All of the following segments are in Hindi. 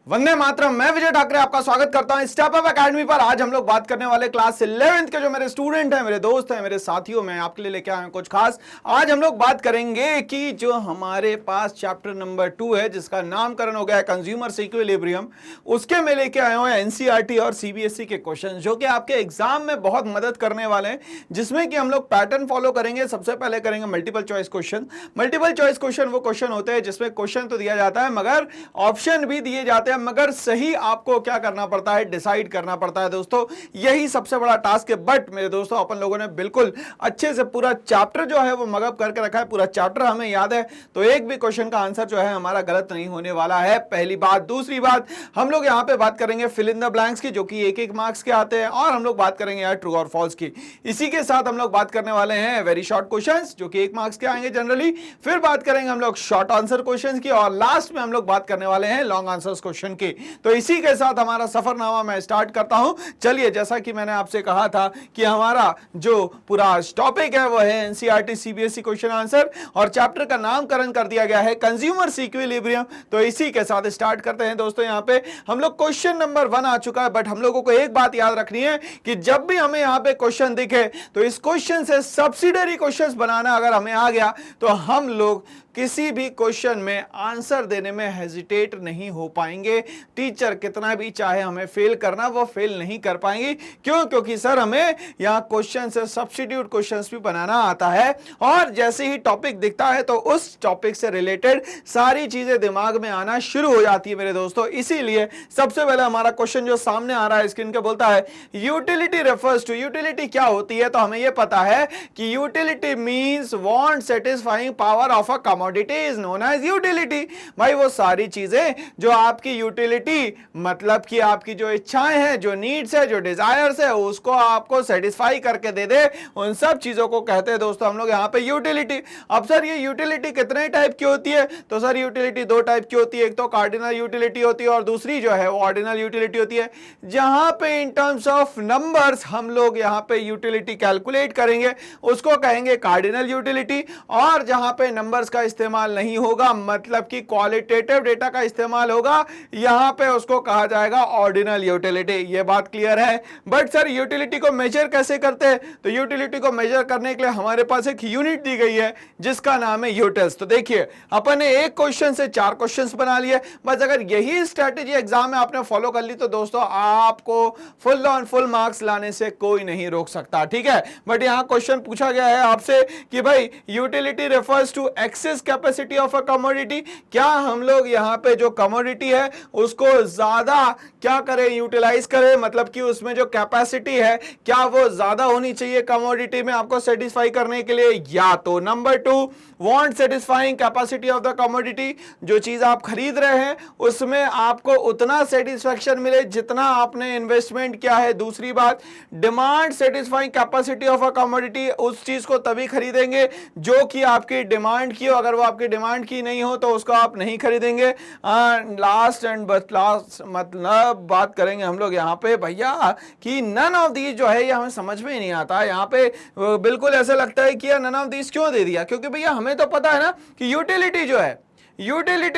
वंदे मातरम। मैं विजय ठाकरे आपका स्वागत करता हूं स्टेप अप एकेडमी पर। आज हम लोग बात करने वाले क्लास 11th के जो मेरे स्टूडेंट हैं, मेरे दोस्त हैं, मेरे साथियों में आपके लिए लेके आए हैं कुछ खास। आज हम लोग बात करेंगे कि जो हमारे पास चैप्टर नंबर 2 है जिसका नामकरण हो गया है कंज्यूमर इक्विलिब्रियम, उसके में लेके आए हुए एनसीईआरटी और सीबीएसई के क्वेश्चन जो कि आपके एग्जाम में बहुत मदद करने वाले हैं, जिसमें कि हम लोग पैटर्न फॉलो करेंगे। सबसे पहले करेंगे multiple choice question. Multiple choice question वो क्वेश्चन होते हैं जिसमें क्वेश्चन तो दिया जाता है मगर ऑप्शन भी दिए जाते हैं, मगर सही आपको क्या करना पड़ता है, डिसाइड करना पड़ता है। दोस्तों यही सबसे बड़ा टास्क है। बट मेरे दोस्तों अपन लोगों ने बिल्कुल अच्छे से पूरा चैप्टर जो है वो मगअप करके रखा है, पूरा चैप्टर हमें याद है, तो एक भी क्वेश्चन का आंसर जो है हमारा गलत नहीं होने वाला है। पहली बात। दूसरी बात, हम लोग यहां पे बात करेंगे फिल इन द ब्लैंक्स की, जो कि एक एक मार्क्स के आते हैं, और हम लोग बात करेंगे यार ट्रू और फॉल्स की। इसी के साथ हम लोग बात करने वाले हैं वेरी शॉर्ट क्वेश्चंस जो कि 1 मार्क्स के आएंगे जनरली। फिर बात करेंगे हम लोग शॉर्ट आंसर क्वेश्चंस की, और लास्ट में हम लोग बात करने वाले हैं लॉन्ग आंसर्स क्वेश्चन की। तो इसी के साथ हमारा सफरनामा मैं स्टार्ट करता हूं। चलिए, जैसा कि मैंने आपसे कहा था कि हमारा जो पूरा टॉपिक है वो है एनसीईआरटी सीबीएसई क्वेश्चन आंसर, और चैप्टर का नामकरण कर दिया गया है कंज्यूमर इक्विलिब्रियम। तो इसी के साथ स्टार्ट करते हैं। दोस्तों यहां पे हम लोग क्वेश्चन नंबर 1 आ चुका है, बट हम लोगों को एक बात याद रखनी है कि जब भी हमें यहां पे क्वेश्चन दिखे तो इस क्वेश्चन से सब्सिडरी क्वेश्चंस बनाना अगर हमें आ गया तो हम लोग किसी भी क्वेश्चन में आंसर देने में हेजिटेट नहीं हो पाएंगे। टीचर कितना भी चाहे हमें फेल करना, वो फेल नहीं कर पाएंगे। क्यों? क्योंकि सर हमें यहां क्वेश्चन से सब्स्टिट्यूट क्वेश्चंस भी बनाना आता है, और जैसे ही टॉपिक दिखता है तो उस टॉपिक से रिलेटेड सारी चीजें दिमाग में आना शुरू हो जाती है मेरे दोस्तों। इसीलिए सबसे पहले हमारा क्वेश्चन जो सामने आ रहा है स्क्रीन पे बोलता है यूटिलिटी रेफर्स टू। यूटिलिटी क्या होती है? तो हमें यह पता है कि utility means want satisfying power of a commodity is known as utility. भाई वो सारी चीजें जो आपकी यूटिलिटी मतलब कि आपकी जो इच्छाएं हैं, जो नीड्स है, जो डिजायर्स है, उसको आपको सेटिस्फाई करके दे दे, उन सब चीजों को कहते हैं दोस्तों हम लोग यहां पे यूटिलिटी। अब सर ये यूटिलिटी कितने टाइप की होती है? तो सर यूटिलिटी 2 टाइप की होती है। एक तो कार्डिनल यूटिलिटी होती है और दूसरी जो है वो ऑर्डिनल यूटिलिटी होती है, जहां पे इन टर्म्स ऑफ नंबर्स हम लोग यहां पे यूटिलिटी कैलकुलेट करेंगे उसको कहेंगे कार्डिनल यूटिलिटी, और जहां पे नंबर्स का इस्तेमाल नहीं होगा मतलब कि क्वालिटेटिव डेटा का इस्तेमाल होगा, यहां पे उसको कहा जाएगा ऑर्डिनल यूटिलिटी। ये बात क्लियर है? बट सर यूटिलिटी को मेजर कैसे करते हैं? तो यूटिलिटी को मेजर करने के लिए हमारे पास एक यूनिट दी गई है जिसका नाम है यूटिल्स। तो देखिए अपन ने एक क्वेश्चन से 4 क्वेश्चंस बना लिए। बस अगर यही स्ट्रेटेजी एग्जाम में आपने फॉलो कर ली तो दोस्तों आपको फुल ऑन फुल मार्क्स लाने से कोई नहीं रोक सकता, ठीक है। बट यहां क्वेश्चन पूछा गया है आपसे कि भाई utility refers to excess capacity of a commodity. क्या हम लोग यहां पे जो कमोडिटी है उसको ज्यादा क्या करें, यूटिलाइज करें, मतलब कि उसमें जो कैपेसिटी है क्या वो ज्यादा होनी चाहिए कमोडिटी में आपको सेटिस्फाई करने के लिए? या तो number 2 want satisfying capacity of the commodity, जो चीज आप खरीद रहे हैं उसमें आपको उतना सेटिस्फैक्शन मिले जितना आपने इन्वेस्टमेंट किया है। दूसरी बात, demand satisfying capacity of a commodity, उस चीज को तभी खरीदेंगे जो कि आपकी डिमांड की हो, अगर वो आपकी डिमांड की नहीं हो तो उसको आप नहीं खरीदेंगे। लास्ट एंड बट लास्ट मतलब बात करेंगे हम लोग यहाँ पे भैया कि नन ऑफ दीज जो है ये हमें समझ में ही नहीं आता। यहाँ पे बिल्कुल ऐसा लगता है कि यार नन ऑफ दीज क्यों दे दिया, क्योंकि भैया हमें तो पता है ना कि यूटिलिटी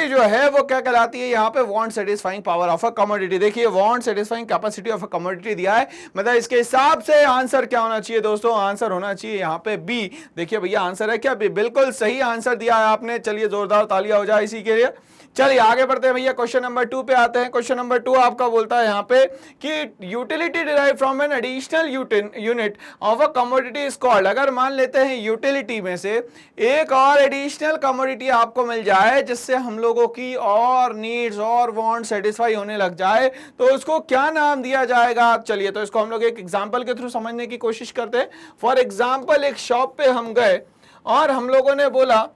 जो है वो क्या कहलाती है। यहाँ पे want satisfying power of a commodity, देखिए want satisfying capacity of a commodity दिया है, मतलब इसके हिसाब से आंसर क्या होना चाहिए दोस्तों? आंसर होना चाहिए यहाँ पे बी। देखिए भैया आंसर है क्या बी? बिल्कुल सही आंसर दिया है आपने। चलिए जोरदार तालियां हो जाए इसी के लिए। चलिए आगे बढ़ते हैं भैया, क्वेश्चन नंबर 2 पे आते हैं। क्वेश्चन नंबर 2 आपका बोलता है यहाँ पे कि utility derive from an additional unit of a commodity is called. अगर मान लेते हैं यूटिलिटी में से एक और एडिशनल कमोडिटी आपको मिल जाए जिससे हम लोगों की और नीड्स और वांट सेटिस्फाई होने लग जाए तो उसको क्या नाम दिया जाएगा? चलिए तो इसको हम लोग एक एग्जांपल के थ्रू समझने की कोशिश करते हैं। फॉर एग्जांपल एक शॉप पे हम गए और हम लोगों ने बोला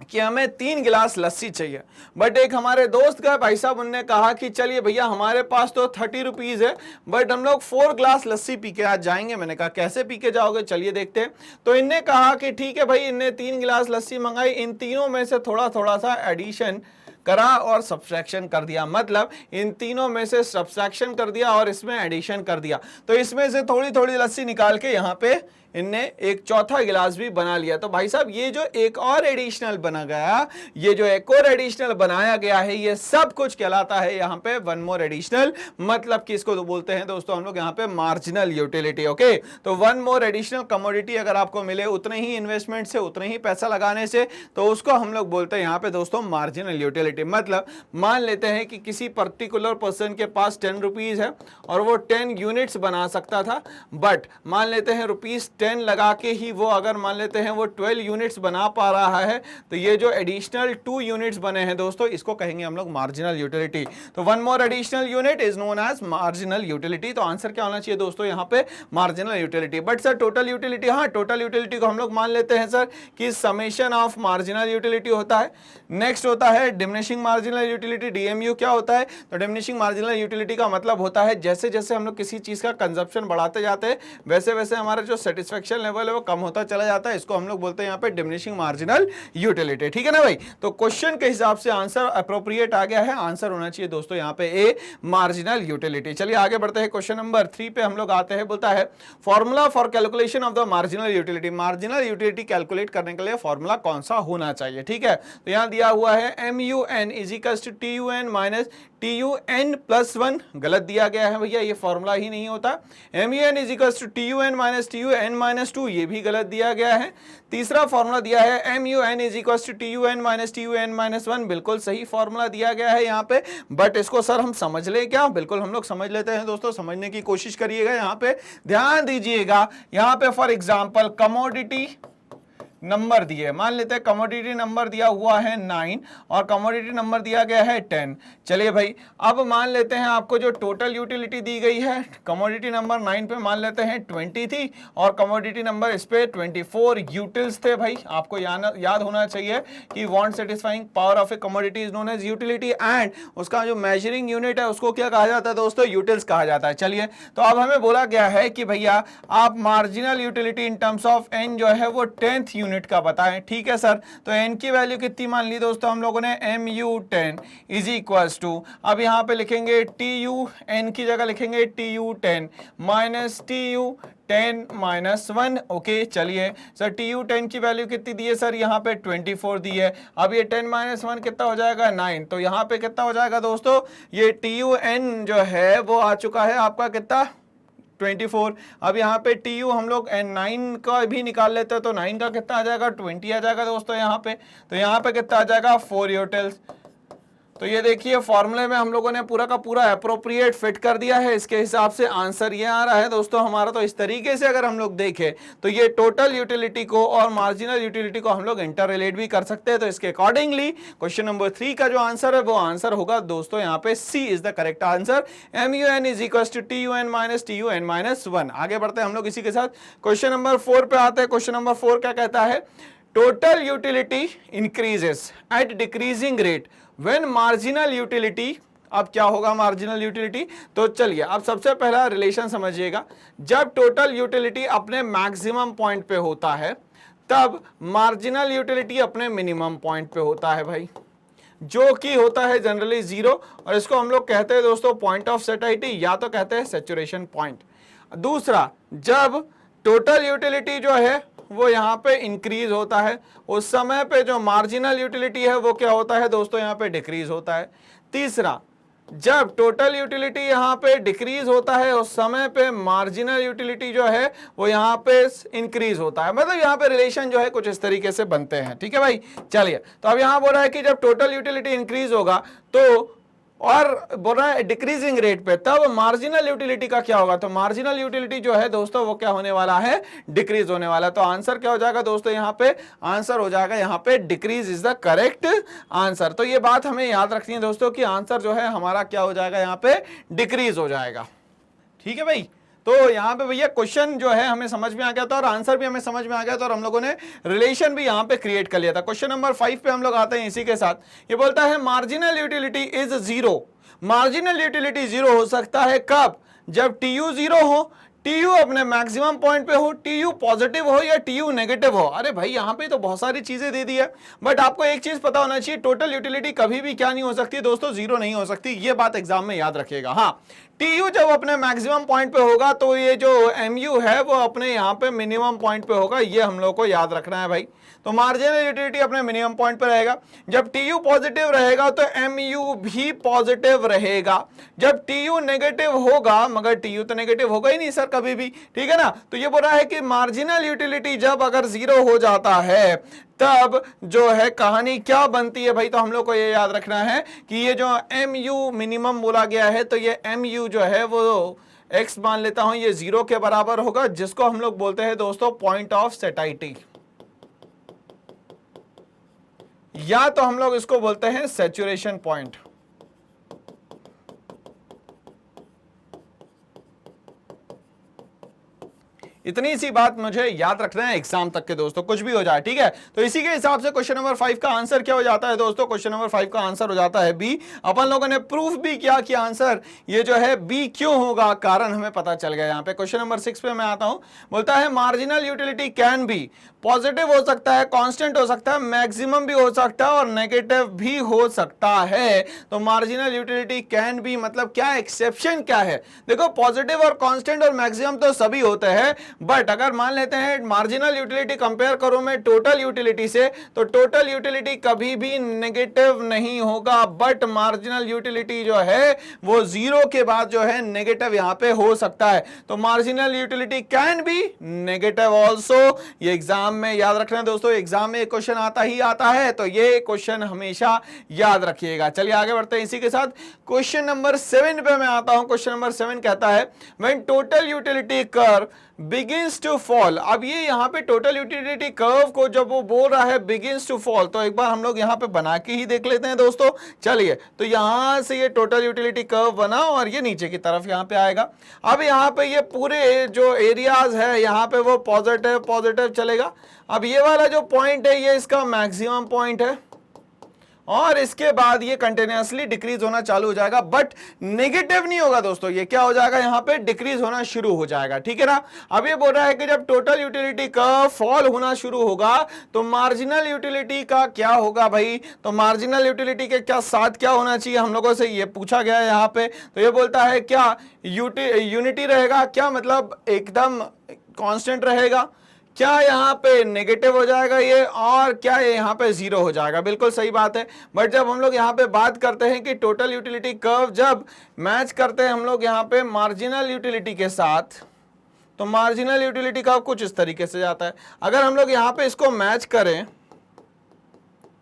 कि हमें 3 गिलास लस्सी चाहिए, बट एक हमारे दोस्त का भाई साहब उनने कहा कि चलिए भैया हमारे पास तो 30 रुपीज है बट हम लोग 4 ग्लास लस्सी पी के आज जाएंगे। मैंने कहा कैसे पी के जाओगे, चलिए देखते हैं। तो इनने कहा कि ठीक है भाई, इनने 3 गिलास लस्सी मंगाई, इन तीनों में से थोड़ा थोड़ा सा एडिशन करा और सब्सट्रैक्शन कर दिया, मतलब इन तीनों में से सब्सट्रैक्शन कर दिया और इसमें एडिशन कर दिया। तो इसमें से थोड़ी थोड़ी लस्सी निकाल के यहाँ पे इनने एक चौथा गिलास भी बना लिया। तो भाई साहब ये जो एक और एडिशनल बना गया, ये जो एक और एडिशनल बनाया गया है, ये सब कुछ कहलाता है यहाँ पे वन मोर एडिशनल। मतलब कि इसको तो बोलते हैं दोस्तों हम लोग यहाँ पे मार्जिनल यूटिलिटी। ओके, तो वन मोर एडिशनल कमोडिटी अगर आपको मिले उतने ही इन्वेस्टमेंट से, उतने ही पैसा लगाने से, तो उसको हम लोग बोलते हैं यहाँ पे दोस्तों मार्जिनल यूटिलिटी। मतलब मान लेते हैं कि किसी पर्टिकुलर पर्सन के पास 10 रुपीज है और वो 10 यूनिट्स बना सकता था, बट मान लेते हैं ₹10 लगा के ही वो अगर मान लेते हैं वो 12 यूनिट्स बना पा रहा है, तो ये जो एडिशनल 2 यूनिट्स बने हैं दोस्तों, इसको कहेंगे हम लोग मार्जिनल यूटिलिटी। तो one more additional unit is known as marginal utility. तो आंसर क्या होना चाहिए दोस्तों यहाँ पे marginal utility. But sir total utility, हाँ टोटल यूटिलिटी को हम लोग मान लेते हैं सर कि समेशन ऑफ मार्जिनल यूटिलिटी होता है। नेक्स्ट होता है डिमिनिशिंग मार्जिनल यूटिलिटी, डीएमयू क्या होता है? तो डिमिनिशिंग मार्जिनल यूटिलिटी का मतलब होता है जैसे जैसे हम लोग किसी चीज का कंजप्शन बढ़ाते जाते हैं वैसे वैसे हमारा जो सेटिस्फेक्शन लेवल है वो कम होता चला जाता है। इसको हम लोग बोलते हैं यहाँ पे डिमिनिशिंग मार्जिनल यूटिलिटी। ठीक है ना भाई? तो क्वेश्चन के हिसाब से आंसर अप्रोप्रिएट आ गया है, आंसर होना चाहिए दोस्तों यहाँ पे ए मार्जिनल यूटिलिटी। चलिए आगे बढ़ते हैं, क्वेश्चन नंबर 3 पे हम लोग आते हैं। बोलता है formula for calculation of the marginal utility. Marginal utility calculate करने के लिए फॉर्मूला कौन सा होना चाहिए? ठीक है, तो यहाँ दिया हुआ है MUN is equals to TUN minus TUN+1। गलत दिया गया है भैया, ये फॉर्मूला ही नहीं होता। MUN is equals to TUN minus TUN-2, ये भी गलत दिया गया है। तीसरा फॉर्मूला दिया है MUN is equals to TUN minus TUN-1, बिल्कुल सही फॉर्मूला दिया गया है यहाँ पे। बट इसको सर हम समझ ले क्या? बिल्कुल हम लोग समझ लेते हैं दोस्तों, समझने की कोशिश करिएगा। यहाँ पे ध्यान दीजिएगा, यहाँ पे फॉर एग्जाम्पल कमोडिटी नंबर दिए, मान लेते हैं कमोडिटी नंबर दिया हुआ है 9 और कमोडिटी नंबर दिया गया है 10। चलिए भाई, अब मान लेते हैं आपको जो टोटल यूटिलिटी दी गई है कमोडिटी नंबर 9 पे मान लेते हैं 20 थी और कमोडिटी नंबर इस पे 24 यूटिल्स थे। भाई आपको याद होना चाहिए कि want satisfying power of a commodity is known as utility and उसका जो मेजरिंग यूनिट है उसको क्या कहा जाता है दोस्तों? यूटिल्स कहा जाता है। चलिए, तो अब हमें बोला गया है कि भैया आप marginal utility in terms of N जो है वो 10th यूनिट का बताएं। ठीक है सर, तो एन की वैल्यू कितनी मान ली दोस्तों हम लोगों ने? MU10 इज इक्वल्स टू, अब यहां पे लिखेंगे TUN की जगह लिखेंगे TU10 माइनस TU10-1। ओके, चलिए सर TU10 की वैल्यू कितनी दी है सर? यहाँ पे 24 दी है। अब ये 10-1 कितना हो जाएगा? 9। तो यहाँ पे कितना हो जाएगा दोस्तों? ये TUN जो है वो आ चुका है आपका कितना? 24। अब यहाँ पे TU हम लोग 9 का भी निकाल लेते हैं तो 9 का कितना आ जाएगा? 20 आ जाएगा दोस्तों यहाँ पे। तो यहाँ पे कितना आ जाएगा? 4 यूटिल्स। तो ये देखिए फॉर्मूले में हम लोगों ने पूरा का पूरा अप्रोप्रिएट फिट कर दिया है, इसके हिसाब से आंसर ये आ रहा है दोस्तों हमारा। तो इस तरीके से अगर हम लोग देखें तो ये टोटल यूटिलिटी को और मार्जिनल यूटिलिटी को हम लोग इंटर रिलेट भी कर सकते हैं। तो इसके अकॉर्डिंगली क्वेश्चन नंबर 3 का जो आंसर है वो आंसर होगा दोस्तों यहाँ पे C is the correct answer. MUN is equal to TUN minus TUN-1। आगे बढ़ते हैं हम लोग इसी के साथ, क्वेश्चन नंबर 4 पे आते हैं। क्वेश्चन नंबर 4 क्या कहता है? Total utility increases eight decreasing rate when marginal utility. अब क्या होगा मार्जिनल यूटिलिटी? तो चलिए अब सबसे पहला रिलेशन समझिएगा, जब टोटल यूटिलिटी अपने मैक्सिमम पॉइंट पे होता है तब मार्जिनल यूटिलिटी अपने मिनिमम पॉइंट पे होता है भाई, जो कि होता है जनरली 0, और इसको हम लोग कहते हैं दोस्तों पॉइंट ऑफ सेटाइटी या तो कहते हैं सैचुरेशन पॉइंट। दूसरा, जब टोटल यूटिलिटी जो है वो यहाँ पे इंक्रीज होता है उस समय पे जो मार्जिनल यूटिलिटी है वो क्या होता है दोस्तों? यहाँ पे डिक्रीज होता है। तीसरा, जब टोटल यूटिलिटी यहाँ पे डिक्रीज होता है उस समय पे मार्जिनल यूटिलिटी जो है वो यहाँ पे इंक्रीज होता है। मतलब यहाँ पे रिलेशन जो है कुछ इस तरीके से बनते हैं। ठीक है भाई, चलिए तो अब यहाँ बोल रहा है कि जब टोटल यूटिलिटी इंक्रीज होगा तो, और बोल रहा है डिक्रीजिंग रेट पे, तब मार्जिनल यूटिलिटी का क्या होगा? तो मार्जिनल यूटिलिटी जो है दोस्तों वो क्या होने वाला है? डिक्रीज होने वाला। तो आंसर क्या हो जाएगा दोस्तों यहाँ पे? आंसर हो जाएगा यहाँ पे decrease is the correct answer. तो ये बात हमें याद रखनी है दोस्तों कि आंसर जो है हमारा क्या हो जाएगा? यहाँ पे डिक्रीज हो जाएगा। ठीक है भाई, तो यहाँ पे भैया क्वेश्चन जो है हमें समझ में आ गया था और आंसर भी हमें समझ में आ गया था और हम लोगों ने रिलेशन भी यहाँ पे क्रिएट कर लिया था। क्वेश्चन नंबर 5 पे हम लोग आते हैं इसी के साथ। ये बोलता है marginal utility is 0। Marginal utility 0 हो सकता है कब? जब TU 0 हो, टीयू अपने मैक्सिमम पॉइंट पे हो, टीयू पॉजिटिव हो या टीयू नेगेटिव हो। अरे भाई यहां पे तो बहुत सारी चीजें दे दी है, बट आपको एक चीज पता होना चाहिए, टोटल यूटिलिटी कभी भी क्या नहीं हो सकती दोस्तों, जीरो नहीं हो सकती। ये बात एग्जाम में याद रखिएगा। हाँ, टीयू जब अपने मैक्सिमम पॉइंट पे होगा तो ये जो एमयू है वो अपने यहाँ पे मिनिमम पॉइंट पे होगा, ये हम लोग को याद रखना है भाई। तो मार्जिनल यूटिलिटी अपने मिनिमम पॉइंट पे रहेगा। जब टीयू पॉजिटिव रहेगा तो एमयू भी पॉजिटिव रहेगा। जब टीयू नेगेटिव होगा, मगर टीयू तो नेगेटिव होगा ही नहीं सर कभी भी, ठीक है ना। तो ये बोल रहा है कि मार्जिनल यूटिलिटी जब अगर जीरो हो जाता है तब जो है कहानी क्या बनती है भाई। तो हम लोग को ये याद रखना है कि ये जो एमयू मिनिमम बोला गया है, तो ये एमयू जो है वो एक्स मान लेता हूं, ये जीरो के बराबर होगा, जिसको हम लोग बोलते हैं दोस्तों पॉइंट ऑफ सेटाइटी, या तो हम लोग इसको बोलते हैं सैचुरेशन पॉइंट। इतनी सी बात मुझे याद रखना है एग्जाम तक के दोस्तों, कुछ भी हो जाए, ठीक है। तो इसी के हिसाब से क्वेश्चन नंबर 5 का आंसर क्या हो जाता है दोस्तों, क्वेश्चन नंबर 5 का आंसर हो जाता है बी। अपन लोगों ने प्रूफ भी किया कि आंसर ये जो है बी क्यों होगा, कारण हमें पता चल गया। यहां पे क्वेश्चन नंबर 6 पे मैं आता हूं, बोलता है marginal utility can B, positive हो सकता है, कांस्टेंट हो सकता है, मैक्सिमम भी हो सकता है और नेगेटिव भी हो सकता है। तो मार्जिनल यूटिलिटी कैन बी मतलब क्या, एक्सेप्शन क्या है। देखो पॉजिटिव और कांस्टेंट और मैक्सिमम तो सभी होते हैं, बट अगर मान लेते हैं मार्जिनल यूटिलिटी कंपेयर करो मैं टोटल यूटिलिटी से, तो टोटल यूटिलिटी कभी भी नेगेटिव नहीं होगा, बट मार्जिनल यूटिलिटी जो है वो जीरो के बाद जो है नेगेटिव यहां पे हो सकता है। तो marginal utility can B negative also. ये एग्जाम में याद रखना दोस्तों, एग्जाम में क्वेश्चन आता ही आता है, तो ये क्वेश्चन हमेशा याद रखिएगा। चलिए आगे बढ़ते हैं इसी के साथ। क्वेश्चन नंबर 7 पे मैं आता हूं। क्वेश्चन नंबर 7 कहता है when total utility curve begins to fall. अब ये यहाँ पे टोटल यूटिलिटी कर्व को जब वो बोल रहा है बिगिंस टू फॉल, तो एक बार हम लोग यहाँ पे बना के ही देख लेते हैं दोस्तों। चलिए, तो यहाँ से ये टोटल यूटिलिटी कर्व बना और ये नीचे की तरफ यहाँ पे आएगा। अब यहाँ पे ये पूरे जो एरियाज है यहाँ पे वो पॉजिटिव पॉजिटिव चलेगा। अब ये वाला जो पॉइंट है ये इसका मैक्सिमम पॉइंट है और इसके बाद ये कंटिन्यूअसली डिक्रीज होना चालू हो जाएगा, बट नेगेटिव नहीं होगा दोस्तों। ये क्या हो जाएगा, यहाँ पे डिक्रीज होना शुरू हो जाएगा, ठीक है ना। अब ये बोल रहा है कि जब टोटल यूटिलिटी का फॉल होना शुरू होगा तो मार्जिनल यूटिलिटी का क्या होगा भाई। तो मार्जिनल यूटिलिटी के क्या साथ क्या होना चाहिए, हम लोगों से ये पूछा गया है यहाँ पे। तो ये बोलता है क्या यूनिटी रहेगा, क्या मतलब एकदम कांस्टेंट रहेगा, क्या यहाँ पे नेगेटिव हो जाएगा ये, और क्या ये यहाँ पे जीरो हो जाएगा। बिल्कुल सही बात है। बट जब हम लोग यहाँ पे बात करते हैं कि टोटल यूटिलिटी कर्व जब मैच करते हैं हम लोग यहाँ पे मार्जिनल यूटिलिटी के साथ, तो मार्जिनल यूटिलिटी कर्व कुछ इस तरीके से जाता है। अगर हम लोग यहाँ पे इसको मैच करें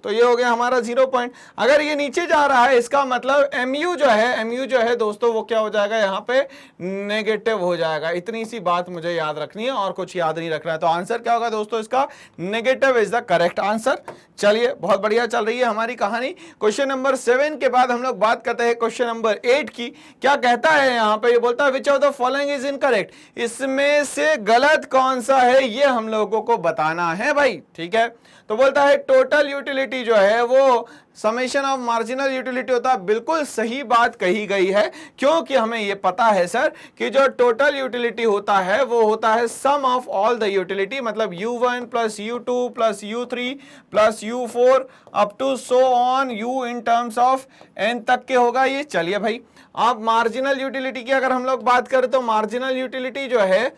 तो ये हो गया हमारा 0 पॉइंट। अगर ये नीचे जा रहा है इसका मतलब एमयू जो है दोस्तों वो क्या हो जाएगा, यहाँ पे नेगेटिव हो जाएगा। इतनी सी बात मुझे याद रखनी है और कुछ याद नहीं रखना है। तो आंसर क्या होगा दोस्तों, इसका negative is the correct answer. चलिए, बहुत बढ़िया चल रही है हमारी कहानी। क्वेश्चन नंबर 7 के बाद हम लोग बात करते हैं क्वेश्चन नंबर 8 की। क्या कहता है यहाँ पे, ये बोलता है which of the following is incorrect, इसमें से गलत कौन सा है ये हम लोगों को बताना है भाई, ठीक है। तो बोलता है टोटल यूटिलिटी जो है वो समेशन ऑफ मार्जिनल यूटिलिटी होता है। बिल्कुल सही बात कही गई है, क्योंकि हमें ये पता है सर कि जो टोटल यूटिलिटी होता है वो होता है sum of all the utility, मतलब u1 plus u2 plus u3 plus u4 up to so on u in terms of n तक के होगा ये। चलिए भाई, अब मार्जिनल यूटिलिटी की अगर हम लोग बात करें तो मार्जिनल यूटिलिटी जो है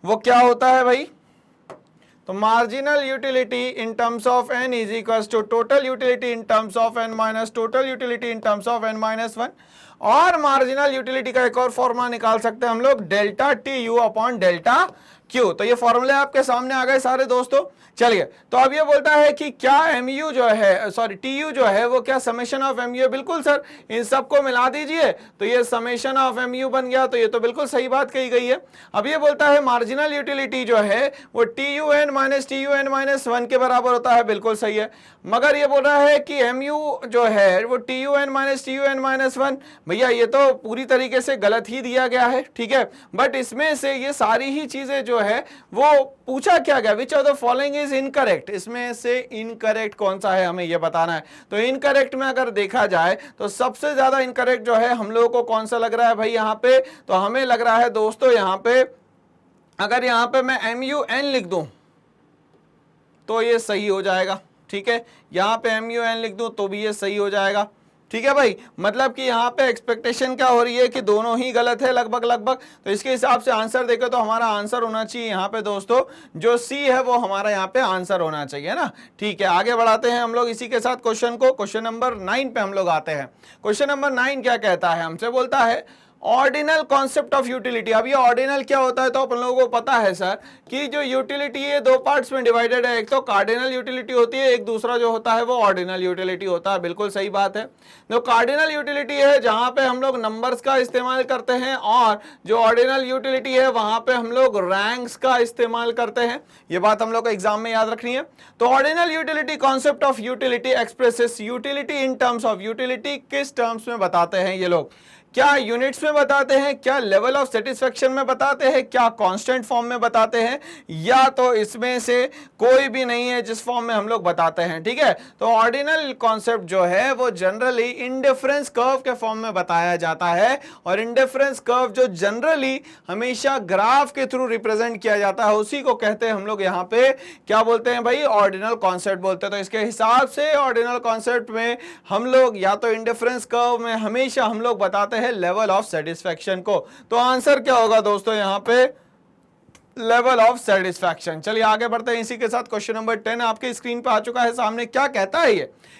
वो क्या होता है भाई। तो marginal utility in terms of n is equals to total utility in terms of n minus total utility in terms of n minus 1। और मार्जिनल यूटिलिटी का एक और फॉर्मूला निकाल सकते हैं हम लोग, delta T U upon delta Q. तो ये फॉर्मूले आपके सामने आ गए सारे दोस्तों। चलिए, तो अब ये बोलता है कि क्या एमयू जो है, सॉरी टीयू जो है वो क्या समेशन ऑफ एमयू है। बिल्कुल सर, इन सबको मिला दीजिए तो ये समेशन ऑफ एमयू बन गया। तो ये तो बिल्कुल सही बात कही गई है। अब ये बोलता है मार्जिनल यूटिलिटी जो है वो TUN माइनस TUN माइनस 1 के बराबर होता है। बिल्कुल सही है। मगर ये बोल रहा है कि एमयू जो है वो TUN माइनस TUN माइनस 1, भैया ये तो पूरी तरीके से गलत ही दिया गया है, ठीक है। बट इसमें से ये सारी ही चीजें जो है वो पूछा क्या गया, which of the following is incorrect, इसमें से इनकरेक्ट कौन सा है हमें ये बताना है। तो इनकरेक्ट में अगर देखा जाए तो सबसे ज्यादा इनकरेक्ट जो है हम लोगों को कौन सा लग रहा है भाई यहाँ पे, तो हमें लग रहा है दोस्तों यहाँ पे अगर यहां पे मैं MUN लिख दूं तो ये सही हो जाएगा, ठीक है। यहां पे MUN लिख दूं तो भी ये सही हो जाएगा, ठीक है भाई। मतलब कि यहाँ पे एक्सपेक्टेशन क्या हो रही है कि दोनों ही गलत है लगभग लगभग। तो इसके हिसाब से आंसर देखें तो हमारा आंसर होना चाहिए यहाँ पे दोस्तों जो सी है वो हमारा यहाँ पे आंसर होना चाहिए ना, ठीक है। आगे बढ़ाते हैं हम लोग इसी के साथ क्वेश्चन को। क्वेश्चन नंबर 9 पे हम लोग आते हैं। क्वेश्चन नंबर 9 क्या कहता है, हमसे बोलता है ऑर्डिनल कॉन्सेप्ट ऑफ यूटिलिटी। अब ये ऑर्डिनल क्या होता है तो अपन लोगों को पता है सर कि जो यूटिलिटी है दो पार्ट्स में डिवाइडेड है, एक तो कार्डिनल यूटिलिटी होती है, एक दूसरा जो होता है वो ऑर्डिनल यूटिलिटी होता है। बिल्कुल सही बात है। जो कार्डिनल यूटिलिटी है जहां पे हम लोग नंबर्स का इस्तेमाल करते हैं और जो ऑर्डिनल यूटिलिटी है वहां पे हम लोग रैंक्स का इस्तेमाल करते हैं। ये बात हम लोग को एग्जाम में याद रखनी है। तो ordinal utility concept of utility expresses utility in terms of utility. किस टर्म्स में बताते हैं ये लोग, क्या यूनिट्स में बताते हैं, क्या लेवल ऑफ सेटिस्फेक्शन में बताते हैं, क्या कांस्टेंट फॉर्म में बताते हैं, या तो इसमें से कोई भी नहीं है जिस फॉर्म में हम लोग बताते हैं, ठीक है। तो ऑर्डिनल कॉन्सेप्ट जो है वो जनरली इंडिफरेंस कर्व के फॉर्म में बताया जाता है और इंडिफरेंस कर्व जो जनरली हमेशा ग्राफ के थ्रू रिप्रेजेंट किया जाता है उसी को कहते हैं हम लोग यहाँ पे क्या बोलते हैं भाई, ऑर्डिनल कॉन्सेप्ट बोलते हैं। तो इसके हिसाब से ऑर्डिनल कॉन्सेप्ट में हम लोग या तो इंडिफरेंस कर्व में हमेशा हम लोग बताते हैं लेवल ऑफ सेटिस्फैक्शन को। तो आंसर क्या होगा दोस्तों यहां पे, लेवल ऑफ सेटिस्फैक्शन। चलिए आगे बढ़ते हैं इसी के साथ। क्वेश्चन नंबर 10 आपके स्क्रीन पे आ चुका है सामने। क्या कहता है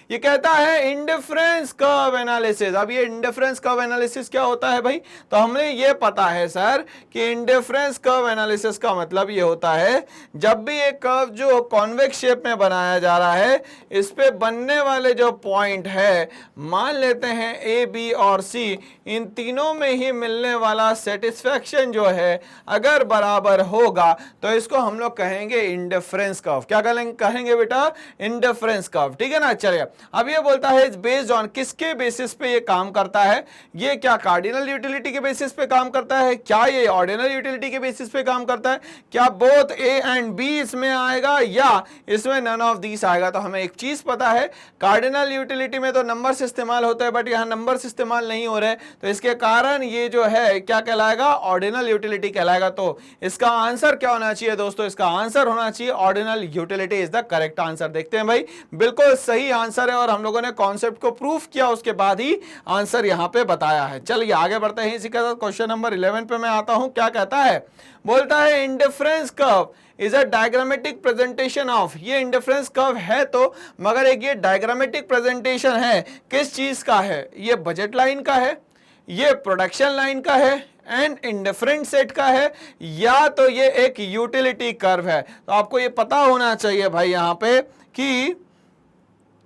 ये कहता है इंडिफरेंस कर्व एनालिसिस। अब ये इंडिफरेंस कर्व एनालिसिस क्या होता है भाई, तो हमें ये पता है सर कि इंडिफरेंस कर्व एनालिसिस का मतलब ये होता है जब भी एक कर्व जो कॉन्वेक्स शेप में बनाया जा रहा है इस पे बनने वाले जो पॉइंट है, मान लेते हैं ए बी और सी, इन तीनों में ही मिलने वाला सेटिस्फैक्शन जो है अगर बराबर होगा तो इसको हम लोग कहेंगे इंडिफरेंस कर्व। क्या कहेंगे बेटा, इंडिफरेंस कर्व, ठीक है ना। चलिए अब ये बोलता है बेस्ड ऑन, किसके बेसिस पे ये काम करता है, ये क्या कार्डिनल यूटिलिटी के बेसिस पे काम करता है, क्या ये ऑर्डिनल यूटिलिटी के बेसिस पे काम करता है, क्या बोथ ए एंड बी इसमें आएगा या इसमें नन ऑफ दीस आएगा। तो हमें एक चीज पता है कार्डिनल यूटिलिटी में तो नंबर्स इस्तेमाल होते हैं बट यहां नंबर्स इस्तेमाल नहीं हो रहे, तो इसके कारण ये जो है क्या कहलाएगा, ऑर्डिनल यूटिलिटी कहलाएगा। तो इसका आंसर क्या होना चाहिए दोस्तों, इसका आंसर होना चाहिए ordinal utility is the correct answer. देखते हैं भाई, बिल्कुल सही आंसर है और हम लोगों ने कॉन्सेप्ट को प्रूफ किया उसके बाद ही आंसर यहां पे बताया है। चलिए आगे बढ़ते हैं इसी के साथ। क्वेश्चन नंबर 11 पे मैं आता हूं। क्या कहता है, बोलता है indifference curve is a diagrammatic presentation of. ये इंडिफरेंस कर्व है तो मगर एक ये डायग्रामेटिक प्रेजेंटेशन है किस चीज का है, ये बजट लाइन का है, ये प्रोडक्शन लाइन का है एंड इंडिफरेंट सेट का है, या तो ये एक यूटिलिटी कर्व है। तो आपको ये पता होना चाहिए भाई यहां पे कि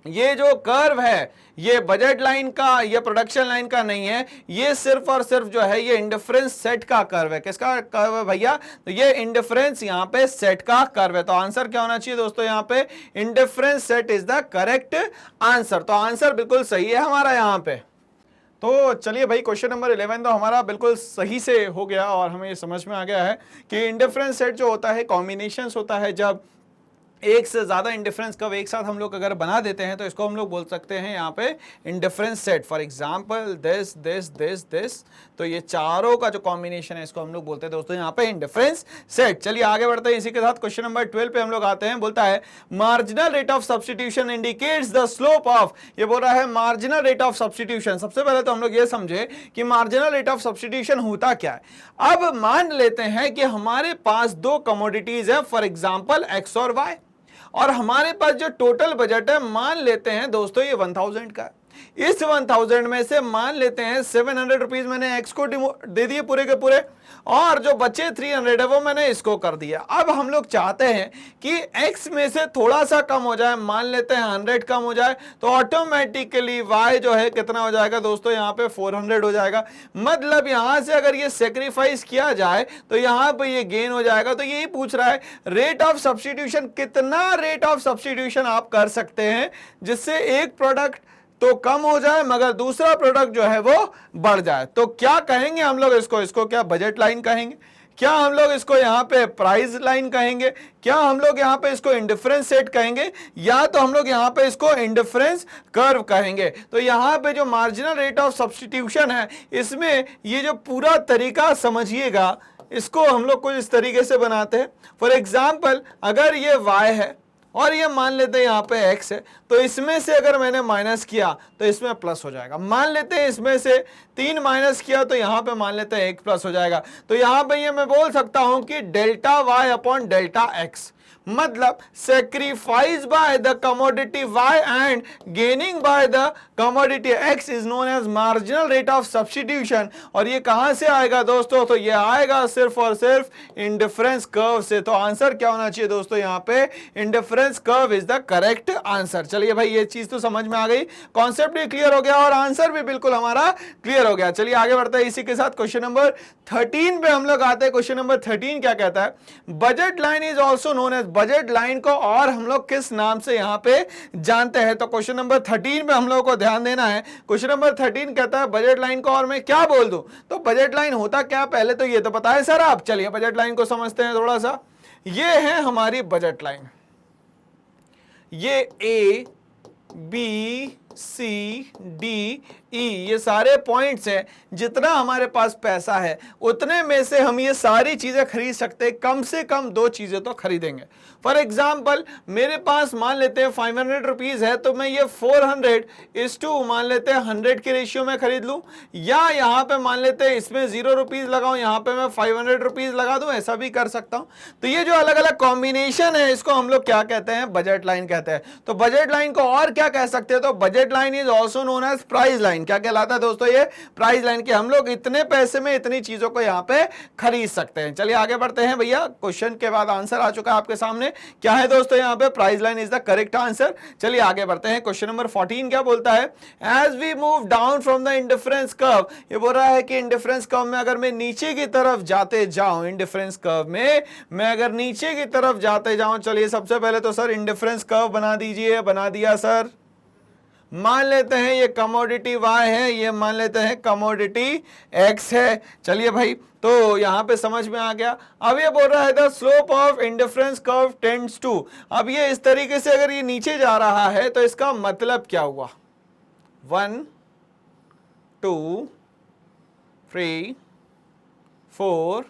ये जो कर्व है ये बजट लाइन का, ये प्रोडक्शन लाइन का नहीं है, ये सिर्फ और सिर्फ जो है ये इंडिफरेंस सेट का कर्व है। किसका कर्व है भैया, तो ये इंडिफरेंस यहाँ पे सेट का कर्व है। तो आंसर क्या होना चाहिए दोस्तों, यहाँ पे indifference set is the correct answer. तो आंसर बिल्कुल सही है हमारा यहाँ पे। तो चलिए भाई, क्वेश्चन नंबर 11 तो हमारा बिल्कुल सही से हो गया और हमें ये समझ में आ गया है कि इंडिफरेंस सेट जो होता है कॉम्बिनेशंस होता है, जब एक से ज्यादा इंडिफरेंस कर्व एक साथ हम लोग अगर बना देते हैं तो इसको हम लोग बोल सकते हैं यहाँ पे indifference set. For example this this this this, तो ये चारों का जो कॉम्बिनेशन है इसको हम लोग बोलते हैं दोस्तों यहाँ पे इंडिफरेंस सेट। चलिए आगे बढ़ते हैं इसी के साथ। क्वेश्चन नंबर 12 पे हम लोग आते हैं। बोलता है marginal rate of substitution indicates the slope of. ये बोल रहा है मार्जिनल रेट ऑफ सब्स्टिट्यूशन। सबसे पहले तो हम लोग ये समझे कि मार्जिनल रेट ऑफ सब्स्टिट्यूशन होता क्या है। अब मान लेते हैं कि हमारे पास दो कमोडिटीज है, फॉर एग्जाम्पल एक्स और वाई, और हमारे पास जो टोटल बजट है मान लेते हैं दोस्तों ये 1000 का। इस 1000 में से मान लेते हैं 700 रुपीज मैंने एक्स को दे दिए पूरे के पूरे, और जो बचे 300 है वो मैंने इसको कर दिया। अब हम लोग चाहते हैं कि एक्स में से थोड़ा सा कम हो जाए, मान लेते हैं 100 कम हो जाए, तो ऑटोमेटिकली वाई जो है कितना हो जाएगा दोस्तों, यहाँ पे 400 हो जाएगा। मतलब यहां से अगर ये सेक्रीफाइस किया जाए तो यहाँ पे ये गेन हो जाएगा। तो यही पूछ रहा है रेट ऑफ सब्स्टिट्यूशन, कितना रेट ऑफ सब्स्टिट्यूशन आप कर सकते हैं जिससे एक प्रोडक्ट तो कम हो जाए मगर दूसरा प्रोडक्ट जो है वो बढ़ जाए। तो क्या कहेंगे हम लोग इसको क्या बजट लाइन कहेंगे, क्या हम लोग इसको यहाँ पे प्राइस लाइन कहेंगे, क्या हम लोग यहाँ पे इसको इंडिफरेंस सेट कहेंगे, या तो हम लोग यहाँ पे इसको इंडिफरेंस कर्व कहेंगे। तो यहाँ पे जो मार्जिनल रेट ऑफ सब्स्टिट्यूशन है, इसमें ये जो पूरा तरीका समझिएगा, इसको हम लोग कुछ इस तरीके से बनाते हैं। फॉर एग्जाम्पल, अगर ये y है और ये मान लेते हैं यहाँ पे x है, तो इसमें से अगर मैंने माइनस किया तो इसमें प्लस हो जाएगा। मान लेते हैं इसमें से 3 माइनस किया तो यहाँ पे मान लेते हैं 1 प्लस हो जाएगा। तो यहाँ पे ये मैं बोल सकता हूं कि delta y upon delta x, मतलब sacrifice by the commodity y and gaining by the commodity x is known as marginal rate of substitution. और ये कहां से आएगा दोस्तों, तो ये आएगा सिर्फ और सिर्फ इंडिफरेंस कर्व से। तो आंसर क्या होना चाहिए दोस्तों, यहाँ पे indifference curve is the correct answer. चलिए भाई, ये चीज तो समझ में आ गई, कॉन्सेप्ट भी क्लियर हो गया और आंसर भी बिल्कुल हमारा क्लियर हो गया। चलिए आगे बढ़ते हैं। इसी के साथ क्वेश्चन नंबर 13 पे हम लोग आते हैं। क्वेश्चन नंबर 13 क्या कहता है, budget line is also known as, budget line को और हम लोग किस नाम से यहां पे जानते हैं। तो क्वेश्चन नंबर 13 पे हम लोग को ध्यान देना है। क्वेश्चन नंबर 13 कहता है बजट लाइन को और मैं क्या बोल दूं, तो बजट लाइन होता क्या, पहले तो ये तो पता है सर आप। चलिए बजट लाइन को समझते हैं थोड़ा सा। ये है हमारी बजट लाइन, ये ए बी सी डी ई ये सारे पॉइंट्स हैं। जितना हमारे पास पैसा है उतने में से हम ये सारी चीजें खरीद सकते हैं, कम से कम 2 चीजें तो खरीदेंगे। फॉर एग्जाम्पल, मेरे पास मान लेते हैं 500 रुपीज है, तो मैं ये 400 इस टू मान लेते हैं 100 के रेशियो में खरीद लूं, या यहाँ पे मान लेते हैं इसमें 0 रुपीज लगाऊं, यहाँ पे मैं 500 रुपीज लगा दूं, ऐसा भी कर सकता हूं। तो ये जो अलग अलग कॉम्बिनेशन है, इसको हम लोग क्या कहते हैं, बजट लाइन कहते हैं। तो बजट लाइन को और क्या कह सकते हैं, तो budget line is also known as price line. क्या कहलाता है दोस्तों, ये प्राइस लाइन, की हम लोग इतने पैसे में इतनी चीजों को यहाँ पे खरीद सकते हैं। चलिए आगे बढ़ते हैं भैया, क्वेश्चन के बाद आंसर आ चुका है आपके सामने। क्या है दोस्तों, यहाँ पे price line is the correct answer. चलिए आगे बढ़ते हैं। क्वेश्चन नंबर 14 क्या बोलता है, as we move down from the indifference curve, ये बोल रहा है कि इंडिफरेंस कर्व में अगर मैं नीचे की तरफ जाते जाऊं, इंडिफरेंस कर्व में मैं अगर नीचे की तरफ जाते जाऊं, चलिए सबसे पहले तो सर इंडिफरेंस कर्व बना दीजिए। बना दिया सर। मान लेते हैं ये कमोडिटी y है, ये मान लेते हैं कमोडिटी x है। चलिए भाई, तो यहां पे समझ में आ गया। अब ये बोल रहा है the slope of indifference curve tends to. अब ये इस तरीके से अगर ये नीचे जा रहा है तो इसका मतलब क्या हुआ, 1 2 3 4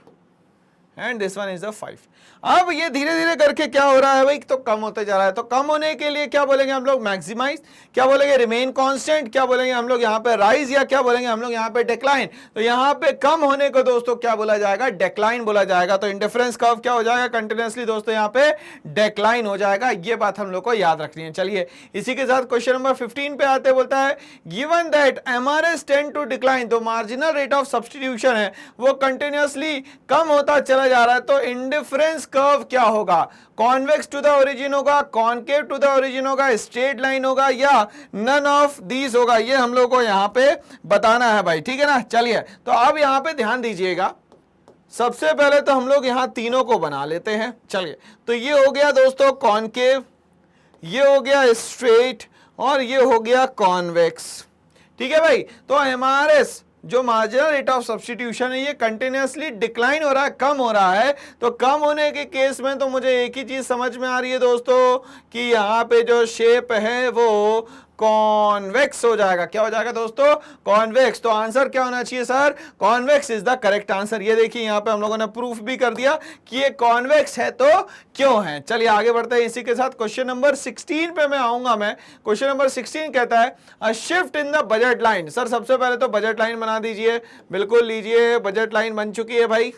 and this one is the 5। अब ये धीरे धीरे करके क्या हो रहा है भाई, तो कम होते जा रहा है। तो कम होने के लिए क्या बोलेंगे हम लोग, मैक्सिमाइज, क्या बोलेंगे रिमेन कांस्टेंट, क्या बोलेंगे हम लोग यहाँ पे राइज, या क्या बोलेंगे हम लोग यहाँ पे डिक्लाइन। तो यहाँ पे कम होने को दोस्तों क्या बोला जाएगा, डिक्लाइन बोला जाएगा। तो इंडिफरेंस कर्व क्या हो जाएगा, कंटिन्यूअसली दोस्तों यहाँ पे डिक्लाइन हो जाएगा। ये बात हम लोग को याद रखनी है। चलिए इसी के साथ क्वेश्चन नंबर 15 पे आते, बोलता है given that MRS tend to decline, तो मार्जिनल रेट ऑफ सब्स्टिट्यूशन है वो कंटिन्यूअसली कम होता चला जा रहा है, तो इंडिफरेंस कर्व क्या होगा, कॉन्वेक्स टू द ओरिजिन होगा, कॉनकेव टू द ओरिजिन होगा, स्ट्रेट लाइन होगा, या नन ऑफ दीज होगा। ये हम लोग को यहां पे बताना है भाई, ठीक है ना। चलिए तो अब यहां पे ध्यान दीजिएगा। सबसे पहले तो हम लोग यहां तीनों को बना लेते हैं। चलिए, तो ये हो गया दोस्तों कॉनकेव, ये हो गया स्ट्रेट, और ये हो गया कॉन्वेक्स। ठीक है भाई। तो एमआरएस जो मार्जिनल रेट ऑफ सब्स्टिट्यूशन है ये कंटिन्यूअसली डिक्लाइन हो रहा है, कम हो रहा है। तो कम होने के केस में तो मुझे एक ही चीज समझ में आ रही है दोस्तों कि यहाँ पे जो शेप है वो कॉन्वेक्स हो जाएगा। क्या हो जाएगा दोस्तों, कॉन्वेक्स। तो आंसर क्या होना चाहिए sir, convex is the correct answer. ये देखिए यहाँ पे हम लोगों ने प्रूफ भी कर दिया कि ये कॉन्वेक्स है तो क्यों है। चलिए आगे बढ़ते हैं। इसी के साथ क्वेश्चन नंबर 16 पे मैं आऊंगा। मैं क्वेश्चन नंबर 16 कहता है अ shift in the budget line. Sir सबसे पहले तो बजट लाइन बना दीजिए। बिल्कुल लीजिए, बजट लाइन बन चुकी है भाई।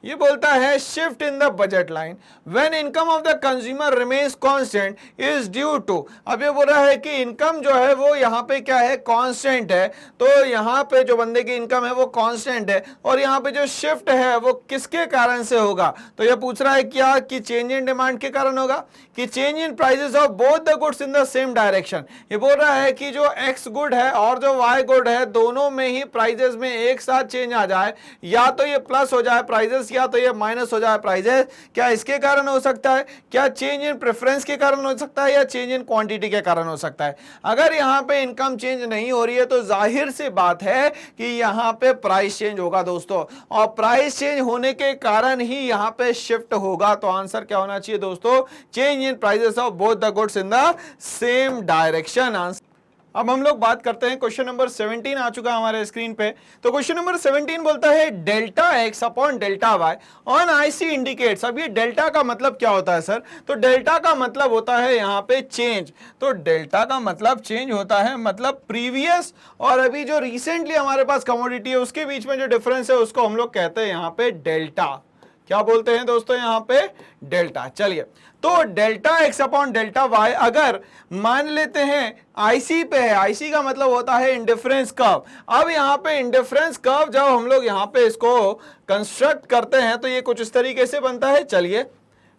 ये बोलता है shift in the budget line when income of the consumer remains constant is due to. अब ये बोल रहा है कि इनकम जो है वो यहाँ पे क्या है, कांस्टेंट है। तो यहाँ पे जो बंदे की इनकम है वो कांस्टेंट है, और यहाँ पे जो शिफ्ट है वो किसके कारण से होगा। तो ये पूछ रहा है क्या कि चेंज इन डिमांड के कारण होगा, कि change in prices of both the goods in the same direction. ये बोल रहा है कि जो एक्स गुड है और जो वाई गुड है दोनों में ही प्राइसेस में एक साथ चेंज आ जाए, या तो ये प्लस हो जाए प्राइसेस, प्लस या तो ये माइनस हो जाए प्राइजेस, क्या इसके कारण हो सकता है, क्या चेंज इन प्रेफरेंस के कारण हो सकता है, या चेंज इन क्वांटिटी के कारण हो सकता है। अगर यहाँ पे इनकम चेंज नहीं हो रही है तो जाहिर सी बात है कि यहाँ पे प्राइस चेंज होगा दोस्तों, और प्राइस चेंज होने के कारण ही यहाँ पे शिफ्ट होगा। तो आंसर क्या होना चाहिए दोस्तों, change in prices of both the goods in the same direction. Answer. अब हम लोग बात करते हैं, क्वेश्चन नंबर 17 आ चुका है हमारे स्क्रीन पे। तो क्वेश्चन नंबर 17 बोलता है delta x upon delta y on IC indicates. अब ये डेल्टा का मतलब क्या होता है सर, तो डेल्टा का मतलब होता है यहाँ पे चेंज। तो डेल्टा का मतलब चेंज होता है, मतलब प्रीवियस और अभी जो रिसेंटली हमारे पास कमोडिटी है उसके बीच में जो डिफरेंस है उसको हम लोग कहते हैं यहाँ पे डेल्टा। क्या बोलते हैं दोस्तों यहाँ पे, डेल्टा। चलिए, तो delta x upon delta y अगर मान लेते हैं आईसी पे है, आईसी का मतलब होता है इंडिफरेंस कर्व। अब यहाँ पे इंडिफरेंस कर्व जब हम लोग यहाँ पे इसको कंस्ट्रक्ट करते हैं तो ये कुछ इस तरीके से बनता है। चलिए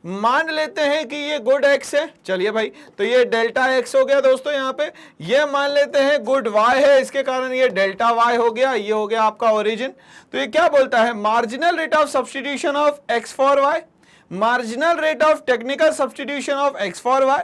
मान लेते हैं कि ये गुड एक्स है, चलिए भाई, तो ये डेल्टा एक्स हो गया दोस्तों। यहाँ पे ये मान लेते हैं गुड वाई है, इसके कारण ये डेल्टा वाई हो गया, ये हो गया आपका ओरिजिन। तो ये क्या बोलता है, marginal rate of substitution of x for Y, marginal rate of technical substitution of x for Y,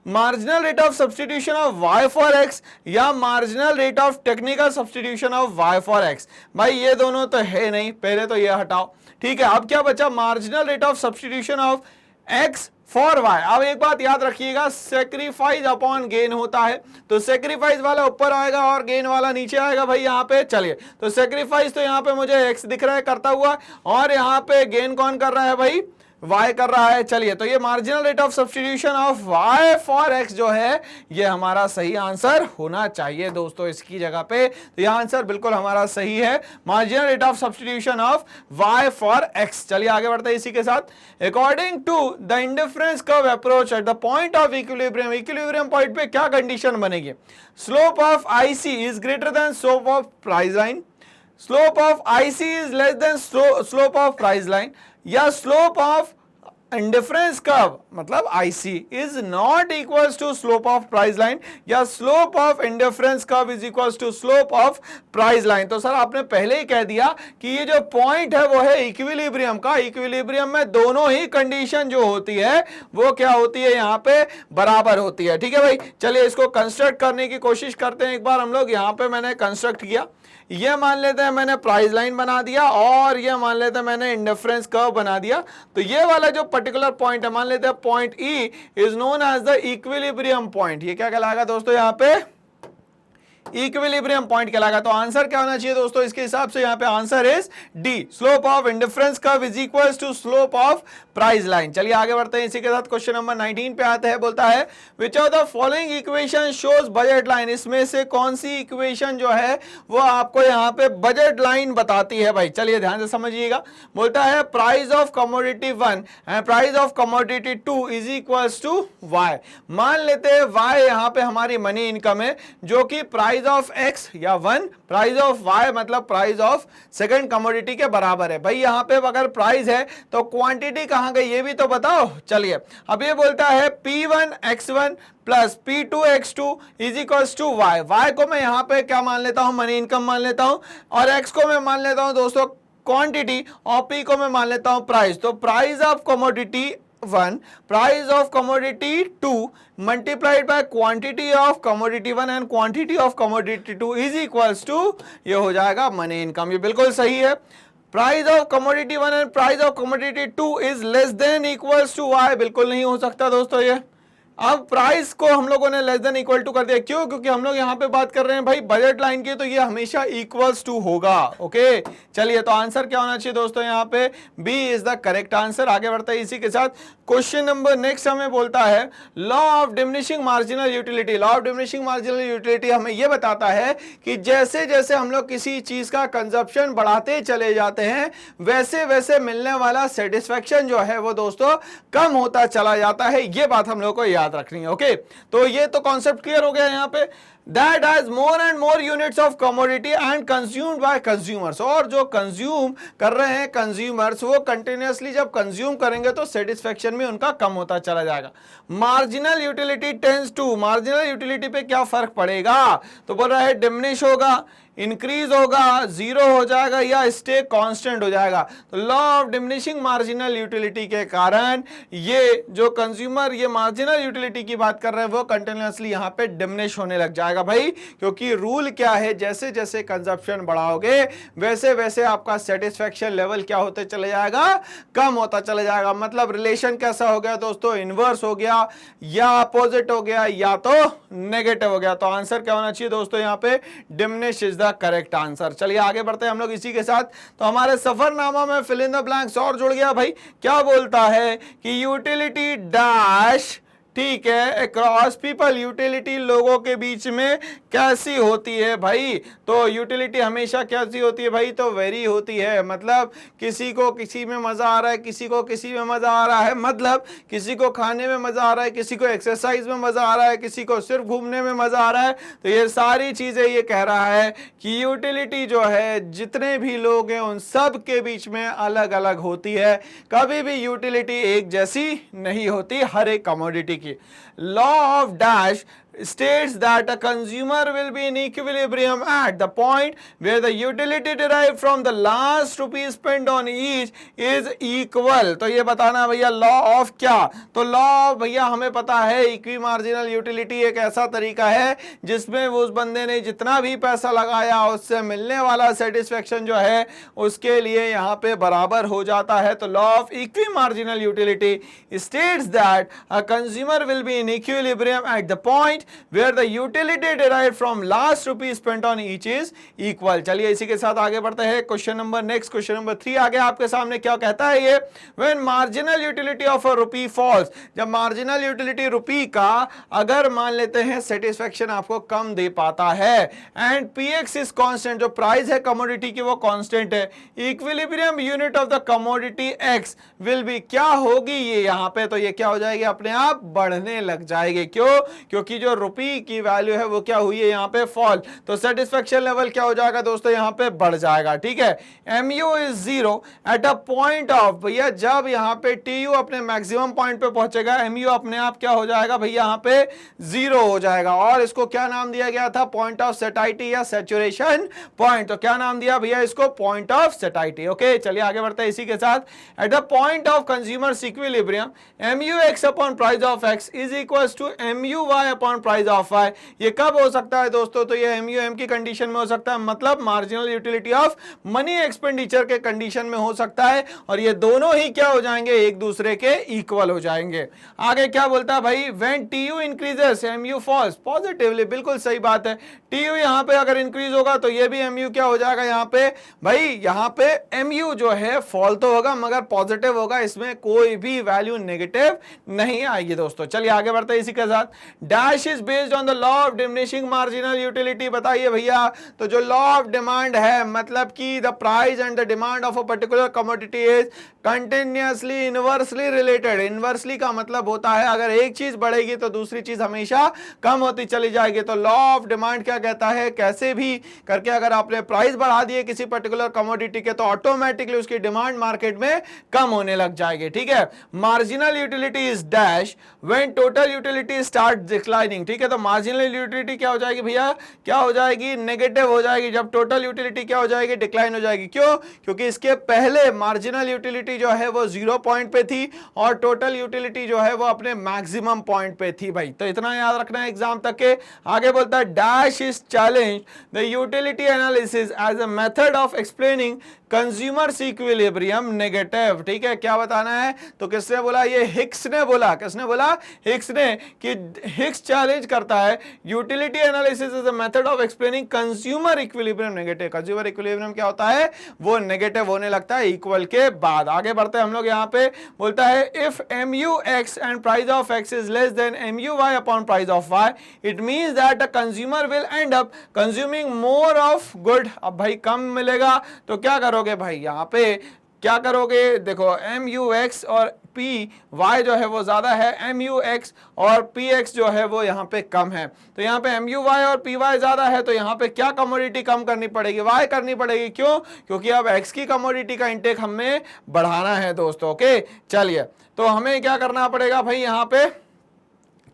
marginal rate of substitution of Y for X, या marginal rate of technical substitution of Y for X. भाई ये दोनों तो है नहीं, पहले तो ये हटाओ, ठीक है। अब क्या बचा, marginal rate of substitution of x for y. अब एक बात याद रखिएगा, सेक्रीफाइस अपॉन गेन होता है, तो सेक्रीफाइस वाला ऊपर आएगा और गेन वाला नीचे आएगा भाई यहाँ पे। चलिए, तो सेक्रीफाइस तो यहाँ पे मुझे एक्स दिख रहा है करता हुआ, और यहाँ पे गेन कौन कर रहा है भाई, y कर रहा है। चलिए, तो ये marginal rate of substitution of y for x जो है ये हमारा सही आंसर होना चाहिए दोस्तों इसकी जगह पे। तो ये आंसर बिल्कुल हमारा सही है, marginal rate of substitution of y for x। चलिए आगे बढ़ते हैं इसी के साथ। According to the indifference curve approach at the point of equilibrium, equilibrium point पे क्या कंडीशन बनेगी, slope of IC is greater than slope of price line, slope of IC is less than slope of price line, या स्लोप ऑफ इंडिफरेंस कर्व मतलब IC is not equals to slope of price line, या slope of indifference curve is equals to slope of price line. तो सर आपने पहले ही कह दिया कि ये जो पॉइंट है वो है इक्विलिब्रियम का, इक्विलिब्रियम में दोनों ही कंडीशन जो होती है वो क्या होती है, यहाँ पे बराबर होती है। ठीक है भाई, चलिए इसको कंस्ट्रक्ट करने की कोशिश करते हैं एक बार हम लोग। यहाँ पे मैंने कंस्ट्रक्ट किया, ये मान लेते हैं मैंने प्राइस लाइन बना दिया, और ये मान लेते हैं मैंने इंडिफरेंस कर्व बना दिया। तो ये वाला जो पर्टिकुलर पॉइंट है, मान लेते हैं point E is known as the equilibrium point. ये क्या कहलाएगा दोस्तों, यहाँ पे इक्विलिब्रियम पॉइंट कहलाएगा। तो आंसर क्या होना चाहिए दोस्तों इसके हिसाब से, यहाँ पे answer is D, slope of indifference curve is equals to slope of price line. चलिए आगे बढ़ते हैं इसी के साथ, क्वेश्चन नंबर 19 पे आते हैं। बोलता है which of the following equation shows budget line, इसमें से कौन सी इक्वेशन जो है वो आपको यहाँ पे बजट लाइन बताती है भाई। चलिए ध्यान से समझिएगा। बोलता है price of commodity 1 and price of commodity 2 is equals to y. मान लेते हैं वाई यहाँ पे हमारी मनी इनकम है, जो कि प्राइस ऑफ एक्स या 1 प्राइस ऑफ वाई मतलब प्राइस ऑफ सेकंड कमोडिटी के बराबर है। भाई यहाँ पे अगर प्राइस है तो क्वांटिटी कहां गई ये भी तो बताओ। चलिए अब ये बोलता है P1 x1 plus P2 x2 is equals to y. Y को मैं यहाँ पे क्या मान लेता हूं, मनी इनकम मान लेता हूं, और x को मैं मान लेता हूं दोस्तों क्वांटिटी, और P को मैं मान लेता हूं प्राइस। तो price of commodity 1 price of commodity 2 multiplied by quantity of commodity 1 and quantity of commodity 2 is equals to, ये हो जाएगा मनी इनकम। ये बिल्कुल सही है। Price of commodity 1 and price of commodity 2 is less than equals to y, बिल्कुल नहीं हो सकता दोस्तों ये। अब प्राइस को हम लोगों ने लेस देन इक्वल टू कर दिया, क्यों, क्योंकि हम लोग यहाँ पे बात कर रहे हैं भाई बजट लाइन की, तो ये हमेशा इक्वल्स टू होगा। ओके चलिए, तो आंसर क्या होना चाहिए दोस्तों, यहाँ पे B is the correct answer. आगे बढ़ता है इसी के साथ, क्वेश्चन नंबर नेक्स्ट हमें बोलता है law of diminishing marginal utility. Law of diminishing marginal utility हमें ये बताता है कि जैसे जैसे हम लोग किसी चीज का कंजप्शन बढ़ाते चले जाते हैं वैसे वैसे मिलने वाला सेटिस्फेक्शन जो है वो दोस्तों कम होता चला जाता है। ये बात हम लोग को याद रखनी है। ओके, तो ये तो कॉन्सेप्ट क्लियर हो गया यहाँ पे। that has more and more units of commodity and consumed by consumers। और जो कंज्यूम कर रहे हैं कंज्यूमर्स, वो कंटिन्यूसली जब कंज्यूम करेंगे तो सेटिस्फेक्शन भी उनका कम होता चला जाएगा। Marginal utility tends to, marginal utility पे क्या फर्क पड़ेगा, तो बोल रहा है डिमिनिश होगा, इंक्रीज होगा, जीरो हो जाएगा या स्टे कांस्टेंट हो जाएगा। तो law of diminishing marginal utility के कारण ये जो कंज्यूमर ये मार्जिनल यूटिलिटी की बात कर रहे हैं वो कंटिन्यूसली यहां पे डिमिनिश होने लग जाएगा भाई, क्योंकि रूल क्या है, जैसे जैसे कंजप्शन बढ़ाओगे वैसे वैसे आपका सेटिस्फेक्शन लेवल क्या होते चले जाएगा, कम होता चले जाएगा। मतलब रिलेशन कैसा हो गया दोस्तों, इनवर्स हो गया या अपोजिट हो गया या तो नेगेटिव हो गया। तो आंसर क्या होना चाहिए दोस्तों, यहाँ पे डिमिनिश इज करेक्ट आंसर। चलिए आगे बढ़ते हैं हम लोग इसी के साथ। तो हमारे सफरनामा में फिल इन द ब्लैंक्स और जुड़ गया भाई, क्या बोलता है कि यूटिलिटी डैश, ठीक है, अक्रॉस पीपल, यूटिलिटी लोगों के बीच में कैसी होती है भाई, तो यूटिलिटी हमेशा कैसी होती है भाई, तो वेरी होती है। मतलब किसी को किसी में मजा आ रहा है, किसी को किसी में मजा आ रहा है, मतलब किसी को खाने में मजा आ रहा है, किसी को एक्सरसाइज में मजा आ रहा है, किसी को सिर्फ घूमने में मजा आ रहा है। तो ये सारी चीजें ये कह रहा है कि यूटिलिटी जो है जितने भी लोग हैं उन सब के बीच में अलग अलग होती है, कभी भी यूटिलिटी एक जैसी नहीं होती हर एक कमोडिटी की। Law of dash states that a consumer will be in equilibrium at the point where the utility derived from the last rupee spent on each is equal। तो ये बताना भैया लॉ ऑफ क्या, तो लॉ भैया हमें पता है इक्वी मार्जिनल यूटिलिटी एक ऐसा तरीका है जिसमें उस बंदे ने जितना भी पैसा लगाया उससे मिलने वाला सेटिस्फेक्शन जो है उसके लिए यहाँ पे बराबर हो जाता है। तो law of equi marginal utility states that a consumer will be in equilibrium at the point where the utility derived from last rupee spent on each is equal। चलिए इसी के साथ आगे बढ़ते हैं। Question number next, question number 3 आगे आपके सामने क्या कहता है ये, when marginal utility of a rupee falls, जब मार्जिनल यूटिलिटी रुपी का अगर मान लेते हैं सेटिस्फेक्शन आपको कम दे पाता है, एंड px is constant, जो प्राइस है कमोडिटी की वो कांस्टेंट है, equilibrium unit of the commodity x will be, क्या होगी ये यहाँ पे, तो ये क्या हो जाएगी, अपने आप बढ़ने लग जाएगी। क्यों, क्योंकि जो रुपी की वैल्यू है वो क्या हुई है यहाँ पे फॉल, तो सेटिस्फेक्शन लेवल क्या हो जाएगा दोस्तों, यहाँ पे बढ़ जाएगा। ठीक है, mu is zero eight a point of, भैया जब यहाँ पे tu अपने मैक्सिमम पॉइंट पे पहुंचेगा mu अपने आप क्या हो जाएगा भैया, यहाँ पे जीरो हो जाएगा। और इसको क्या नाम दिया गया था, पॉइंट ऑफ सेटाइटी या सैचुरेशन पॉइंट, तो क्या नाम दिया भैया इसको, पॉइंट ऑफ सेटाइटी। ओके चलिए आगे बढ़ते हैं इसी के साथ। At the point of consumer's equilibrium mu x upon price of x is equals to mu y upon price of y। ये कब हो सकता है दोस्तों, तो ये mu m की कंडीशन में हो सकता है, मतलब marginal utility of money expenditure के कंडीशन में हो सकता है, और ये दोनों ही क्या हो जाएंगे, एक दूसरे के इक्वल हो जाएंगे। आगे क्या बोलता है भाई, when tu increases mu falls positively, बिल्कुल सही बात है, tu यहाँ पे अगर इंक्रीज होगा तो ये भी mu क्या हो जाएगा यहाँ पे भाई, यहाँ पे mu जो है फॉल तो होगा मगर पॉजिटिव होगा, इसमें कोई भी वैल्यू नेगेटिव नहीं आएगी दोस्तों। चलिए आगे बढ़ते हैं इसी के साथ। Dash is based on the law of diminishing marginal utility, बताइए भैया, तो जो लॉ ऑफ डिमांड है, मतलब कि the price and the demand of a particular commodity is continuously inversely related. Inversely का मतलब होता है अगर एक चीज बढ़ेगी तो दूसरी चीज हमेशा कम होती चली जाएगी। तो लॉ ऑफ डिमांड क्या कहता है, कैसे भी करके अगर आपने प्राइस बढ़ा दिए किसी पर्टिकुलर कमोडिटी के तो ऑटोमेटिकली उसकी डिमांड मार्केट में कम होने लग जाएगी। ठीक है, marginal utility is dash when total utility start declining. ठीक है, तो मार्जिनल यूटिलिटी क्या हो जाएगी भैया, क्या हो जाएगी, नेगेटिव हो जाएगी, जब टोटल यूटिलिटी क्या हो जाएगी, डिक्लाइन हो जाएगी। क्यों, क्योंकि इसके पहले मार्जिनल यूटिलिटी जो है वो 0 पॉइंट पे थी और टोटल यूटिलिटी जो है वो अपने मैक्सिमम पॉइंट पे थी भाई। तो इतना याद रखना है एग्जाम तक के। आगे बोलता है dash is challenge the utility analysis as a method of explaining consumer's equilibrium negative. ठीक है, क्या बताना है, तो किसने बोला, ये हिक्स ने बोला, किसने बोला, हिक्स ने, कि हिक्स चैलेंज करता है utility analysis is a method of explaining consumer equilibrium negative. Consumer equilibrium क्या होता है, वो नेगेटिव होने लगता है इक्वल के बाद। आगे बढ़ते हैं हम लोग, यहाँ पे बोलता है if mu x and price of x is less then mu y upon price of y, it means that a consumer will and up consuming more of good. अब भाई कम मिलेगा तो क्या करोगे भाई, यहाँ पे क्या करोगे, देखो mu x और पी वाई जो है वो ज्यादा है एम यू एक्स और पी एक्स जो है वो यहाँ पे कम है। तो यहाँ पे एम यू वाई और पी वाई ज्यादा है, तो यहाँ पे क्या कमोडिटी कम करनी पड़ेगी, वाई करनी पड़ेगी। क्यों? क्योंकि अब एक्स की कमोडिटी का इंटेक हमें बढ़ाना है दोस्तों। ओके चलिए, तो हमें क्या करना पड़ेगा भाई, यहाँ पे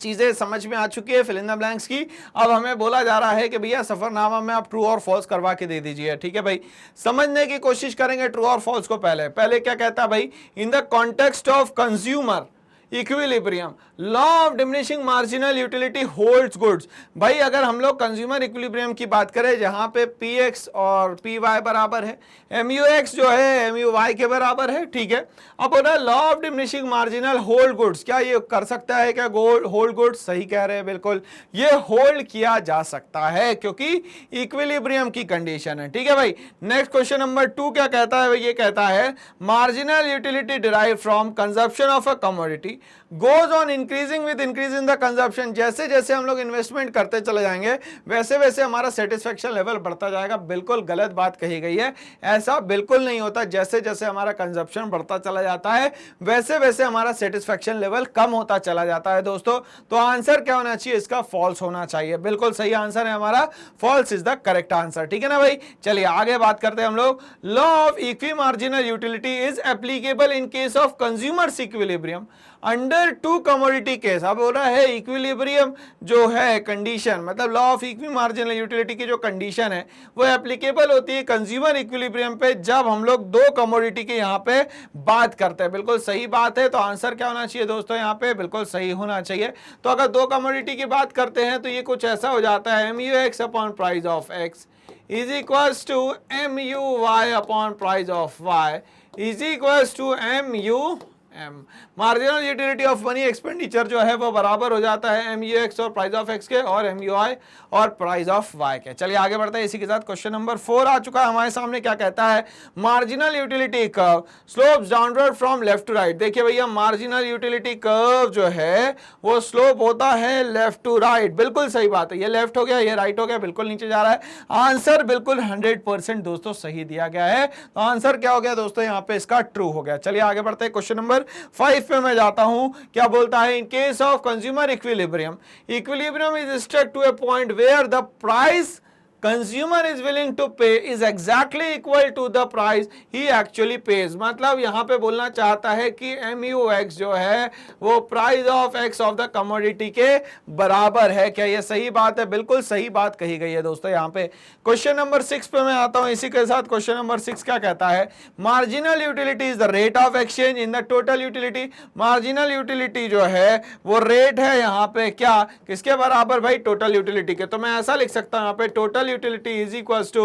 चीजें समझ में आ चुकी है फिल इन द ब्लैंक्स की। अब हमें बोला जा रहा है कि भैया सफरनामा में आप ट्रू और फॉल्स करवा के दे दीजिए। ठीक है भाई, समझने की कोशिश करेंगे ट्रू और फॉल्स को। पहले क्या कहता है भाई, in the context of consumer equilibrium law of diminishing marginal utility holds goods. भाई अगर हम लोग कंज्यूमर इक्विलिब्रियम की बात करें जहां पे पी एक्स और पी वाई बराबर है, एम यू एक्स जो है एम यू वाई के बराबर है। ठीक है, अब बोला law of diminishing marginal hold goods, क्या ये कर सकता है क्या होल्ड गुड्स? सही कह रहे हैं, बिल्कुल ये होल्ड किया जा सकता है क्योंकि इक्विलिब्रियम की कंडीशन है। ठीक है भाई, नेक्स्ट क्वेश्चन नंबर 2 क्या कहता है, ये कहता है marginal utility derive from consumption of a commodity goes on increasing with increase in the consumption. जैसे जैसे हम लोग इन्वेस्टमेंट करते चले जाएंगे वैसे वैसे हमारा सेटिस्फेक्शन लेवल बढ़ता जाएगा। बिल्कुल गलत बात कही गई है, ऐसा बिल्कुल नहीं होता। जैसे जैसे हमारा कंजप्शन बढ़ता चला जाता है वैसे वैसे हमारा सेटिस्फेक्शन लेवल कम होता चला जाता है दोस्तों। तो आंसर क्या होना चाहिए इसका? फॉल्स होना चाहिए। बिल्कुल सही आंसर है हमारा, false is the correct answer. ठीक है ना भाई, चलिए आगे बात करते हैं हम लोग। Law of equi marginal utility is applicable in case of consumer's equilibrium under to commodity case. अब हो रहा है इक्विलिब्रियम जो है कंडीशन, मतलब law of equi marginal utility की जो कंडीशन है वो एप्लीकेबल होती है कंज्यूमर इक्विलिब्रियम पे जब हम लोग दो कमोडिटी के यहाँ पे बात करते हैं। बिल्कुल सही बात है, तो आंसर क्या होना चाहिए दोस्तों? यहाँ पे बिल्कुल सही होना चाहिए। तो अगर दो कमोडिटी की बात करते हैं तो ये कुछ ऐसा हो जाता है, M U x upon price of x is equals to M U y upon price of y is equals to M U M. Marginal utility of money expenditure जो है वो बराबर हो जाता है एम यू एक्स और प्राइस ऑफ एक्स के और एम यू आई और प्राइस ऑफ वाई के। चलिए आगे बढ़ते हैं, इसी के साथ क्वेश्चन नंबर 4 आ चुका है हमारे सामने। क्या कहता है, marginal utility curve slopes downward from left to right. देखिए भैया मार्जिनल यूटिलिटी कर्व जो है वो स्लोप होता है लेफ्ट टू राइट। बिल्कुल सही बात है, ये लेफ्ट हो गया ये राइट हो गया, बिल्कुल नीचे जा रहा है। आंसर बिल्कुल 100% दोस्तों सही दिया गया है। तो आंसर क्या हो गया दोस्तों? यहाँ पे इसका ट्रू हो गया। चलिए आगे बढ़ते हैं, क्वेश्चन नंबर 5 पे मैं जाता हूं। क्या बोलता है, in case of consumer equilibrium is stuck to a point where the price consumer is willing to pay is exactly equal to the price he actually pays। मतलब यहां पे बोलना चाहता है कि MUX जो है वो price of x of the commodity के बराबर है। क्या ये सही बात है? बिल्कुल सही बात कही गई है दोस्तों। यहाँ पे क्वेश्चन नंबर 6 पे मैं आता हूं, इसी के साथ क्वेश्चन नंबर 6 क्या कहता है, marginal utility is the rate of exchange in the total utility. Marginal utility जो है वो रेट है यहाँ पे क्या, किसके बराबर भाई? टोटल यूटिलिटी के। तो मैं ऐसा लिख सकता हूं यहाँ पे total utility is equals to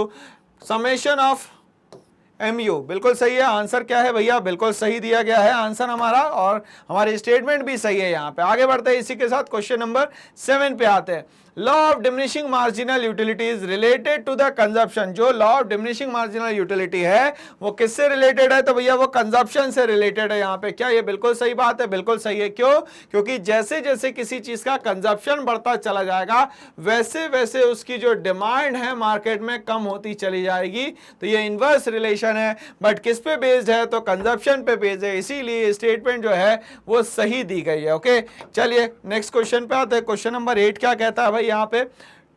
summation of MU। बिल्कुल सही है। आंसर क्या है भैया? बिल्कुल सही दिया गया है आंसर हमारा, और हमारी स्टेटमेंट भी सही है। यहाँ पे आगे बढ़ते हैं, इसी के साथ क्वेश्चन नंबर 7 पे आते हैं। Law of diminishing marginal utility is related to the consumption. जो law of diminishing marginal utility है वो किससे रिलेटेड है? तो भैया वो कंजप्शन से रिलेटेड है यहाँ पे। क्या ये बिल्कुल सही बात है? बिल्कुल सही है। क्यों? क्योंकि जैसे जैसे किसी चीज का कंजप्शन बढ़ता चला जाएगा वैसे वैसे उसकी जो डिमांड है मार्केट में कम होती चली जाएगी। तो ये इनवर्स रिलेशन है, बट किस पे बेस्ड है? तो कंजप्शन पे बेस्ड है, इसीलिए स्टेटमेंट जो है वो सही दी गई है। ओके चलिए नेक्स्ट क्वेश्चन पे आते हैं। क्वेश्चन नंबर 8 क्या कहता है भाई यहाँ पे,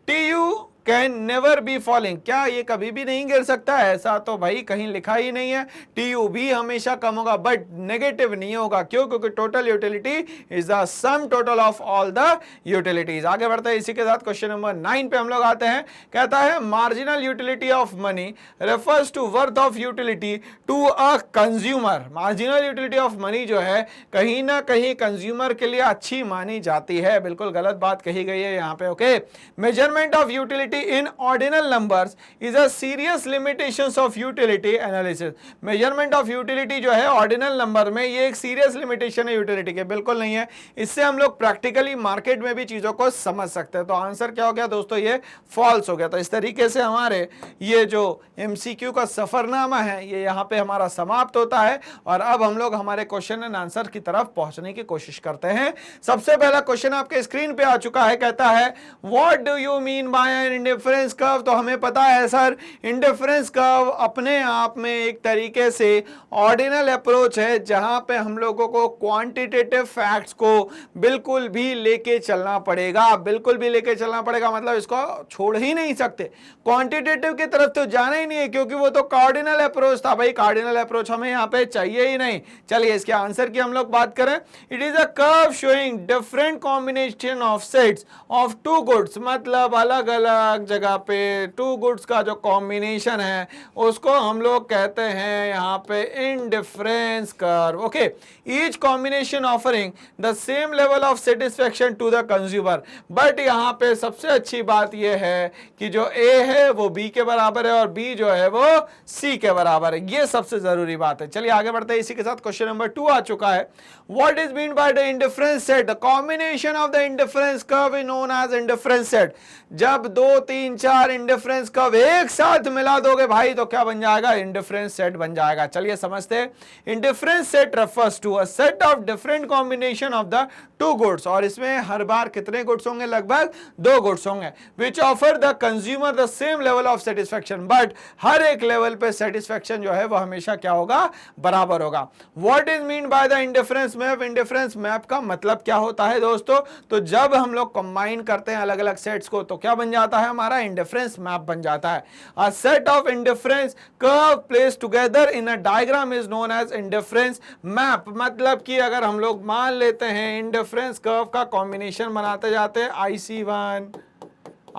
TU can never be falling. क्या ये कभी भी नहीं गिर सकता? ऐसा तो भाई कहीं लिखा ही नहीं है। TU भी हमेशा कम होगा बट नेगेटिव नहीं होगा। क्यों? क्योंकि total utility is the some total of all the utilities. आगे बढ़ते हैं, इसी के साथ क्वेश्चन नंबर 9 पे हम लोग आते हैं। कहता है marginal utility of money refers to worth of utility to a consumer. Marginal utility of money जो है कहीं ना कहीं कंज्यूमर के लिए अच्छी मानी जाती है। बिल्कुल गलत बात कही गई है यहाँ पे। Okay, measurement of utility in ordinal numbers is a serious limitations of utility analysis। measurement of utility जो है ordinal number में ये एक serious limitation है utility के। बिल्कुल नहीं है, इससे हम लोग practically market में भी चीजों को समझ सकते हैं। तो आंसर क्या हो गया दोस्तों? ये false हो गया। तो इस तरीके से हमारे ये जो MCQ का सफरनामा है ये यहाँ पे हमारा समाप्त होता है, और अब हम लोग हमारे क्वेश्चन एंड आंसर की तरफ पहुंचने की कोशिश करते हैं। सबसे पहला क्वेश्चन आपके स्क्रीन पे आ चुका है, कहता है what do you mean by an indifference curve, तो हमें पता है सर इंडिफरेंस कर्व अपने आप में एक तरीके से ऑर्डिनल अप्रोच है जहां पे हम लोगों को क्वांटिटेटिव फैक्ट्स को बिल्कुल भी लेके चलना पड़ेगा, बिल्कुल भी लेके चलना पड़ेगा, मतलब इसको छोड़ ही नहीं सकते, क्वांटिटेटिव की तरफ तो जाना ही नहीं है क्योंकि वो तो कार्डिनल अप्रोच था भाई, कार्डिनल अप्रोच हमें यहाँ पे चाहिए ही नहीं। चलिए इसके आंसर की हम लोग बात करें, it is a curve showing different combination of sets of two goods, मतलब अलग अलग जगह पे टू गुड्स का जो कॉम्बिनेशन है उसको हम लोग कहते हैं यहाँ पे indifference curve. Okay, each combination offering the same level of satisfaction to the consumer, but यहाँ पे सबसे अच्छी बात यह है कि जो ए है वो बी के बराबर है और बी जो है वो सी के बराबर है, ये सबसे जरूरी बात है। चलिए आगे बढ़ते हैं, इसी के साथ क्वेश्चन नंबर 2 आ चुका है। What is mean by the indifference set? The combination of the indifference curve is known as indifference set. जब 2 3 4 इंडिफरेंस कर्व एक साथ मिला दोगे भाई तो क्या बन जाएगा? इंडिफरेंस सेट बन जाएगा। चलिए समझते हैं, indifference set refers to a set of different combination of the two goods, और इसमें हर बार कितने गुड्स होंगे? लगभग 2 गुड्स होंगे, which offer the consumer the same level of satisfaction, but हर एक लेवल पे सेटिस्फेक्शन जो है वो हमेशा क्या होगा? बराबर होगा। What is mean by the indifference map? Indifference map का मतलब क्या होता है दोस्तों? तो जब हम लोग कंबाइन करते हैं अलग अलग सेट्स को तो क्या बन जाता है? हमारा इंडिफरेंस मैप बन जाता है। A set of indifference curve placed together in a diagram is known as indifference map, मतलब कि अगर हम लोग मान लेते हैं इंडिफरेंस कर्व का कॉम्बिनेशन बनाते जाते हैं, IC1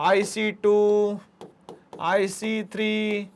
IC2 IC3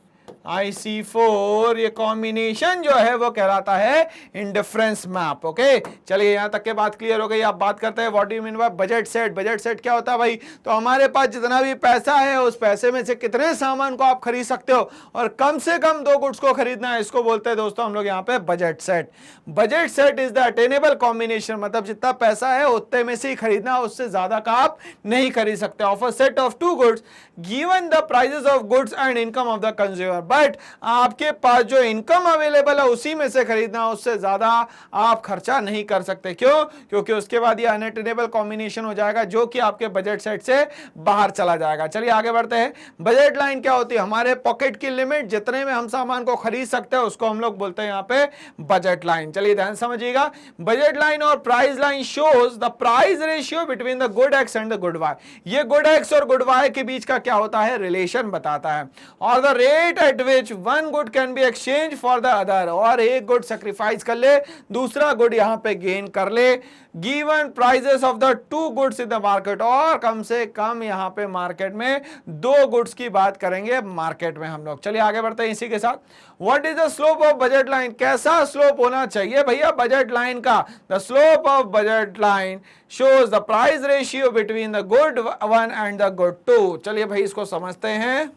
IC4, ये कॉम्बिनेशन जो है वो कहलाता है इंडिफरेंस मैप। ओके, चलिए यहां तक के बात क्लियर हो गई। आप बात करते हैं what do you mean bye budget set. Budget set क्या होता है भाई? तो हमारे पास जितना भी पैसा है उस पैसे में से कितने सामान को आप खरीद सकते हो और कम से कम 2 गुड्स को खरीदना है, इसको बोलते हैं दोस्तों हम लोग यहाँ पे budget set. Budget set is the attainable combination, मतलब जितना पैसा है उतने में से ही खरीदना, उससे ज्यादा का आप नहीं खरीद सकते। Of a set of 2 goods given the prices of goods and income of the consumer, but आपके पास जो इनकम अवेलेबल है उसी में से खरीदना, उससे ज्यादा आप खर्चा नहीं कर सकते। क्यों? क्योंकि उसके बाद ये अनअटेनेबल कॉम्बिनेशन हो जाएगा जो कि आपके बजट सेट से बाहर चला जाएगा। चलिए आगे बढ़ते हैं। बजट लाइन क्या होती है? हमारे पॉकेट की लिमिट, जितने में हम सामान को खरीद सकते हैं उसको हम लोग बोलते हैं यहाँ पे बजट लाइन। चलिए ध्यान समझिएगा, बजट लाइन और price line shows the price ratio between the good x and the good y. ये गुड एक्स और गुड वाई के बीच का क्या होता है? रिलेशन बताता है। और the rate at which one good can be exchange for the other, और एक गुड सेक्रीफाइस कर ले, दूसरा गुड यहां पे गेन कर ले। Given prices of the 2 goods in the market, और कम से कम यहां पे मार्केट में 2 गुड्स की बात करेंगे मार्केट में हम लोग। चलिए आगे बढ़ते हैं इसी के साथ। What is the slope of budget line? कैसा स्लोप होना चाहिए भैया बजट लाइन का? The slope of budget line shows the price ratio between the good 1 and the good 2। चलिए भाई इसको समझते हैं।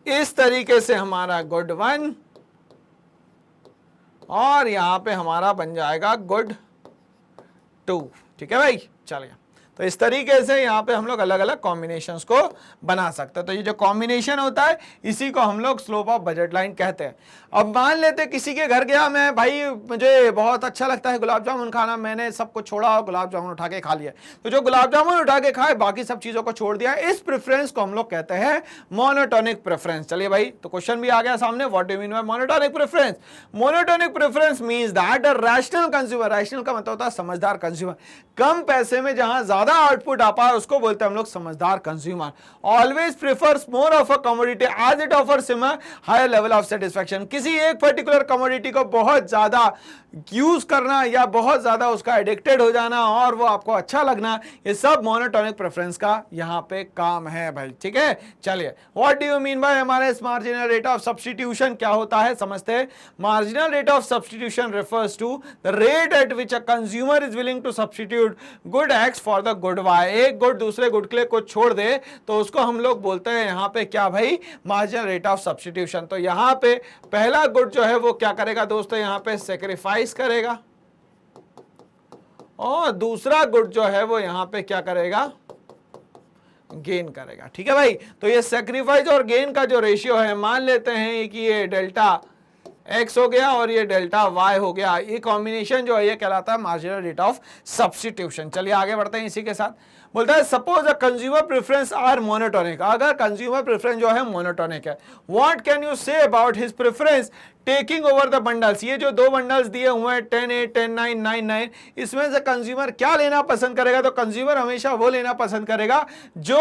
इस तरीके से हमारा गुड 1 और यहां पे हमारा बन जाएगा गुड 2। ठीक है भाई, चलिए तो इस तरीके से यहाँ पे हम लोग अलग अलग कॉम्बिनेशंस को बना सकते हैं। तो ये जो कॉम्बिनेशन होता है इसी को हम लोग स्लोप ऑफ बजट लाइन कहते हैं। अब मान लेते किसी के घर गया मैं, भाई मुझे बहुत अच्छा लगता है गुलाब जामुन खाना, मैंने सब कुछ छोड़ा और गुलाब जामुन उठा के खा लिया। तो जो गुलाब जामुन उठा के खाए बाकी सब चीजों को छोड़ दिया, इस प्रेफरेंस को हम लोग कहते हैं मोनोटोनिक प्रेफरेंस। चलिए भाई तो क्वेश्चन भी आ गया सामने, what do you mean bye monotonic preference? Monotonic preference means that a rational consumer, rational का मतलब होता है समझदार कंज्यूमर, कम पैसे में जहां ज्यादा आउटपुट आ पाए उसको बोलते हैं हम लोग समझदार consumer. Always prefers more of a commodity as it offers him a higher level of satisfaction. किसी एक पर्टिकुलर कमोडिटी को बहुत ज्यादा यूज करना या बहुत ज्यादा उसका एडिक्टेड हो जाना और वो आपको अच्छा लगना, ये सब मोनोटोनिक प्रेफरेंस का यहाँ पे काम है भाई। ठीक है, चलिए what do you mean by हमारे मार्जिनल रेट ऑफ सब्स्टिट्यूशन क्या होता है समझते हैं। Marginal rate of substitution refers to the rate at which a consumer is willing to substitute good x for the good y. एक गुड दूसरे गुड के लिए कुछ छोड़ दे तो उसको हम लोग बोलते हैं यहाँ पे क्या भाई? Marginal rate of substitution. तो यहाँ पे पहला गुड जो है वो क्या करेगा दोस्तों? यहाँ पे सेक्रीफाइस करेगा और दूसरा गुड जो है वो यहां पे क्या करेगा? गेन करेगा। ठीक है भाई, तो ये सेक्रीफाइस और गेन का जो रेशियो है, मान लेते हैं कि ये डेल्टा एक्स हो गया और ये डेल्टा वाई हो गया, ये कॉम्बिनेशन जो है ये कहलाता है मार्जिनल रेट ऑफ सब्स्टिट्यूशन। चलिए आगे बढ़ते हैं इसी के साथ। बोलता है suppose a consumer preference are monotonic, अगर कंज्यूमर प्रेफरेंस जो है मोनोटोनिक है, what can you say about his preference taking over the bundles. ये जो दो बंडल्स दिए हुए हैं 10, 8, 10, 9, 9, 9, इसमें से कंज्यूमर क्या लेना पसंद करेगा? तो कंज्यूमर हमेशा वो लेना पसंद करेगा जो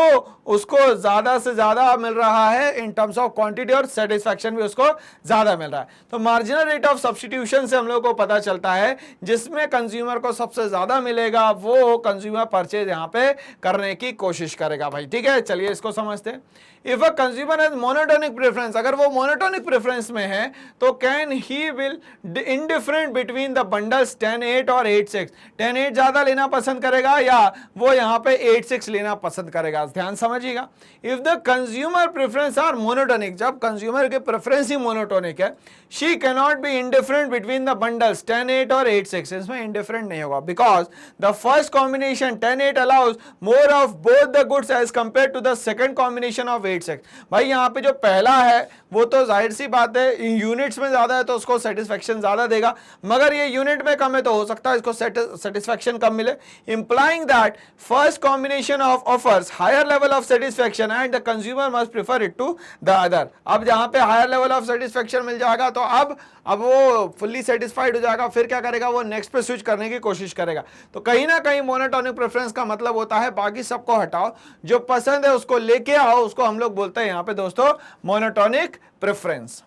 उसको ज्यादा से ज्यादा मिल रहा है इन टर्म्स ऑफ क्वांटिटी, और सेटिस्फैक्शन भी उसको ज्यादा मिल रहा है। तो मार्जिनल रेट ऑफ सब्स्टिट्यूशन से हम लोग को पता चलता है जिसमें कंज्यूमर को सबसे ज्यादा मिलेगा वो कंज्यूमर परचेज यहां पे करने की कोशिश करेगा भाई। ठीक है, चलिए इसको समझते हैं। If a consumer has monotonic preference, अगर वो मोनोटोनिक प्रेफरेंस में है तो can he will indifferent between the bundles 10, 8 और 8, 6, 10, 8 ज्यादा लेना पसंद करेगा या वो यहां पे 8, 6 लेना पसंद करेगा? ध्यान समझिएगा। If the consumer preference are monotonic, जब कंज्यूमर के प्रेफरेंस ही मोनोटोनिक है, she can not be indifferent between the bundles 10, 8 और 8, 6, इसमें इंडिफरेंट नहीं होगा, because the first combination 10, 8 allows more of both the goods as compare to the second combination of 8, 6। भाई यहाँ पे जो पहला है वो तो जाहिर सी बात है यूनिट्स में ज्यादा है तो उसको सेटिस्फेक्शन ज्यादा देगा, मगर ये यूनिट में कम है तो हो सकता है इसको सेटिस्फेक्शन कम मिले, implying that first combination of offers higher level of satisfaction and the consumer must prefer it to the other. अब जहां पे हायर लेवल ऑफ सेटिस्फेक्शन मिल जाएगा तो अब वो फुल्ली सेटिस्फाइड हो जाएगा, फिर क्या करेगा? वो नेक्स्ट पे स्विच करने की कोशिश करेगा। तो कहीं ना कहीं मोनोटोनिक प्रेफरेंस का मतलब होता है बाकी सबको हटाओ, जो पसंद है उसको लेके आओ, उसको हम लोग बोलते हैं यहां पे दोस्तों मोनोटोनिक प्रेफरेंस।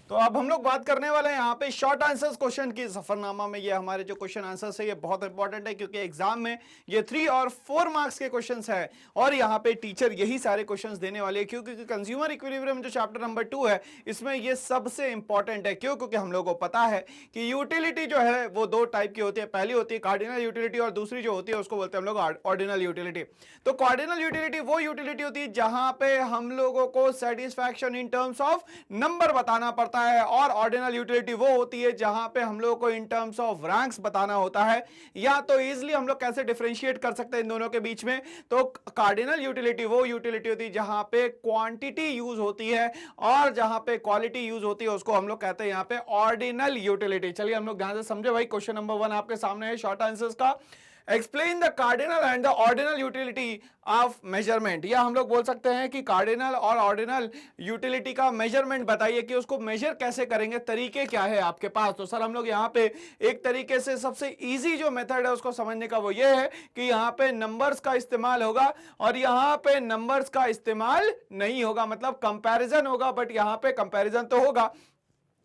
तो अब हम लोग बात करने वाले हैं यहाँ पे शॉर्ट आंसर्स क्वेश्चन की। सफरनामा में ये हमारे जो क्वेश्चन आंसर्स है ये बहुत इंपॉर्टेंट है क्योंकि एग्जाम में ये 3 और 4 मार्क्स के क्वेश्चंस है और यहाँ पे टीचर यही सारे क्वेश्चंस देने वाले हैं क्योंकि कंज्यूमर इक्विलिब्रियम जो चैप्टर नंबर 2 है इसमें ये सबसे इंपॉर्टेंट है। क्यों? क्योंकि हम लोगों को पता है कि यूटिलिटी जो है वो 2 टाइप की होती है, पहली होती है कार्डिनल यूटिलिटी और दूसरी जो होती है उसको बोलते हैं हम लोग ऑर्डिनल यूटिलिटी। तो कार्डिनल यूटिलिटी वो यूटिलिटी होती है जहां पे हम लोगों को satisfaction in terms of number बताना पड़ता है, और ऑर्डिनल यूटिलिटी वो होती है जहां पे हम लोग को इन टर्म्स ऑफ रैंक्स बताना होता है। या तो इजीली हम लोग कैसे डिफरेंशिएट कर सकते हैं इन दोनों के बीच में? तो कार्डिनल यूटिलिटी वो यूटिलिटी होती है जहां पे क्वांटिटी यूज होती है और जहां पे क्वालिटी यूज होती है उसको हम लोग कहते हैं यहां पे ऑर्डिनल यूटिलिटी। चलिए हम लोग ध्यान से समझे भाई। क्वेश्चन नंबर 1 आपके सामने है शॉर्ट आंसर्स का। Explain the cardinal and the ordinal utility of measurement, या हम लोग बोल सकते हैं कि कार्डिनल और ऑर्डिनल यूटिलिटी का मेजरमेंट बताइए कि उसको मेजर कैसे करेंगे, तरीके क्या है आपके पास? तो सर हम लोग यहाँ पे एक तरीके से सबसे इजी जो मेथड है उसको समझने का वो ये है कि यहाँ पे नंबर्स का इस्तेमाल होगा और यहाँ पे नंबर्स का इस्तेमाल नहीं होगा, मतलब कंपैरिजन होगा, बट यहाँ पे कंपैरिजन तो होगा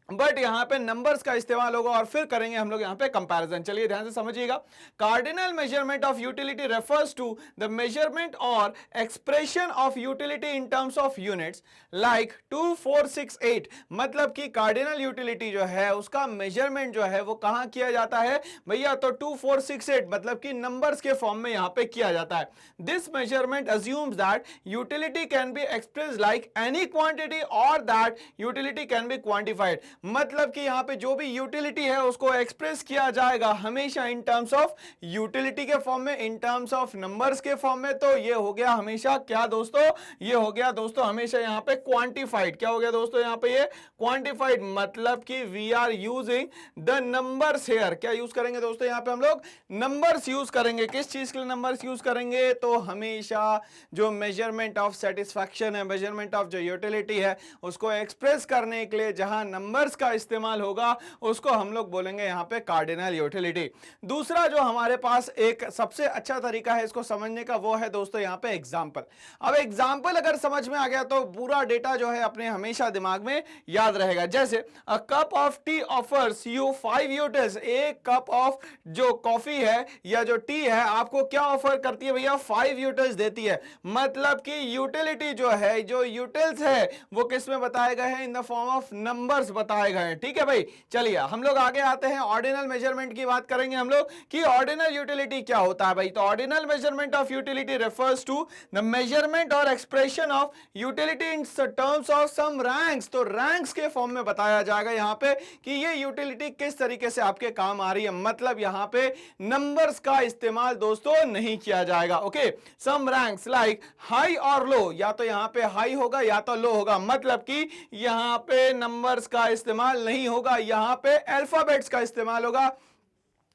बट यहां पे नंबर्स का इस्तेमाल होगा और फिर करेंगे हम लोग यहां पे कंपैरिजन। चलिए ध्यान से समझिएगा। Cardinal measurement of utility refers to the measurement और expression of utility in terms of units like 2, 4, 6, 8। मतलब कि कार्डिनल यूटिलिटी जो है उसका मेजरमेंट जो है वो कहां किया जाता है भैया? तो 2, 4, 6, 8 मतलब कि नंबर्स के फॉर्म में यहां पे किया जाता है। This measurement assumes that utility can be expressed like any quantity और that utility can be quantified. मतलब कि यहां पे जो भी यूटिलिटी है उसको एक्सप्रेस किया जाएगा हमेशा इन टर्म्स ऑफ यूटिलिटी के फॉर्म में, इन टर्म्स ऑफ नंबर्स के फॉर्म में। तो ये हो गया हमेशा क्या दोस्तों? ये हो गया दोस्तों हमेशा यहां पे क्वांटिफाइड। क्या हो गया दोस्तों यहां पे? ये क्वांटिफाइड, मतलब कि we are using the numbers here. क्या यूज करेंगे दोस्तों? यहां पे हम लोग नंबर्स यूज करेंगे। किस चीज के लिए नंबर्स यूज करेंगे? तो हमेशा जो मेजरमेंट ऑफ सेटिस्फैक्शन है, मेजरमेंट ऑफ जो यूटिलिटी है उसको एक्सप्रेस करने के लिए जहां नंबर का इस्तेमाल होगा उसको हम लोग बोलेंगे यहां पे कार्डिनल यूटिलिटी। दूसरा जो हमारे पास एक सबसे अच्छा तरीका है इसको समझने का वो है दोस्तों यहां पे एग्जांपल। अब एग्जांपल अगर समझ में आ गया तो पूरा डेटा जो है अपने हमेशा दिमाग में याद रहेगा। जैसे अ cup of T offers you 5 utils, एक कप ऑफ जो कॉफी है या जो टी है आपको क्या ऑफर करती है भैया? 5 यूटिल्स देती है। मतलब कि यूटिलिटी जो है, जो यूटिल्स है वो किस में बताए गए हैं? In the form of numbers बताए गए हैं। ठीक है भाई। चलिए हम लोग आगे आते हैं, ऑर्डिनल मेजरमेंट की बात करेंगे हम लोग कि ऑर्डिनल यूटिलिटी क्या होता है भाई। तो ordinal measurement of utility refers to the measurement और expression of utility in terms of some ranks. तो रैंक्स के फॉर्म में बताया जाएगा यहां पे कि ये यूटिलिटी किस तरीके से आपके काम आ रही है। मतलब यहां पे नंबर्स का इस्तेमाल दोस्तों नहीं किया जाएगा। ओके, सम रैंक्स लाइक हाई और लो, या तो यहां पे हाई होगा या तो लो होगा। मतलब कि यहां पे नंबर्स का इस्तेमाल नहीं होगा, यहां पे अल्फाबेट्स का इस्तेमाल होगा।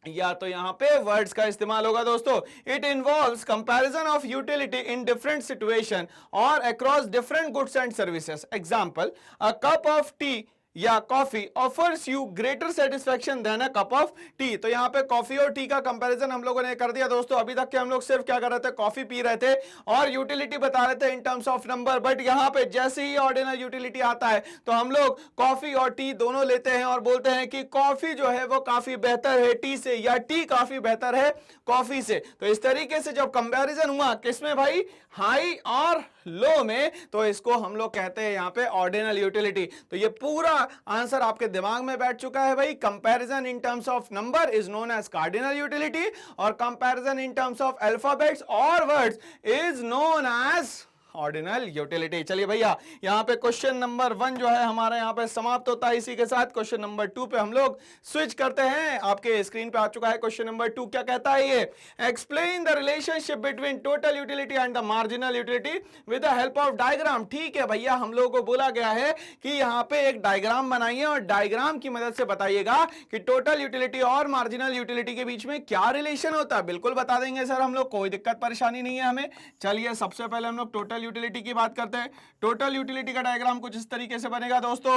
या तो यहां पे वर्ड्स का इस्तेमाल होगा दोस्तों। It involves comparison of utility in different situation और across different goods and services. Example, a cup of tea या coffee offers you greater satisfaction than a cup of tea. तो यहां पे कॉफी और टी का कंपैरिजन हम लोगों ने कर दिया दोस्तों। अभी तक के हम लोग सिर्फ क्या कर रहे थे, कॉफी पी रहे थे और यूटिलिटी बता रहे थे इन टर्म्स ऑफ नंबर, बट यहां पे जैसे ही ऑर्डिनल यूटिलिटी आता है तो हम लोग कॉफी और टी दोनों लेते हैं और बोलते हैं कि कॉफी जो है वो काफी बेहतर है टी से, या टी काफी बेहतर है कॉफी से। तो इस तरीके से जब कंपैरिजन हुआ किसमें भाई, हाई और लो में, तो इसको हम लोग कहते हैं यहां पे ऑर्डिनल यूटिलिटी। तो ये पूरा आंसर आपके दिमाग में बैठ चुका है भाई। Comparison in terms of number is known as cardinal utility और comparison in terms of alphabets और words is known as ordinal utility. चलिए भैया, यहां पे क्वेश्चन नंबर 1 जो है हमारा यहां पे समाप्त होता है। इसी के साथ क्वेश्चन नंबर 2 पे हम लोग स्विच करते हैं। आपके स्क्रीन पे आ चुका है क्वेश्चन नंबर 2। क्या कहता है ये, explain the relationship between total utility and the marginal utility with the help of diagram. ठीक है भैया, हम लोगों को बोला गया है कि यहां पे एक डायग्राम बनाइए और डायग्राम की मदद से बताइएगा कि टोटल यूटिलिटी और मार्जिनल यूटिलिटी के बीच में क्या रिलेशन होता है। बिल्कुल बता देंगे सर हम लोग, कोई दिक्कत परेशानी नहीं है हमें। चलिए सबसे पहले हम लोग टोटल यूटिलिटी की बात करते हैं। टोटल यूटिलिटी का डायग्राम कुछ इस तरीके से बनेगा दोस्तों,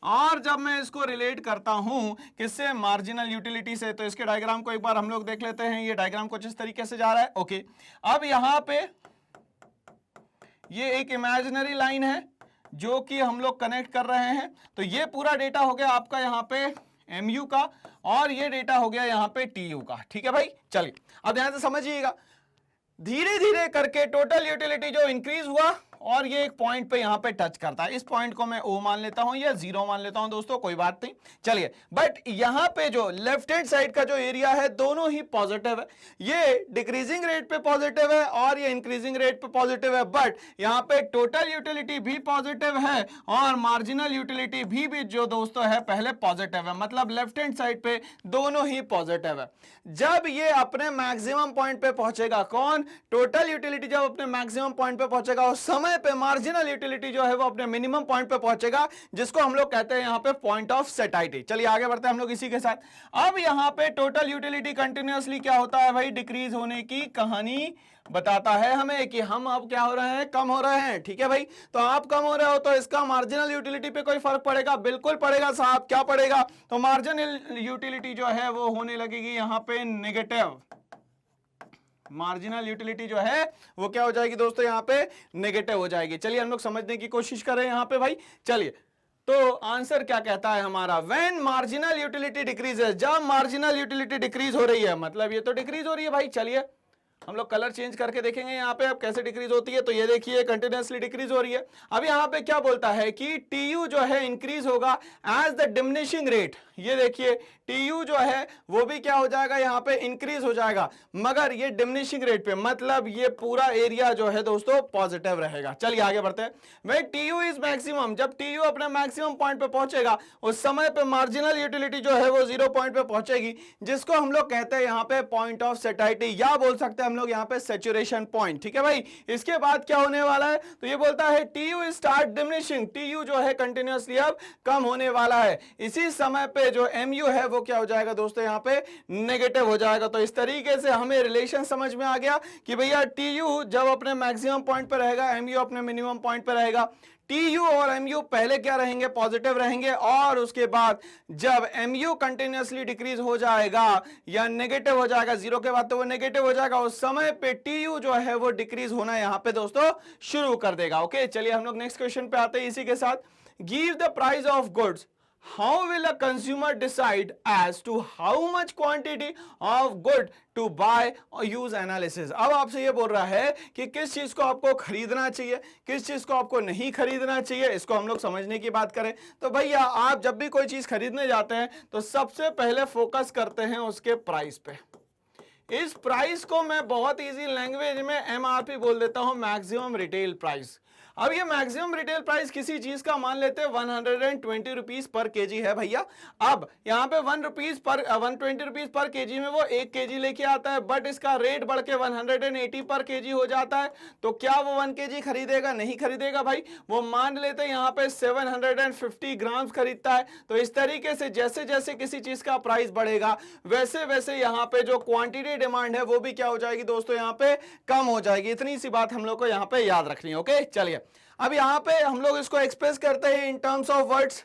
और जब मैं इसको रिलेट करता हूं किससे, मार्जिनल यूटिलिटी से, तो इसके डायग्राम को एक बार हम लोग देख लेते हैं। ये डायग्राम कुछ इस तरीके से जा रहा है। ओके, अब यहां पे ये एक इमेजिनरी लाइन है जो कि हम लोग कनेक्ट कर रहे हैं। तो ये पूरा डेटा हो गया आपका यहां पे MU का, और ये डेटा हो गया यहां पे TU का। ठीक है भाई, चलिए अब ध्यान से समझिएगा। धीरे धीरे करके टोटल यूटिलिटी जो इंक्रीज हुआ और ये एक पॉइंट पे यहां पे टच करता है। इस पॉइंट को मैं O मान लेता हूं या 0 मान लेता हूं दोस्तों, कोई बात नहीं। चलिए, बट यहां पे जो लेफ्ट हैंड साइड का जो एरिया है दोनों ही पॉजिटिव है। ये डिक्रीजिंग रेट पे पॉजिटिव है और ये इंक्रीजिंग रेट पे पॉजिटिव है, बट यहां पे टोटल यूटिलिटी भी पॉजिटिव है और मार्जिनल यूटिलिटी भी जो दोस्तों है पहले पॉजिटिव है। मतलब लेफ्ट हैंड साइड पे दोनों ही पॉजिटिव है। जब ये अपने मैक्सिमम पॉइंट पे पहुंचेगा, कौन, टोटल यूटिलिटी जब अपने मैक्सिमम पॉइंट पे पहुंचेगा उस समय पे मार्जिनल यूटिलिटी जो है वो अपने मिनिमम पॉइंट पे पहुंचेगा, जिसको हम लोग कहते हैं यहां पे पॉइंट ऑफ सेटाइटी। चलिए आगे बढ़ते हैं हम लोग इसी के साथ। अब यहां पे टोटल यूटिलिटी कंटिन्यूअसली क्या होता है भाई, डिक्रीज होने की कहानी बताता है हमें कि हम अब क्या हो रहे हैं, कम हो रहे हैं। ठीक है भाई, तो आप कम हो रहे हो तो इसका मार्जिनल यूटिलिटी पे कोई फर्क पड़ेगा, बिल्कुल पड़ेगा साहब। क्या पड़ेगा, तो मार्जिनल यूटिलिटी जो है वो होने लगेगी यहां पे नेगेटिव। मार्जिनल यूटिलिटी जो है वो क्या हो जाएगी दोस्तों, यहां पे नेगेटिव हो जाएगी। चलिए हम लोग समझने की कोशिश करें यहां पे भाई। चलिए, तो आंसर क्या कहता है हमारा, व्हेन मार्जिनल यूटिलिटी डिक्रीजेस, जब मार्जिनल यूटिलिटी डिक्रीज हो रही है, मतलब ये तो डिक्रीज हो रही है भाई। चलिए हम लोग कलर चेंज करके देखेंगे यहाँ पे अब कैसे डिक्रीज होती है। तो ये देखिए कंटिन्यूअसली डिक्रीज हो रही है। अब यहाँ पे क्या बोलता है कि TU जो है इंक्रीज होगा एज द डिमिनिशिंग रेट। ये देखिए TU जो है वो भी क्या हो जाएगा, यहाँ पे इंक्रीज हो जाएगा, मगर ये डिमिनिशिंग रेट पे, मतलब ये पूरा एरिया जो है दोस्तों पॉजिटिव रहेगा। चलिए आगे बढ़ते हैं। व्हेन TU इज मैक्सिमम, जब TU अपने मैक्सिमम पॉइंट पे पहुंचेगा उस समय पे मार्जिनल यूटिलिटी जो है वो 0 पॉइंट पे पहुंचेगी, जिसको हम लोग कहते हैं यहाँ पे पॉइंट ऑफ सेटाइटी, या बोल सकते हैं हम लोग यहाँ पे सैचुरेशन पॉइंट। ठीक है भाई, इसके बाद क्या होने वाला है, तो ये बोलता है TU स्टार्ट डिमिनिशिंग, TU जो है कंटिन्यूअसली अब कम होने वाला है। इसी समय पे जो MU है वो क्या हो जाएगा दोस्तों, यहाँ पे नेगेटिव हो जाएगा। तो इस तरीके से हमें रिलेशन समझ में आ गया कि भैया TU जब अपने मैक्सिमम पॉइंट पर रहेगा, MU अपने मिनिमम पॉइंट पर रहेगा। TU और MU पहले क्या रहेंगे, पॉजिटिव रहेंगे, और उसके बाद जब MU कंटिन्यूअसली डिक्रीज हो जाएगा या नेगेटिव हो जाएगा, 0 के बाद तो वो नेगेटिव हो जाएगा, उस समय पे TU जो है वो डिक्रीज होना यहां पे दोस्तों शुरू कर देगा। ओके, चलिए हम लोग नेक्स्ट क्वेश्चन पे आते हैं इसी के साथ। Give the price of goods, how will a consumer decide as to how much quantity of good to buy or use analysis। अब आपसे ये बोल रहा है कि किस चीज को आपको खरीदना चाहिए, किस चीज को आपको नहीं खरीदना चाहिए, इसको हम लोग समझने की बात करें तो भैया आप जब भी कोई चीज खरीदने जाते हैं तो सबसे पहले फोकस करते हैं उसके प्राइस पे। इस प्राइस को मैं बहुत इजी लैंग्वेज में MRP बोल देता हूं, मैक्सिमम रिटेल प्राइस। अब ये मैक्सिमम रिटेल प्राइस किसी चीज का मान लेते हैं 120 रुपीज पर केजी है भैया। अब यहाँ पे 120 रुपीज पर केजी में वो 1 केजी लेके आता है, बट इसका रेट बढ़ के 180 पर केजी हो जाता है। तो क्या वो 1 केजी खरीदेगा? नहीं खरीदेगा भाई। वो मान लेते हैं यहाँ पे 750 ग्राम्स खरीदता है। तो इस तरीके से जैसे जैसे किसी चीज का प्राइस बढ़ेगा वैसे वैसे यहाँ पे जो क्वांटिटी डिमांड है वो भी क्या हो जाएगी दोस्तों, यहाँ पे कम हो जाएगी। इतनी सी बात हम लोग को यहाँ पे याद रखनी है। ओके चलिए, अब यहाँ पे हम लोग इसको एक्सप्रेस करते हैं इन terms of words.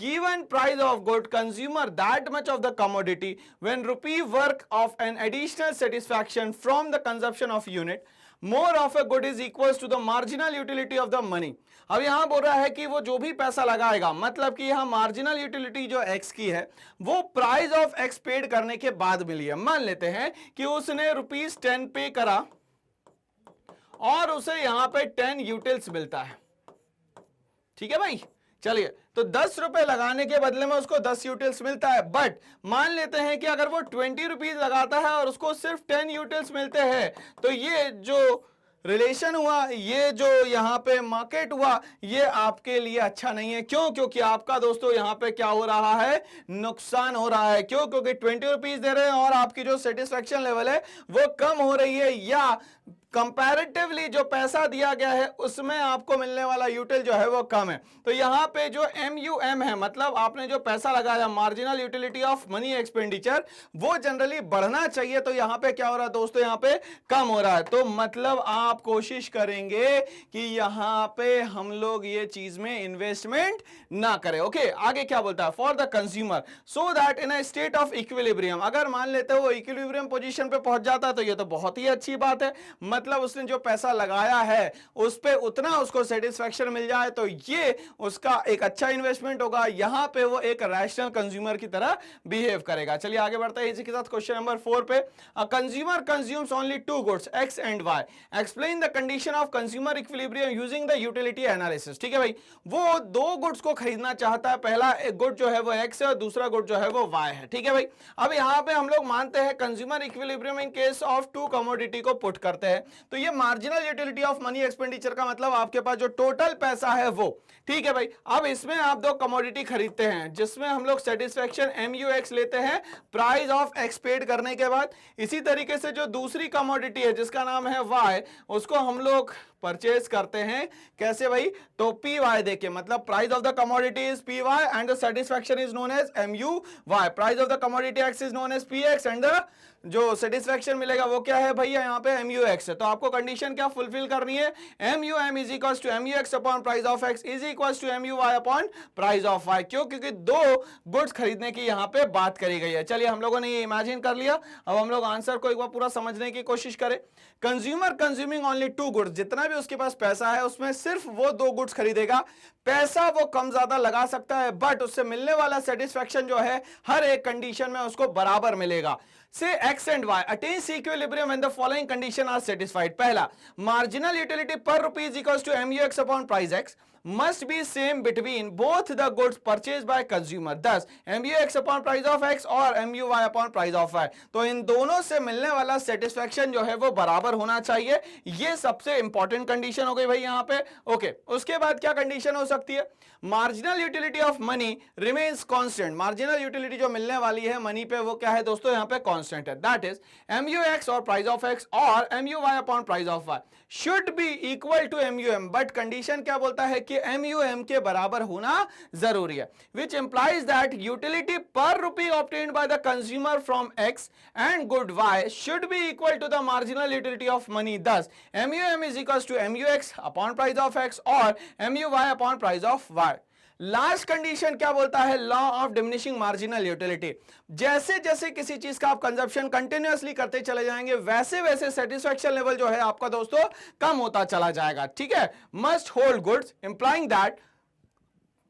Given price of good, consumer that much of the commodity when rupee work of an additional satisfaction from the consumption of unit, more of a good is equals to the marginal utility of the money। अब यहां बोल रहा है कि वो जो भी पैसा लगाएगा, मतलब कि यहां मार्जिनल यूटिलिटी जो x की है वो प्राइस ऑफ x पेड करने के बाद मिली है। मान लेते हैं कि उसने ₹10 पे करा और उसे यहां पे 10 यूटिल्स मिलता है। ठीक है भाई, चलिए, तो 10 रुपए लगाने के बदले में उसको 10 यूटिल्स मिलता है। बट मान लेते हैं कि अगर वो 20 रुपीज लगाता है और उसको सिर्फ 10 यूटिल्स मिलते हैं, तो ये जो रिलेशन हुआ, ये जो यहाँ पे मार्केट हुआ, ये आपके लिए अच्छा नहीं है। क्यों? क्योंकि आपका दोस्तों यहाँ पे क्या हो रहा है, नुकसान हो रहा है। क्यों? क्योंकि 20 रुपीज दे रहे हैं और आपकी जो सेटिस्फेक्शन लेवल है वो कम हो रही है, या कंपैरेटिवली जो पैसा दिया गया है उसमें आपको मिलने वाला यूटिल जो है वो कम है। तो यहाँ पे जो MUM है, मतलब आपने जो पैसा लगाया, marginal utility of money expenditure, वो जनरली बढ़ना चाहिए। तो यहाँ पे क्या हो रहा है दोस्तों, यहाँ पे कम हो रहा है। तो मतलब आप कोशिश करेंगे कि यहाँ पे हम लोग ये चीज में इन्वेस्टमेंट ना करें। ओके, आगे क्या बोलता है, for the consumer so that in a state of equilibrium. अगर मान लेते हो वो इक्विलिब्रियम पोजीशन पे पहुंच जाता है तो ये तो बहुत ही अच्छी बात है। मतलब उसने जो पैसा लगाया है उस पे उतना उसको सेटिस्फेक्शन मिल जाए तो ये उसका एक अच्छा इन्वेस्टमेंट होगा। यहां पे वो एक रैशनल कंज्यूमर की तरह बिहेव करेगा। चलिए आगे बढ़ते हैं इसी के साथ क्वेश्चन नंबर 4 पे। अ consumer consumes only 2 goods x and y, explain the condition of consumer equilibrium using the utility analysis. ठीक है भाई, वो 2 गुड्स को खरीदना चाहता है। पहला एक गुड जो है वो x है और दूसरा गुड जो है वो y है। ठीक है भाई, अब यहां पे हम लोग मानते हैं consumer equilibrium in case of 2 commodity को पुट करते हैं। तो ये marginal utility of money expenditure का मतलब आपके पास जो टोटल पैसा है वो। ठीक है भाई, अब इसमें आप 2 कमोडिटी खरीदते हैं जिसमें हम लोग सेटिस्फेक्शन MUX लेते हैं प्राइस ऑफ एक्स पेड करने के बाद। इसी तरीके से जो दूसरी कमोडिटी है जिसका नाम है Y, उसको हम लोग परचेज करते हैं। कैसे भाई, तो PY देके, मतलब price of the commodity is PY and the satisfaction is known as MUY। Price of the commodity X is known as PX and the जो सेटिस्फेक्शन मिलेगा वो क्या है भैया, यहाँ पे MUX है। तो आपको कंडीशन क्या फुलफिल करनी है, MUM is equal to MUX upon price of X is equal to MUY upon price of Y। क्यों? क्योंकि 2 गुड्स खरीदने की यहाँ पे बात करी गई है। चलिए हम लोगों ने ये इमेजिन कर लिया, अब हम लोग आंसर को एक बार पूरा समझने की कोशिश करें। कंज्यूमर कंज्यूमिंग ओनली 2 गुड्स, जितना भी उसके पास पैसा है उसमें सिर्फ वो 2 गुड्स खरीदेगा। पैसा वो कम ज्यादा लगा सकता है बट उससे मिलने वाला सेटिस्फेक्शन जो है हर एक कंडीशन में उसको बराबर मिलेगा। से X and Y attains equilibrium when the following condition are satisfied। पहला, marginal utility per rupee is equals to MUX upon price X must be same between both the goods purchased by consumer। thus MUX upon price of X और MUY upon price of Y। तो इन दोनों से मिलने वाला सेटिस्फेक्शन जो है वो बराबर होना चाहिए। ये सबसे इंपॉर्टेंट कंडीशन हो गई भाई यहाँ पे। ओके, उसके बाद क्या कंडीशन हो सकती है, marginal utility of money remains constant. Marginal utility जो मिलने वाली है मनी पे वो क्या है दोस्तों, यहाँ पे कांस्टेंट है। दैट इज MUX और प्राइस ऑफ X और MUY upon price of Y should be equal to MUM। But condition क्या बोलता है कि MUM के बराबर होना जरूरी है, which implies that utility per rupee obtained by the consumer from X and good Y should be equal to the marginal utility of money। thus MUM is equals to MUX upon price of X और MUY upon price of Y। Last condition क्या बोलता है, law of diminishing marginal utility. जैसे जैसे किसी चीज का आप कंजप्शन कंटिन्यूअसली करते चले जाएंगे वैसे वैसे सेटिस्फेक्शन लेवल जो है आपका दोस्तों कम होता चला जाएगा। ठीक है, must hold goods implying that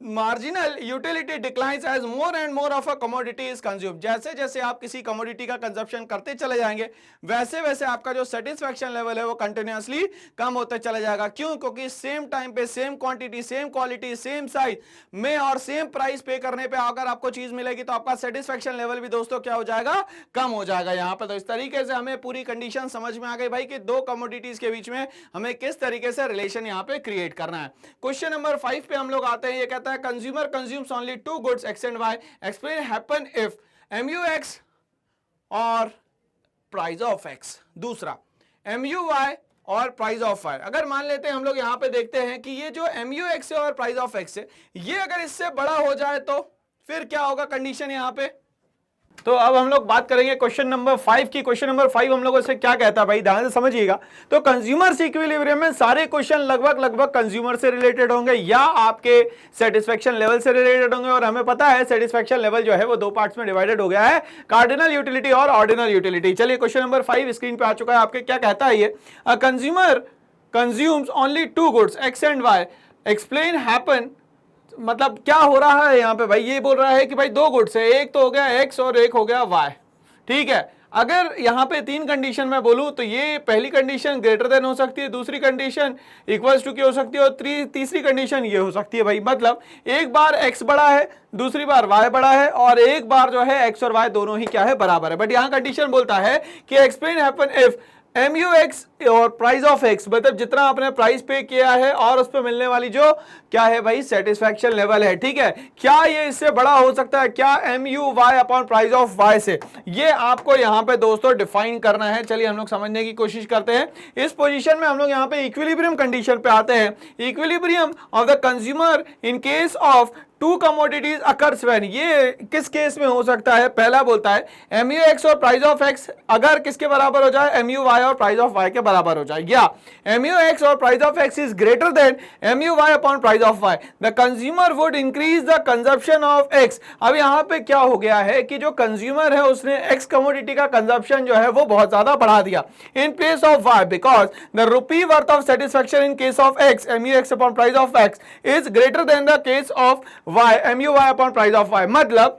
marginal utility declines as more and more of a commodity is consume. जैसे जैसे आप किसी कमोडिटी का कंजप्शन करते चले जाएंगे वैसे वैसे आपका जो सेटिस्फैक्शन लेवल है वो कंटिन्यूअसली कम होते चले जाएगा। क्यों? क्योंकि सेम टाइम पे same quantity, same quality, same size में और सेम प्राइस पे करने पे अगर आपको चीज मिलेगी तो आपका सेटिस्फैक्शन लेवल भी दोस्तों क्या हो जाएगा? कम हो जाएगा यहां पे। तो इस तरीके से हमें पूरी कंडीशन समझ में आ गई भाई कि दो कमोडिटीज के बीच में हमें किस तरीके से रिलेशन यहां पे क्रिएट करना है। क्वेश्चन नंबर 5 पे हम लोग आते हैं। ये कहता है consumer consumes only two goods x and y, explain happen if MUX और प्राइस ऑफ एक्स। दूसरा MUY और प्राइस ऑफ वाई। अगर मान लेते हैं हम लोग यहां पे देखते हैं कि ये जो MUX है और प्राइस ऑफ एक्स है ये अगर इससे बड़ा हो जाए तो फिर क्या होगा कंडीशन यहां पे। तो अब हम लोग बात करेंगे क्वेश्चन नंबर 5 की। क्वेश्चन नंबर 5 हम लोगों से क्या कहता है भाई, ध्यान से समझिएगा। तो कंज्यूमर इक्विलिब्रियम में सारे क्वेश्चन लगभग कंज्यूमर से रिलेटेड होंगे या आपके सेटिस्फैक्शन लेवल से रिलेटेड होंगे। और हमें पता है सेटिस्फैक्शन लेवल जो है वो दो पार्ट्स में डिवाइडेड हो गया है, कार्डिनल यूटिलिटी और ऑर्डिनल यूटिलिटी। चलिए क्वेश्चन नंबर 5 स्क्रीन पे आ चुका है आपके। क्या कहता है ये, a consumer consumes only two goods x and y, explain happen. मतलब क्या हो रहा है यहाँ पे भाई, ये बोल रहा है कि भाई दो गुड्स है, एक तो हो गया एक्स और एक हो गया वाई। ठीक है, अगर यहाँ पे तीन कंडीशन मैं बोलूं तो ये पहली कंडीशन ग्रेटर देन हो सकती है, दूसरी कंडीशन इक्वल्स टू की हो सकती है और तीसरी कंडीशन ये हो सकती है भाई। मतलब एक बार एक्स बड़ा है, दूसरी बार वाई बड़ा है और एक बार जो है एक्स और वाई दोनों ही क्या है, बराबर है। बट यहाँ कंडीशन बोलता है कि एक्सप्लेन हैपन इफ MUX और प्राइस ऑफ एक्स, मतलब जितना आपने प्राइस पे किया है और उस पर मिलने वाली जो क्या है भाई सेटिस्फैक्शन लेवल है। ठीक है, क्या ये इससे बड़ा हो सकता है क्या MUY upon price of y से, ये आपको यहाँ पे दोस्तों डिफाइन करना है। चलिए हम लोग समझने की कोशिश करते हैं। इस पोजीशन में हम लोग यहाँ पे इक्विलिब्रियम कंडीशन पे आते हैं। Equilibrium of the consumer in case of to commodities occurs when, ये किस केस में हो सकता है। पहला बोलता है MUX और प्राइस ऑफ एक्स अगर किसके बराबर हो जाए, MUY और प्राइस ऑफ वाई के बराबर हो जाए, या MUX और price of x is greater than MUY upon price of y, the consumer would increase the consumption of x. अब यहाँ पे क्या हो गया है कि जो कंज्यूमर है उसने एक्स कमोडिटी का कंजप्शन जो है वो बहुत ज्यादा बढ़ा दिया in place of y, because the rupee worth of satisfaction in case of x MUX upon price of x is greater than the case of y MUY upon price of y. मतलब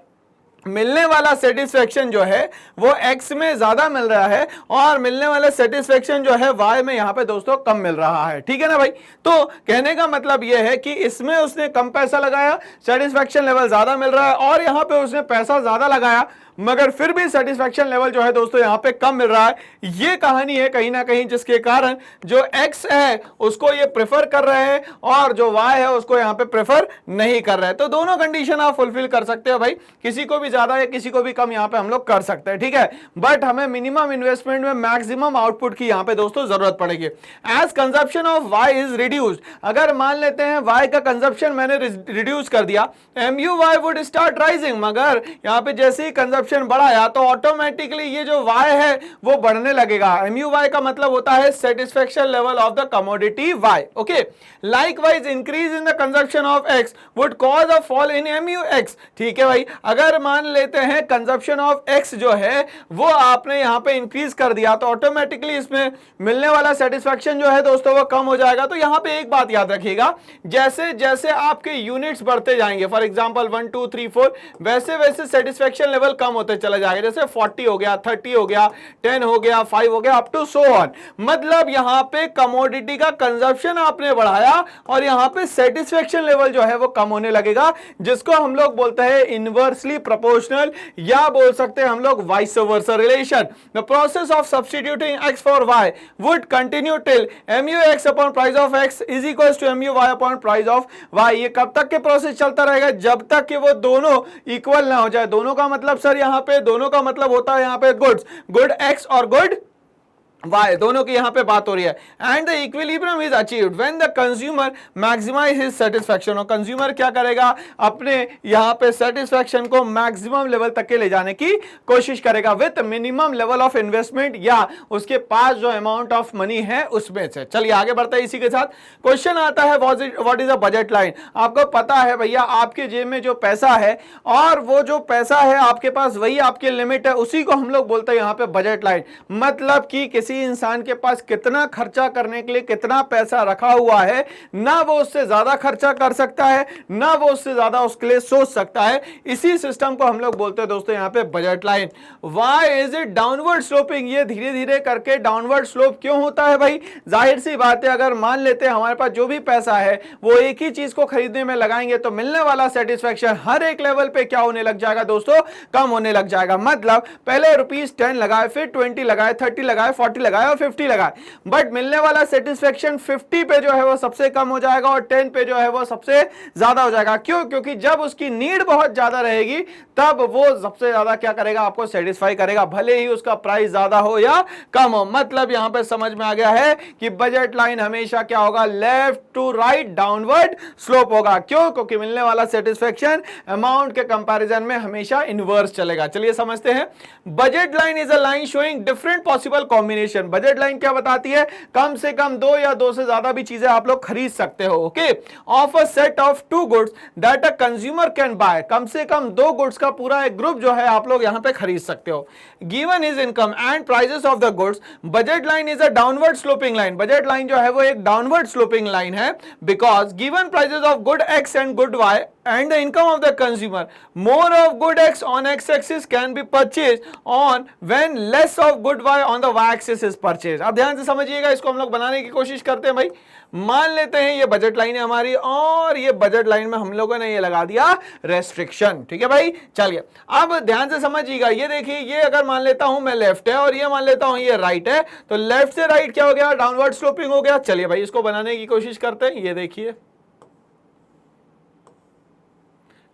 मिलने वाला सेटिस्फैक्शन जो है वो एक्स में ज्यादा मिल रहा है और मिलने वाला सेटिस्फैक्शन जो है वाई में यहां पे दोस्तों कम मिल रहा है। ठीक है ना भाई, तो कहने का मतलब यह है कि इसमें उसने कम पैसा लगाया, सेटिस्फैक्शन लेवल ज्यादा मिल रहा है, और यहां पे उसने पैसा ज्यादा लगाया मगर फिर भी सेटिस्फैक्शन लेवल जो है दोस्तों यहां पे कम मिल रहा है। ये कहानी है कहीं ना कहीं जिसके कारण जो एक्स है उसको ये प्रेफर कर रहे हैं और जो वाई है उसको यहां पे प्रेफर नहीं कर रहे हैं। तो दोनों कंडीशन आप फुलफिल कर सकते हो भाई, किसी को भी ज्यादा या किसी को भी कम यहां पे हम लोग कर सकते हैं। ठीक है, बट हमें मिनिमम इन्वेस्टमेंट में मैक्सिमम आउटपुट की यहां पे दोस्तों जरूरत पड़ेगी। As consumption of y is reduced, अगर मान लेते हैं वाई का कंजप्शन मैंने रिड्यूस कर दिया, MUY वुड स्टार्ट राइजिंग, मगर यहां पे जैसे ही कंजप्शन बढ़ाया तो ऑटोमेटिकली ये जो y है वो बढ़ने लगेगा। MUY का मतलब होता है satisfaction level of the commodity y। Okay, likewise increase in the consumption of x would cause a fall in MUX। ठीक है भाई, अगर मान लेते हैं कंजप्शन ऑफ x जो है वो आपने यहां पे इंक्रीज कर दिया तो ऑटोमेटिकली इसमें मिलने वाला सेटिस्फैक्शन जो है दोस्तों वो कम हो जाएगा। तो यहां पे एक बात याद रखिएगा, जैसे जैसे आपके यूनिट्स बढ़ते जाएंगे, फॉर एग्जांपल 1 2 3 4, वैसे वैसे सेटिस्फैक्शन लेवल कम होते चला जाएगा। जैसे 40 हो गया, 30 हो गया, 10 हो गया, 5 हो गया, अप टू सो ऑन। मतलब यहां पे कमोडिटी का कंजप्शन आपने बढ़ाया और यहां पे सेटिस्फैक्शन लेवल जो है वो कम होने लगेगा, जिसको हम लोग बोलते हैं इनवर्सली प्रोपोर्शनल या बोल सकते हैं हम लोग vice versa relation. The process of substituting x for y would continue till MUX upon price of x is equals to MUY upon price of y। ये कब तक के प्रोसेस चलता रहेगा, जब तक कि वो दोनों इक्वल ना हो जाए। दोनों का मतलब सर यहाँ पे दोनों का मतलब होता है यहाँ पे गुड्स, गुड एक्स और गुड वाई, दोनों की यहां पे बात हो रही है। And the equilibrium is achieved when the consumer maximize his satisfaction. और कंज्यूमर क्या करेगा, अपने यहां पे सेटिस्फैक्शन को मैक्सिमम लेवल तक के ले जाने की कोशिश करेगा with minimum level of investment या उसके पास जो अमाउंट ऑफ मनी है उसमें से। चलिए आगे बढ़ते हैं। इसी के साथ क्वेश्चन आता है what is a budget line. आपको पता है भैया आपके जेब में जो पैसा है और वो जो पैसा है आपके पास वही आपकी लिमिट है, उसी को हम लोग बोलते हैं यहां पे बजट लाइन। मतलब कि किसी किसी इंसान के पास कितना खर्चा करने के लिए कितना पैसा रखा हुआ है, ना वो उससे ज्यादा खर्चा कर सकता है ना वो उससे ज्यादा उसके लिए सोच सकता है। इसी सिस्टम को हम लोग बोलते हैं दोस्तों यहाँ पे budget line. Why is it downward sloping? ये धीरे धीरे करके डाउनवर्ड स्लोप क्यों होता है भाई? जाहिर सी बात है, अगर मान लेते हैं हमारे पास जो भी पैसा है वो एक ही चीज को खरीदने में लगाएंगे तो मिलने वाला सेटिस्फेक्शन हर एक लेवल पे क्या होने लग जाएगा दोस्तों? कम होने लग जाएगा। मतलब पहले ₹10 लगाए, फिर 20 लगाए, 30 लगाए, 40 लगाए और 50 लगाए, बट मिलने वाला सेटिस्फेक्शन 50 पे जो है वो सबसे कम हो जाएगा और 10 पे जो है वो सबसे ज्यादा हो जाएगा। क्यों? क्योंकि जब उसकी नीड बहुत ज्यादा रहेगी तब वो सबसे ज्यादा क्या करेगा? आपको सेटिस्फाई करेगा, भले ही उसका प्राइस ज्यादा हो या कम हो। मतलब यहां पे समझ में आ गया है कि बजट लाइन हमेशा क्या होगा? Left to right downward slope होगा। क्यों? क्योंकि मिलने वाला सेटिस्फेक्शन अमाउंट के कंपैरिजन में हमेशा इनवर्स चलेगा। चलिए समझते हैं। Budget line is a line showing different possible combination. Budget line क्या बताती है? कम से कम दो या दो से ज्यादा भी चीजें आप लोग खरीद सकते हो, okay, of a set of 2 goods that a consumer can buy. कम से कम 2 गुड्स का पूरा एक ग्रुप जो है आप लोग यहां पे खरीद सकते हो। Given is income and prices of the goods, budget line is a downward sloping line. Budget line जो है वो एक डाउनवर्ड स्लोपिंग लाइन है, because given prices of good x and good y and the income of the consumer, more of good X on X axis can be purchased on when less of good Y on the Y axis is purchased। अब ध्यान से समझिएगा, इसको हम लोग बनाने की कोशिश करते हैं भाई। मान लेते हैं ये बजट लाइन है हमारी और ये बजट लाइन में हम लोगों ने ये लगा दिया रेस्ट्रिक्शन, ठीक है भाई। चलिए अब ध्यान से समझिएगा, ये देखिए, ये अगर मान लेता हूं मैं लेफ्ट है और ये मान लेता हूं ये राइट है, तो लेफ्ट से राइट क्या हो गया? डाउनवर्ड स्लोपिंग हो गया। चलिए भाई इसको बनाने की कोशिश करते हैं। ये देखिए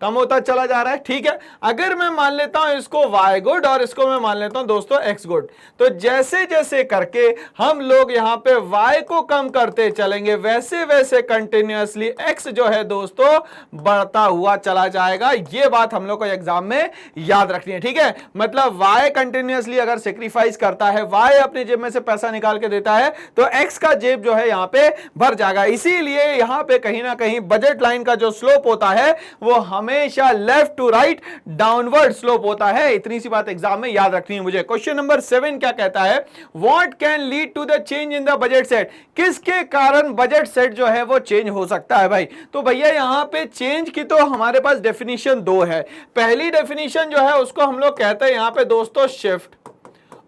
कम होता चला जा रहा है, ठीक है। अगर मैं मान लेता हूं इसको y गुड और इसको मैं मान लेता हूं दोस्तों x गुड, तो जैसे जैसे करके हम लोग यहां पे y को कम करते चलेंगे वैसे वैसे कंटिन्यूअसली x जो है दोस्तों बढ़ता हुआ चला जाएगा। ये बात हम लोग को एग्जाम में याद रखनी है, ठीक है। मतलब y कंटिन्यूअसली अगर सेक्रीफाइस करता है, y अपने जेब में से पैसा निकाल के देता है, तो x का जेब जो है यहां पे भर जाएगा। इसीलिए यहां पे कहीं ना कहीं बजट लाइन का जो स्लोप होता है वो हमेशा left to right downward slope होता है। इतनी सी बात एग्जाम में याद रखनी है मुझे। क्वेश्चन नंबर 7 क्या कहता है? What can lead to the change in the budget set? किसके कारण बजट सेट जो है वो चेंज हो सकता है भाई? तो भैया यहां पे चेंज की तो हमारे पास डेफिनेशन 2 है। पहली डेफिनेशन जो है उसको हम लोग कहते हैं यहां पे दोस्तों शिफ्ट,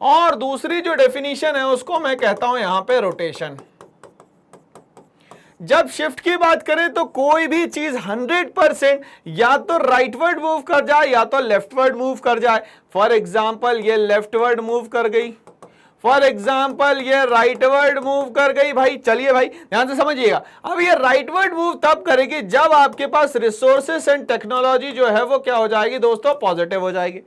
और दूसरी जो डेफिनेशन है उसको मैं कहता हूं यहां पे रोटेशन। जब शिफ्ट की बात करें तो कोई भी चीज 100% या तो राइटवर्ड मूव कर जाए या तो लेफ्टवर्ड मूव कर जाए। फॉर एग्जांपल ये लेफ्टवर्ड मूव कर गई, फॉर एग्जाम्पल ये राइटवर्ड मूव कर गई भाई। चलिए भाई ध्यान से समझिएगा। अब ये राइटवर्ड मूव तब करेगी जब आपके पास रिसोर्सेस एंड टेक्नोलॉजी जो है वो क्या हो जाएगी दोस्तों? पॉजिटिव हो जाएगी।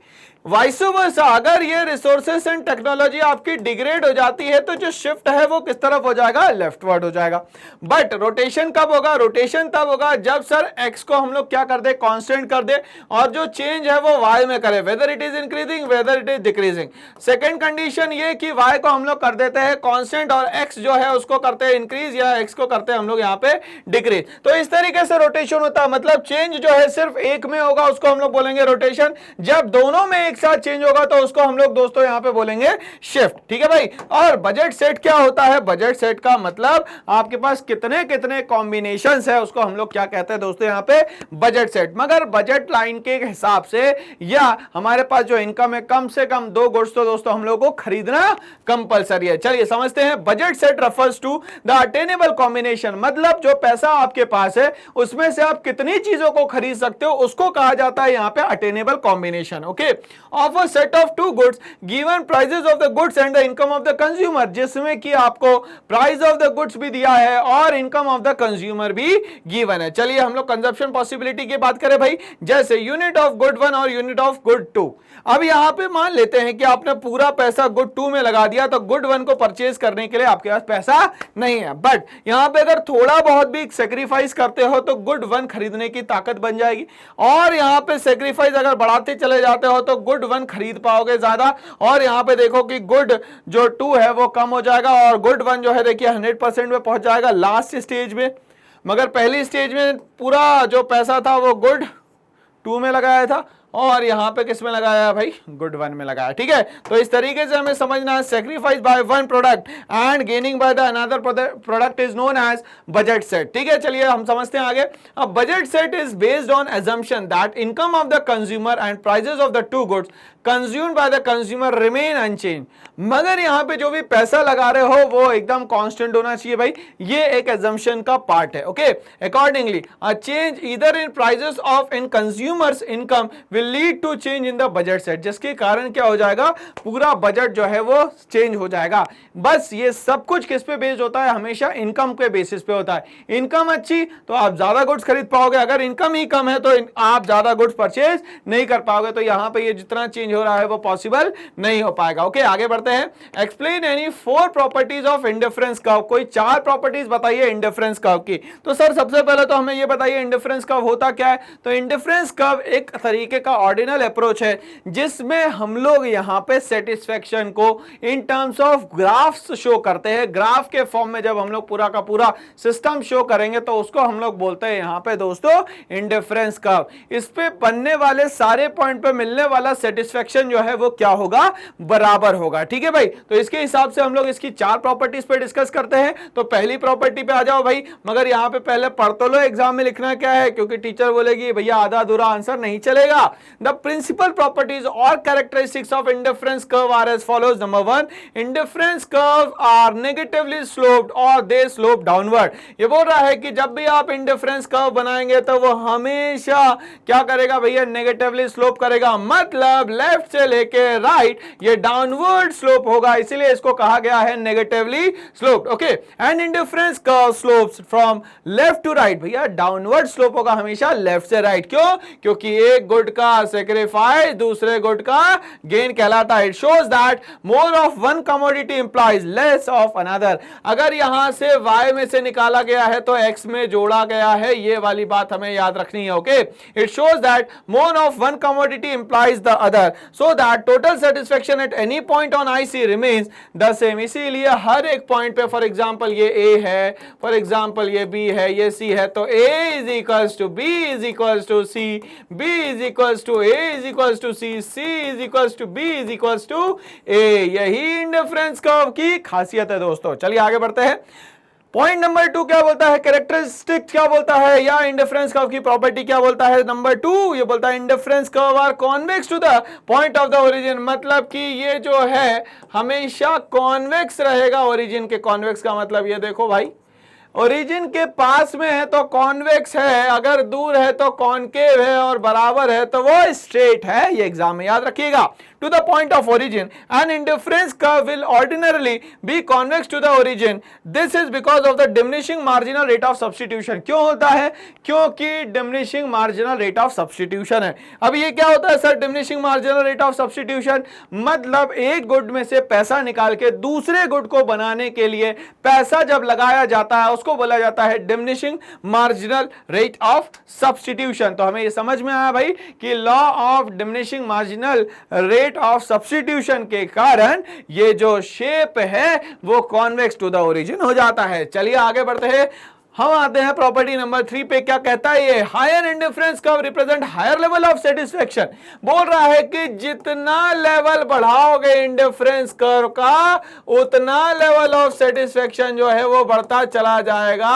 वाइस वर्सा, अगर ये रिसोर्सेस एंड टेक्नोलॉजी आपकी डिग्रेड हो जाती है तो जो शिफ्ट है वो किस तरफ हो जाएगा? लेफ्टवर्ड हो जाएगा। बट रोटेशन कब होगा? रोटेशन तब होगा जब सर एक्स को हम लोग क्या कर दे? कांस्टेंट कर दे, और जो चेंज है वो वाई में करे, whether it is increasing whether it is decreasing. Second condition ये कि वाई को हम लोग कर देते हैं कांस्टेंट और एक्स जो है उसको करते हैं इंक्रीज या एक्स को करते हैं हम लोग यहाँ पे डिक्रीज। तो इस तरीके से रोटेशन होता है। मतलब चेंज जो है सिर्फ एक में होगा उसको हम लोग बोलेंगे रोटेशन, जब दोनों में एक साथ चेंज होगा तो उसको हम लोग दोस्तों यहां पे बोलेंगे शिफ्ट, ठीक है भाई। और बजट सेट क्या होता है? बजट सेट का मतलब आपके पास कितने कितने कॉम्बिनेशंस है उसको हम लोग क्या कहते हैं दोस्तों यहां पे? Budget set. मगर बजट लाइन के हिसाब से या हमारे पास जो इनकम है कम से कम 2 गुड्स तो दोस्तों हम लोग को खरीदना कंपलसरी है। चलिए समझते हैं। Budget set refers to the attainable combination, मतलब जो पैसा आपके पास है उसमें से आप कितनी चीजों को खरीद सकते हो उसको कहा जाता है यहां पे attainable combination, okay. Of a set of 2 goods given prices of the goods and the income of the consumer, जिसमें कि आपको प्राइस ऑफ द गुड्स भी दिया है और इनकम ऑफ द कंज्यूमर भी गिवन है। चलिए हम लोग कंजप्शन पॉसिबिलिटी की बात करें भाई, जैसे यूनिट ऑफ गुड 1 और यूनिट ऑफ गुड 2। अब यहां पे मान लेते हैं कि आपने पूरा पैसा गुड 2 में लगा दिया तो गुड 1 को परचेज करने के लिए आपके पास पैसा नहीं है। बट यहां पे अगर थोड़ा बहुत भी सेक्रीफाइस करते हो तो गुड 1 खरीदने की ताकत बन जाएगी, और यहां पे सेक्रीफाइस अगर बढ़ाते चले जाते हो तो गुड 1 खरीद पाओगे ज्यादा, और यहां पे देखो कि गुड जो 2 है वो कम हो जाएगा और गुड 1 जो है देखिए 100% में पहुंच जाएगा लास्ट स्टेज में। मगर पहली स्टेज में पूरा जो पैसा था वो गुड 2 में लगाया था और यहाँ पे किस में लगाया भाई, गुड वन में लगाया। ठीक है, तो इस तरीके से हमें समझना है sacrifice by one product and gaining by the another product is known as budget set. ठीक है, चलिए हम समझते हैं आगे। अब budget set is based on assumption that income of the consumer and prices of the two goods consumed by the consumer remain unchanged। मगर यहां पे जो भी पैसा लगा रहे हो वो एकदम कांस्टेंट होना चाहिए भाई, ये एक assumption का पार्ट है। Okay, accordingly a change either in prices of in consumers income will lead to change in the budget set, जिसके कारण क्या हो जाएगा, पूरा बजट जो है वो चेंज हो जाएगा। बस ये सब कुछ किस पे बेस्ड होता है, हमेशा इनकम के बेसिस पे होता है। इनकम अच्छी तो आप ज्यादा गुड्स खरीद पाओगे, अगर इनकम ही कम है तो आप ज्यादा गुड्स परचेज नहीं कर पाओगे। तो यहां पे ये जितना चेंज हो रहा है वो पॉसिबल नहीं हो पाएगा। ओके, आगे बढ़ते हैं। Explain any 4 properties of indifference curve. कोई 4 प्रॉपर्टीज बताइए इंडिफरेंस कर्व की। तो सर सबसे पहले तो हमें ये बताइए इंडिफरेंस कर्व होता क्या है। तो इंडिफरेंस कर्व एक तरीके का ऑर्डिनल अप्रोच है जिसमें हम लोग यहां पे सेटिस्फेक्शन को इन टर्म्स ऑफ ग्राफ्स शो करते हैं। ग्राफ के फॉर्म में जब हम लोग पूरा का पूरा सिस्टम शो करेंगे तो उसको हम लोग बोलते हैं यहां पे दोस्तों इंडिफरेंस कर्व। इस पे बनने वाले सारे पॉइंट पे मिलने वाला सेटिस्फेक्शन जो है वो क्या होगा, बराबर होगा। ठीक है भाई, तो इसके हिसाब से हम लोग इसकी 4 प्रॉपर्टीज पे डिस्कस करते हैं। तो पहली प्रॉपर्टी पे आ जाओ भाई, मगर यहां पे पहले पढ़ तो लो एग्जाम में लिखना क्या है, क्योंकि टीचर बोलेगी भैया आधा अधूरा आंसर नहीं चलेगा। द प्रिंसिपल प्रॉपर्टीज और characteristics of indifference curve are as follows. Number 1, indifference curve are negatively sloped और दे स्लोप डाउनवर्ड। ये बोल रहा है कि जब भी आप इंडिफरेंस कर्व बनाएंगे तो वो हमेशा क्या करेगा भैया, नेगेटिवली स्लोप करेगा। मतलब लेफ्ट से लेके राइट ये डाउनवर्ड स्लोप होगा, इसीलिए इसको कहा गया है negatively sloped. Okay, and indifference curve slopes from left to right. भैया डाउनवर्ड स्लोप होगा हमेशा लेफ्ट से राइट। क्यों? क्योंकि एक गुड का सेक्रीफाइस दूसरे गुड का गेन कहलाता है। It shows that more of one commodity implies less of another. अगर यहां से y में से निकाला गया है तो x में जोड़ा गया है, ये वाली बात हमें याद रखनी है। Okay, it shows that more of one commodity implies the other so that total satisfaction at any point on IC remains the same. इसीलिए हर एक पॉइंट पे, फॉर एग्जांपल ये A है, फॉर एग्जांपल ये B है, ये C है, तो A is equals to B is equals to C, B is equals to A is equals to C, C is equals to B is equals to A। यही इंडिफरेंस कर्व की खासियत है दोस्तों। चलिए आगे बढ़ते हैं। पॉइंट नंबर 2 क्या बोलता है, कैरेक्टरिस्टिक क्या बोलता है, या इंडिफरेंस कर्व की प्रॉपर्टी क्या बोलता है। नंबर 2 ये बोलता है indifference curve are convex to the point of the origin. मतलब कि ये जो है हमेशा कॉन्वेक्स रहेगा ओरिजिन के। कॉन्वेक्स का मतलब ये देखो भाई, ओरिजिन के पास में है तो कॉन्वेक्स है, अगर दूर है तो कॉनकेव है, और बराबर है तो वो स्ट्रेट है। ये एग्जाम में याद रखिएगा। To the point of origin an indifference curve will ordinarily be convex to the origin. This is because of the diminishing marginal rate of substitution. क्यों होता है? क्योंकि diminishing marginal rate of substitution है। अब ये क्या होता है sir diminishing marginal rate of substitution? मतलब एक गुड में से पैसा निकाल के दूसरे गुड को बनाने के लिए पैसा जब लगाया जाता है उसको बोला जाता है diminishing marginal rate of substitution. तो हमें ये समझ में आया भाई कि law of diminishing marginal rate of substitution के कारण ये जो शेप है वो कॉन्वेक्स टू द ओरिजिन हो जाता है। चलिए आगे बढ़ते हैं, हम आते हैं प्रॉपर्टी नंबर 3 पे। क्या कहता है ये, higher indifference curve represent higher level of satisfaction. बोल रहा है कि जितना लेवल बढ़ाओगे इंडिफरेंस कर्व का उतना लेवल ऑफ सेटिस्फेक्शन जो है वो बढ़ता चला जाएगा।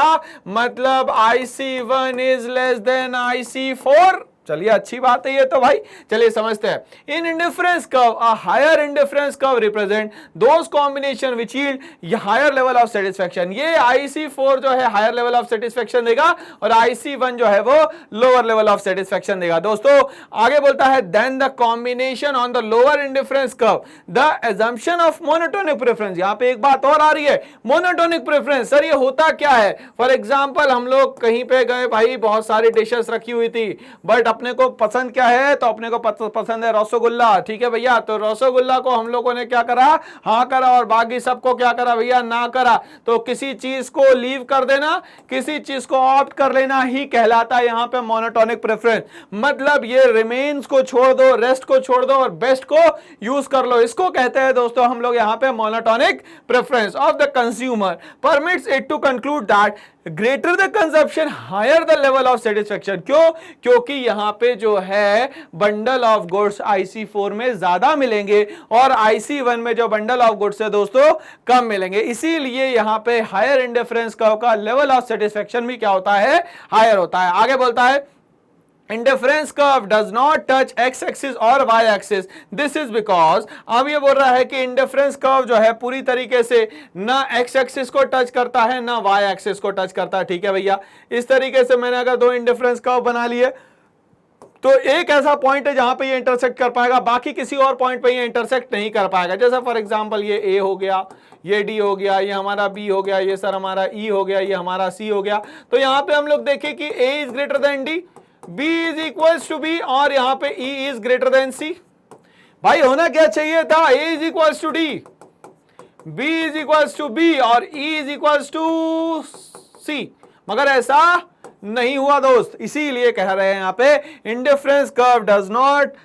मतलब IC1 is less then IC4। चलिए अच्छी बात है ये तो भाई। चलिए समझते हैं। In indifference curve a higher indifference curve represent those combination which yield higher level of satisfaction. ये IC4 जो है हायर लेवल ऑफ सेटिस्फेक्शन देगा और IC1 जो है वो लोअर लेवल ऑफ सेटिस्फेक्शन देगा। दोस्तों आगे बोलता है then the combination on the lower indifference curve the assumption of monotonic preference. यहां पे एक बात और आ रही है, मोनोटोनिक प्रेफरेंस। सर ये होता क्या है? फॉर एग्जांपल हम लोग कहीं पे गए भाई, बहुत सारी डिशेस रखी हुई थी, बट अपने को पसंद क्या है? तो अपने को पसंद है रसगुल्ला। ठीक है भैया, तो रसगुल्ला को हम लोगों ने क्या करा, हाँ करा, और बाकी सबको क्या करा भैया, ना करा। तो किसी चीज को लीव कर देना, किसी चीज को ऑप्ट कर लेना ही कहलाता है यहां पे मोनोटोनिक प्रेफरेंस। मतलब ये रिमेन्स को छोड़ दो, रेस्ट को छोड़ दो और बेस्ट को यूज कर लो। इसको कहते हैं दोस्तों हम लोग यहां पे monotonic preference of the consumer permits it to conclude that greater the consumption higher the level of satisfaction. क्यों? क्योंकि यहां पे जो है बंडल ऑफ गुड्स IC4 में ज्यादा मिलेंगे और IC1 में जो बंडल ऑफ गुड्स है दोस्तों कम मिलेंगे, इसीलिए यहां पे हायर इंडिफरेंस कर्व का लेवल ऑफ सेटिस्फेक्शन भी क्या होता है? हायर होता है। आगे बोलता है indifference curve does not touch X axis और Y axis, this is because, अब ये बोल रहा है कि इंडिफरेंस कर्व जो है पूरी तरीके से ना एक्स एक्सिस को टच करता है ना वाई एक्सिस को टच करता है। ठीक है भैया, इस तरीके से मैंने अगर दो इंडिफरेंस कर्व बना लिए तो एक ऐसा पॉइंट है जहां पे ये इंटरसेक्ट कर पाएगा, बाकी किसी और पॉइंट पे ये इंटरसेक्ट नहीं कर पाएगा। जैसे फॉर एग्जांपल ये ए हो गया, ये डी हो गया, ये हमारा बी हो गया, ये सर हमारा ई हो गया, ये हमारा सी हो गया। तो यहां पे हम लोग देखें कि A is greater than D, B is equals to B और यहां पे E is greater than C। भाई होना क्या चाहिए था? A is equals to D, B is equals to B और E is equals to C, मगर ऐसा नहीं हुआ दोस्त। इसीलिए कह रहे हैं यहां पे indifference curve does not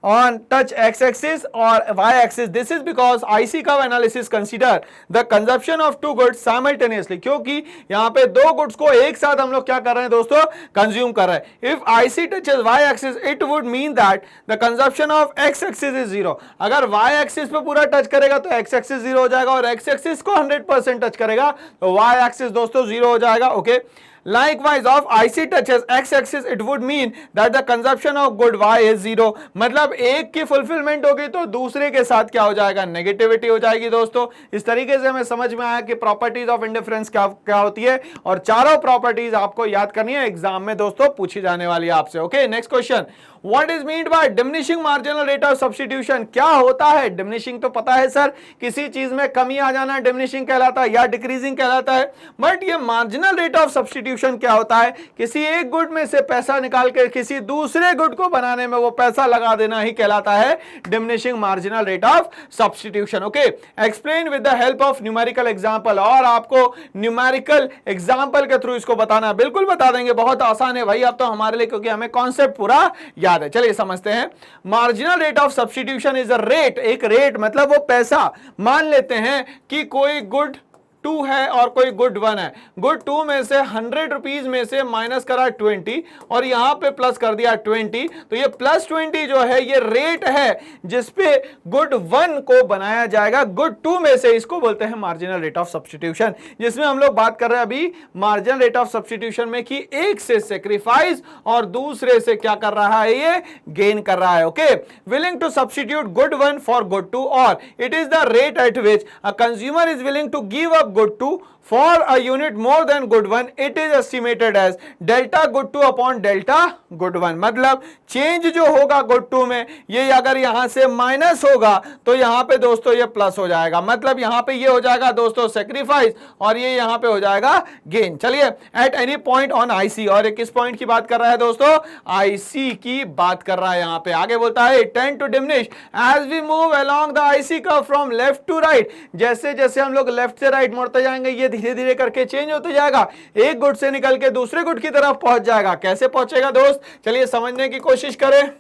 on touch x axis or y axis, this is because IC curve analysis consider the consumption of two goods simultaneously, क्योंकि यहां पे दो गुड्स को एक साथ हम लोग क्या कर रहे हैं दोस्तों? कंज्यूम कर रहे हैं। If IC touches y axis it would mean that the consumption of x axis is 0। अगर y axis पे पूरा टच करेगा तो x axis 0 हो जाएगा और x axis को 100% टच करेगा तो y axis दोस्तों 0 हो जाएगा। Okay, Likewise, of IC touches x axis, it would mean that the consumption of good y is 0। मतलब एक की फुलफिलमेंट होगी तो दूसरे के साथ क्या हो जाएगा? नेगेटिविटी हो जाएगी दोस्तों। इस तरीके से हमें समझ में आया कि प्रॉपर्टीज ऑफ इंडिफरेंस क्या क्या होती है और चारों प्रॉपर्टीज आपको याद करनी है, एग्जाम में दोस्तों पूछी जाने वाली है आपसे। Okay, next question, what is meant by diminishing marginal rate of substitution? क्या होता है डिमिनिशिंग? तो पता है सर, किसी चीज में कमी आ जाना डिमिनिशिंग कहलाता है या डिक्रीजिंग कहलाता है, बट ये मार्जिनल रेट ऑफ सब्स्टिट्यूशन क्या होता है? किसी एक गुड में से पैसा निकाल के किसी दूसरे गुड को बनाने में वो पैसा लगा देना ही कहलाता है diminishing marginal rate of substitution. Okay, explain with the help of numerical example, और आपको न्यूमेरिकल एग्जांपल के थ्रू इसको बताना। बिल्कुल बता देंगे, बहुत आसान है भाई अब तो हमारे लिए, क्योंकि हमें कॉन्सेप्ट पूरा याद है। चलिए समझते हैं। Marginal rate of substitution is a rate, एक रेट मतलब वो पैसा। मान लेते हैं कि कोई गुड 2 है और कोई गुड 1 है। गुड 2 में से 100 रुपीज में से माइनस करा 20 और यहां पे प्लस कर दिया 20, तो ये प्लस 20 जो है ये रेट है जिसपे गुड 1 को बनाया जाएगा गुड 2 में से। इसको बोलते हैं मार्जिनल रेट ऑफ सब्स्टिट्यूशन, जिसमें हम लोग बात कर रहे हैं अभी मार्जिनल रेट ऑफ सब्स्टिट्यूशन में कि एक से सेक्रीफाइस और दूसरे से क्या कर रहा है? ये गेन कर रहा है। Okay, willing to substitute good 1 for good 2, और it is the rate at which a consumer is willing to give up good 2 for a unit more than good 1, it is estimated as delta good 2 upon delta good 1। मतलब चेंज जो होगा गुड 2 में, ये अगर यहां से माइनस होगा तो यहां पे दोस्तों ये प्लस हो जाएगा। मतलब यहां पे ये हो जाएगा दोस्तों सेक्रीफाइस और ये यहां पे हो जाएगा गेन। चलिए, eight any point on IC, और ये किस पॉइंट की बात कर रहा है दोस्तों? IC की बात कर रहा है। यहां पे आगे बोलता है tend to diminish as we move along the IC curve from left to right. जैसे जैसे हम लोग लेफ्ट से राइट मुड़ते जाएंगे ये धीरे धीरे करके चेंज होते जाएगा, एक गुड से निकल के दूसरे गुड की तरफ पहुंच जाएगा। कैसे पहुंचेगा दोस्त? चलिए समझने की कोशिश करें।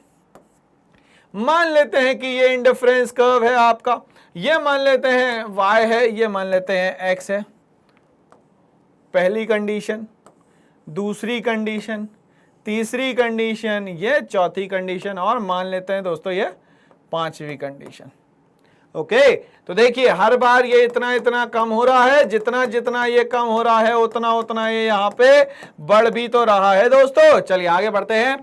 मान लेते हैं कि ये इंडिफरेंस कर्व है आपका, ये मान लेते हैं y है, ये मान लेते हैं x है। पहली कंडीशन, दूसरी कंडीशन, तीसरी कंडीशन, ये चौथी कंडीशन, और मान लेते हैं दोस्तों ये पांचवी कंडीशन। ओके, तो देखिए हर बार ये इतना इतना कम हो रहा है, जितना जितना ये कम हो रहा है उतना उतना ये यहाँ पे बढ़ भी तो रहा है दोस्तों। चलिए आगे बढ़ते हैं।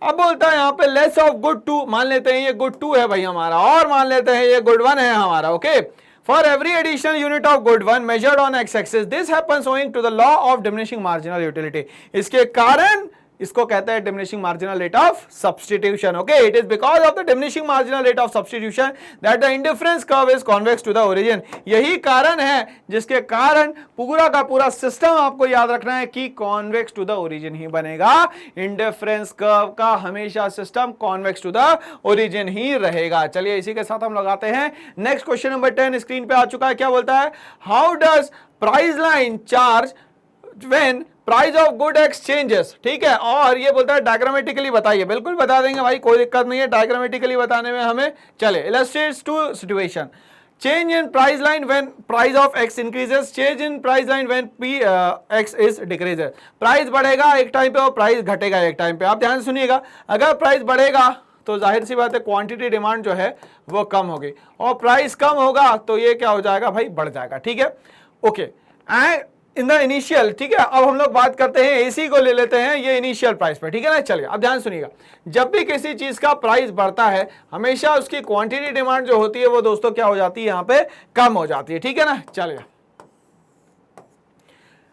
अब बोलता है यहाँ पे लेस ऑफ गुड 2, मान लेते हैं ये गुड 2 है भाई हमारा, और मान लेते हैं ये गुड 1 है हमारा। Okay, for every additional unit of good 1 measured on x axis, this happens owing to the law of diminishing marginal utility. इसके कारण इसको कहते हैं diminishing marginal rate of substitution. Okay, it is because of the diminishing marginal rate of substitution that the indifference curve is convex to the origin. यही कारण है जिसके कारण पूरा का पूरा सिस्टम आपको याद रखना है कि कॉन्वेक्स टू द ओरिजिन ही बनेगा। इंडिफरेंस कर्व का हमेशा system convex to the origin ही रहेगा। चलिए इसी के साथ हम लगाते हैं नेक्स्ट क्वेश्चन नंबर 10 स्क्रीन पे आ चुका है। क्या बोलता है? How does price line charge when price of good exchanges. ठीक है, और ये बोलता है डायग्रामेटिकली बताइए। बिल्कुल बता देंगे भाई, कोई दिक्कत नहीं है डायग्रामेटिकली बताने में हमें। चले, illustrates two situation. Change in price line when price of x increases, change in price line when p x is decreases. Price बढ़ेगा एक टाइम पे और प्राइस घटेगा एक टाइम पे। आप ध्यान से सुनिएगा, अगर प्राइस बढ़ेगा तो जाहिर सी बात है क्वांटिटी डिमांड जो है वो कम होगी, और प्राइस कम होगा तो ये क्या हो जाएगा भाई, बढ़ जाएगा। ठीक है, okay. And in the initial, ठीक है, अब हम लोग बात करते हैं एसी को ले लेते हैं, ये इनिशियल प्राइस पे, ठीक है ना। चलिए अब ध्यान सुनिएगा, जब भी किसी चीज का प्राइस बढ़ता है हमेशा उसकी क्वांटिटी डिमांड जो होती है वो दोस्तों क्या हो जाती है, यहां पे कम हो जाती है। ठीक है ना। चलिए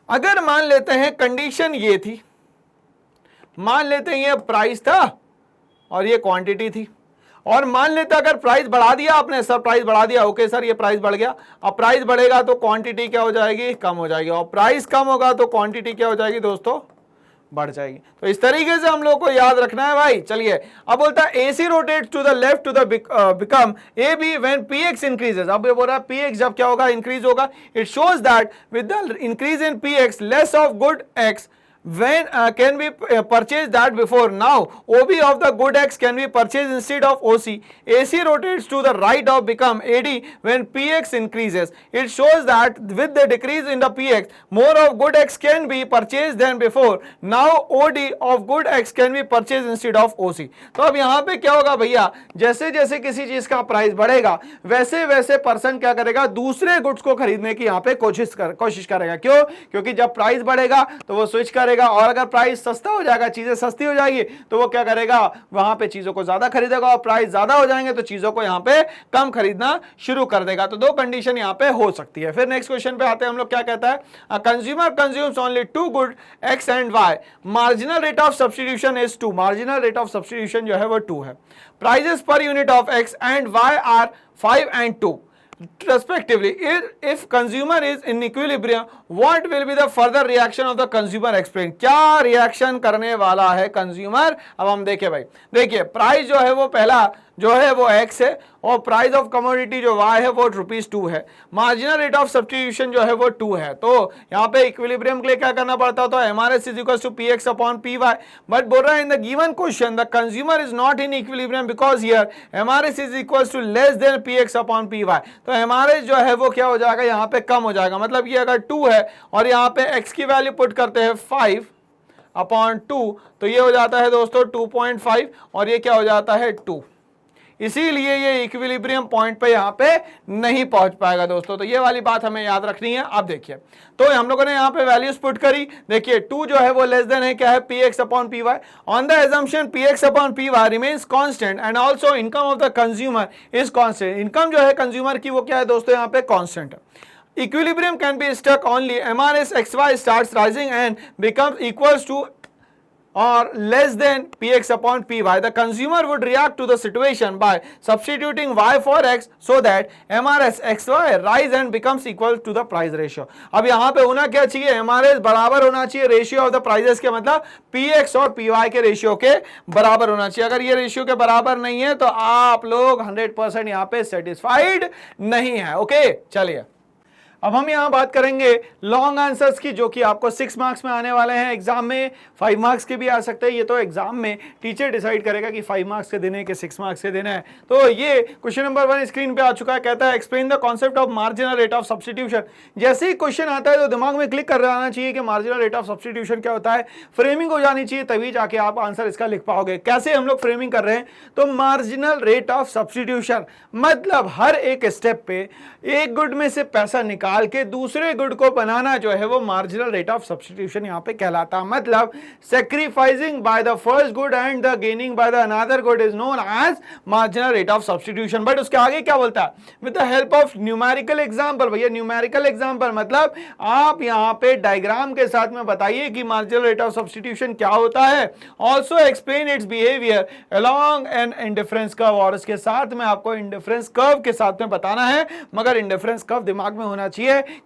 अगर मान लेते हैं कंडीशन ये थी, मान लेते हैं ये प्राइस था और ये क्वांटिटी थी, और मान लेते अगर प्राइस बढ़ा दिया आपने, सर प्राइस बढ़ा दिया, ओके सर ये प्राइस बढ़ गया, अब प्राइस बढ़ेगा तो क्वांटिटी क्या हो जाएगी, कम हो जाएगी, और प्राइस कम होगा तो क्वांटिटी क्या हो जाएगी दोस्तों, बढ़ जाएगी। तो इस तरीके से हम लोग को याद रखना है भाई। चलिए अब बोलता है AC rotates to the left to the become A B when PX increases. अब ये बोल रहा है पीएक्स जब क्या होगा, इंक्रीज होगा। It shows that with the increase in px less of good x when can be purchased that before. Now OB of the good X can be purchased instead of OC. AC rotates to the right of become AD when PX increases. It shows that with the decrease in the PX more of good X can be purchased than before. Now OD of good X can be purchased instead of OC. तो अब यहाँ पे क्या होगा भैया, जैसे जैसे किसी चीज का प्राइस बढ़ेगा वैसे वैसे पर्सन क्या करेगा, दूसरे गुड्स को खरीदने की यहाँ पे कोशिश करेगा। क्यों? क्योंकि जब प्राइस बढ़ेगा तो वो स्विच करेगा, और अगर प्राइस सस्ता हो जाएगा, चीजें सस्ती हो जाएगी, तो वो क्या करेगा, वहां पे चीजों को ज्यादा खरीदेगा, और प्राइस ज्यादा हो जाएंगे तो चीजों को यहां पे कम खरीदना शुरू कर देगा। तो दो कंडीशन यहां पे हो सकती है। फिर नेक्स्ट क्वेश्चन पे आते हैं हम लोग, क्या कहता है, consumer consumes only two good x and y, marginal rate of substitution is 2। Marginal rate of substitution जो है वो 2 है। Prices per unit of x and y are 5 and 2 respectively. If consumer is in equilibrium, what will be the further reaction of the consumer explain? क्या रिएक्शन करने वाला है कंज्यूमर? अब हम देखें भाई, देखिए प्राइस जो है वो पहला जो है वो x है, और प्राइस ऑफ कमोडिटी जो y है वो ₹2 है। मार्जिनल रेट ऑफ सब्स्टिट्यूशन जो है वो 2 है। तो यहाँ पे इक्विलिब्रियम के लिए क्या करना पड़ता है, तो MRS is equal to PX upon PY। But बोल रहा है in the given question the consumer is not in equilibrium because here MRS is equal to less than PX upon PY। तो MRS जो है वो क्या हो जाएगा, यहाँ पे कम हो जाएगा। मतलब ये अगर 2 है और यहाँ पे x की वैल्यू पुट करते हैं 5 अपॉन 2, तो ये हो जाता है दोस्तों 2.5, और ये क्या हो जाता है 2। इसीलिए ये इक्विलिब्रियम पॉइंट पे यहाँ पे नहीं पहुंच पाएगा दोस्तों। तो ये वाली बात हमें याद रखनी है। अब देखिए, तो हम लोगों ने यहाँ पे वैल्यूज पुट करी, देखिए 2 जो है वो लेस देन है क्या है, PX upon PY। On the assumption PX upon PY remains constant and also income of the consumer is constant. Income जो है कंज्यूमर की वो क्या है दोस्तों, यहाँ पे कांस्टेंट है। Equilibrium can be struck only MRS XY starts rising and becomes equals to or less than PX upon PY. The consumer would react to the situation by substituting Y for X so that MRS XY rise and becomes equal to the price ratio. अब यहाँ पे होना क्या चाहिए, MRS बराबर होना चाहिए रेशियो ऑफ द प्राइजेस के, मतलब PX और PY के रेशियो के बराबर होना चाहिए। अगर ये रेशियो के बराबर नहीं है तो आप लोग 100% यहाँ पे सेटिस्फाइड नहीं है। ओके चलिए अब हम यहाँ बात करेंगे लॉन्ग आंसर्स की, जो कि आपको 6 मार्क्स में आने वाले हैं एग्जाम में। 5 मार्क्स के भी आ सकते हैं, ये तो एग्जाम में टीचर डिसाइड करेगा कि 5 मार्क्स के देने हैं कि 6 मार्क्स के देना है। तो ये क्वेश्चन नंबर 1 स्क्रीन पे आ चुका है, कहता है explain the concept of marginal rate of substitution. जैसे ही क्वेश्चन आता है तो दिमाग में क्लिक कर जाना चाहिए कि मार्जिनल रेट ऑफ सब्स्टिट्यूशन क्या होता है, फ्रेमिंग हो जानी चाहिए, तभी जाके आप आंसर इसका लिख पाओगे। कैसे हम लोग फ्रेमिंग कर रहे हैं, तो मार्जिनल रेट ऑफ सब्स्टिट्यूशन मतलब हर एक स्टेप पे एक गुड में से पैसा निकाल के दूसरे गुड को बनाना जो है वो मार्जिनल रेट ऑफ सब्स्टिट्यूशन यहाँ पे कहलाता है। मतलब sacrificing by the first good and the gaining by the another good is known as marginal rate of substitution. But उसके आगे क्या बोलता है, with the help of numerical example. भैया न्यूमेरिकल एग्जांपल मतलब आप यहाँ पे डायग्राम के साथ में बताइए कि मार्जिनल रेट ऑफ सब्स्टिट्यूशन क्या होता है। Also explain its behaviour along an indifference curve, और इसके साथ में आपको इंडिफरेंस कर्व के साथ में बताना है, मगर इंडिफरेंस कर्व दिमाग में होना चाहिए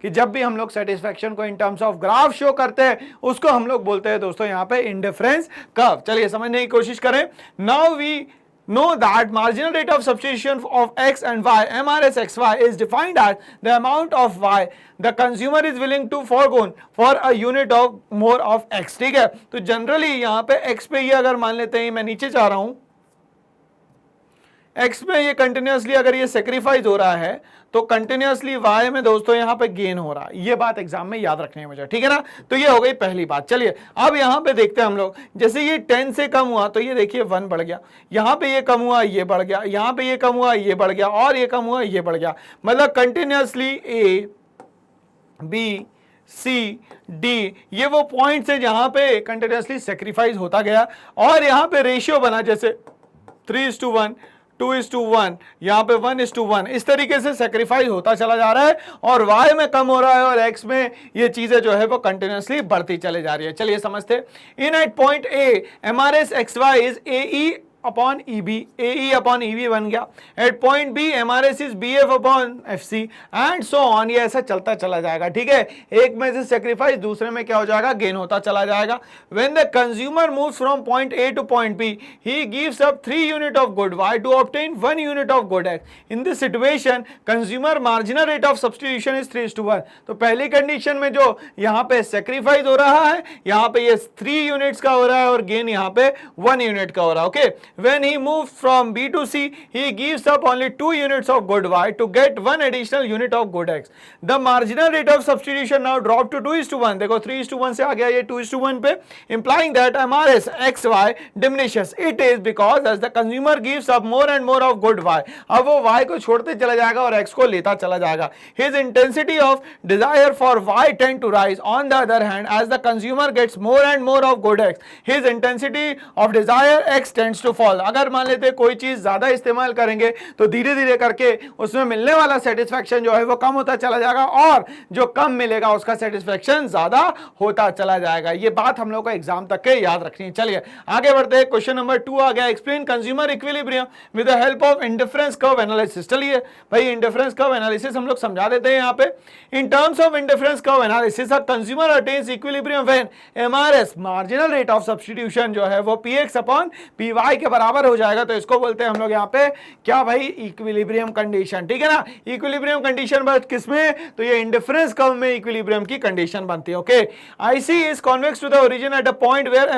कि जब भी हम लोग सेटिस्फैक्शन को इन टर्म्स ऑफ ग्राफ शो करते हैं उसको हम लोग बोलते हैं दोस्तों यहाँ पे इंडिफरेंस कर्व। चलिए समझने की कोशिश करें। Now we know that marginal rate of substitution of x and y, MRS XY, is defined as the amount of y the consumer is willing to forego for a unit of more of x। ठीक है, तो जनरली यहाँ पे x पे ये अगर मान लेते हैं, मैं नीचे जा रहा हूं, एक्स में ये कंटिन्यूसली अगर ये सेक्रीफाइस हो रहा है तो कंटिन्यूसली वाई में दोस्तों यहां पे गेन हो रहा है। ये बात एग्जाम में याद रखनी है मुझे, ठीक है ना। तो ये हो गई पहली बात। चलिए अब यहां पे देखते हैं हम लोग, जैसे ये 10 से कम हुआ तो ये देखिए 1 बढ़ गया, यहां पे ये कम हुआ ये बढ़ गया, यहां पे ये कम हुआ ये बढ़ गया, और ये कम हुआ ये बढ़ गया। मतलब continuously A B C D ये वो पॉइंट्स है जहां पे कंटिन्यूसली सेक्रीफाइस होता गया, और यहां पे रेशियो बना जैसे 3:1, 2:1, यहाँ पे 1:1, इस तरीके से सेक्रीफाइस होता चला जा रहा है, और y में कम हो रहा है और x में ये चीजें जो है वो कंटिन्यूसली बढ़ती चले जा रही है। चलिए समझते। In at point A MRS XY is AE upon EB, AE upon EB बन गया। At point B MRS is BF upon FC and so on, ये ऐसा चलता चला जाएगा, ठीक है। एक में से सेक्रीफाइस दूसरे में क्या हो जाएगा, गेन होता चला जाएगा। When the consumer moves from point A to point B he gives up 3 unit of good Y to obtain 1 unit of good X। In this situation consumer marginal rate of substitution is 3:1। तो पहली कंडीशन में जो यहाँ पे सेक्रीफाइस हो रहा है, यहाँ पे ये 3 यूनिट्स का हो रहा है और गेन यहाँ पे 1 यूनिट का हो रहा है, okay. When he moves from B to C, he gives up only 2 units of good Y to get 1 additional unit of good X. The marginal rate of substitution now dropped to 2:1. देखो 3:1 से आ गया ये 2:1 पे, implying that MRS XY diminishes. It is because as the consumer gives up more and more of good Y, अब वो Y को छोड़ते चला जाएगा और X को लेता चला जाएगा। His intensity of desire for Y tend to rise. On the other hand, as the consumer gets more and more of good X, his intensity of desire X tends to fall. अगर मान लेते कोई चीज ज्यादा इस्तेमाल करेंगे तो धीरे धीरे करके उसमें मिलने वाला सेटिस्फैक्शन जो है वो कम होता चला जाएगा, और जो कम मिलेगा उसका सेटिस्फैक्शन ज्यादा होता चला जाएगा। ये बात हम लोग को एग्जाम तक के याद रखनी है। चलिए आगे बढ़ते हैं। क्वेश्चन नंबर 2 आ गया, explain consumer equilibrium with the help of indifference curve analysis. चलिए भाई इंडिफरेंस कर्व एनालिसिस हम लोग समझा देते हैं यहाँ पे। इन terms of indifference curve analysis a consumer attains equilibrium when MRS marginal rate of substitution जो है वो PX अपॉन PY के बराबर हो जाएगा। तो इसको बोलते हैं हम लोग यहाँ पे क्या भाई, इक्विलिब्रियम कंडीशन, ठीक है ना। इक्विलिब्रियम कंडीशन बस किसमें, तो ये इंडिफरेंस कर्व में इक्विलिब्रियम की कंडीशन बनती है, okay. IC is convex to the origin at a point where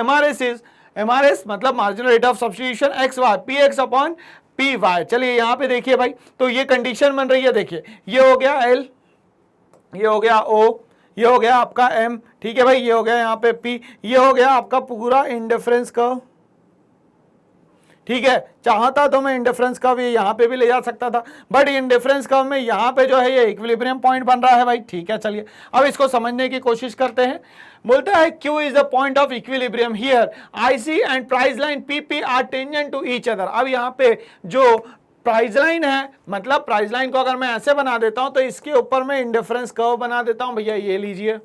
MRS मतलब marginal rate of substitution XY PX upon PY। चलिए यहाँ पे देखिए भाई, तो ये कंडीशन बन रही है, देखिए ये हो गया L, ये हो गया O, ये हो गया आपका M, ठीक है भाई, ये हो गया यहाँ पे P, ये हो गया आपका पूरा इंडिफरेंस कर्व, ठीक है। चाहता तो मैं इंडिफरेंस कर्व ये यहाँ पे भी ले जा सकता था, बट इंडिफरेंस कर्व में यहाँ पे जो है ये इक्विलिब्रियम पॉइंट बन रहा है भाई, ठीक है। चलिए अब इसको समझने की कोशिश करते हैं। बोलता है Q is the point of equilibrium here IC and price line PP are tangent to each other. अब यहाँ पे जो प्राइस लाइन है, मतलब प्राइस लाइन को अगर मैं ऐसे बना देता हूं तो इसके ऊपर मैं इंडिफरेंस कर्व बना देता हूं, भैया ये लीजिए,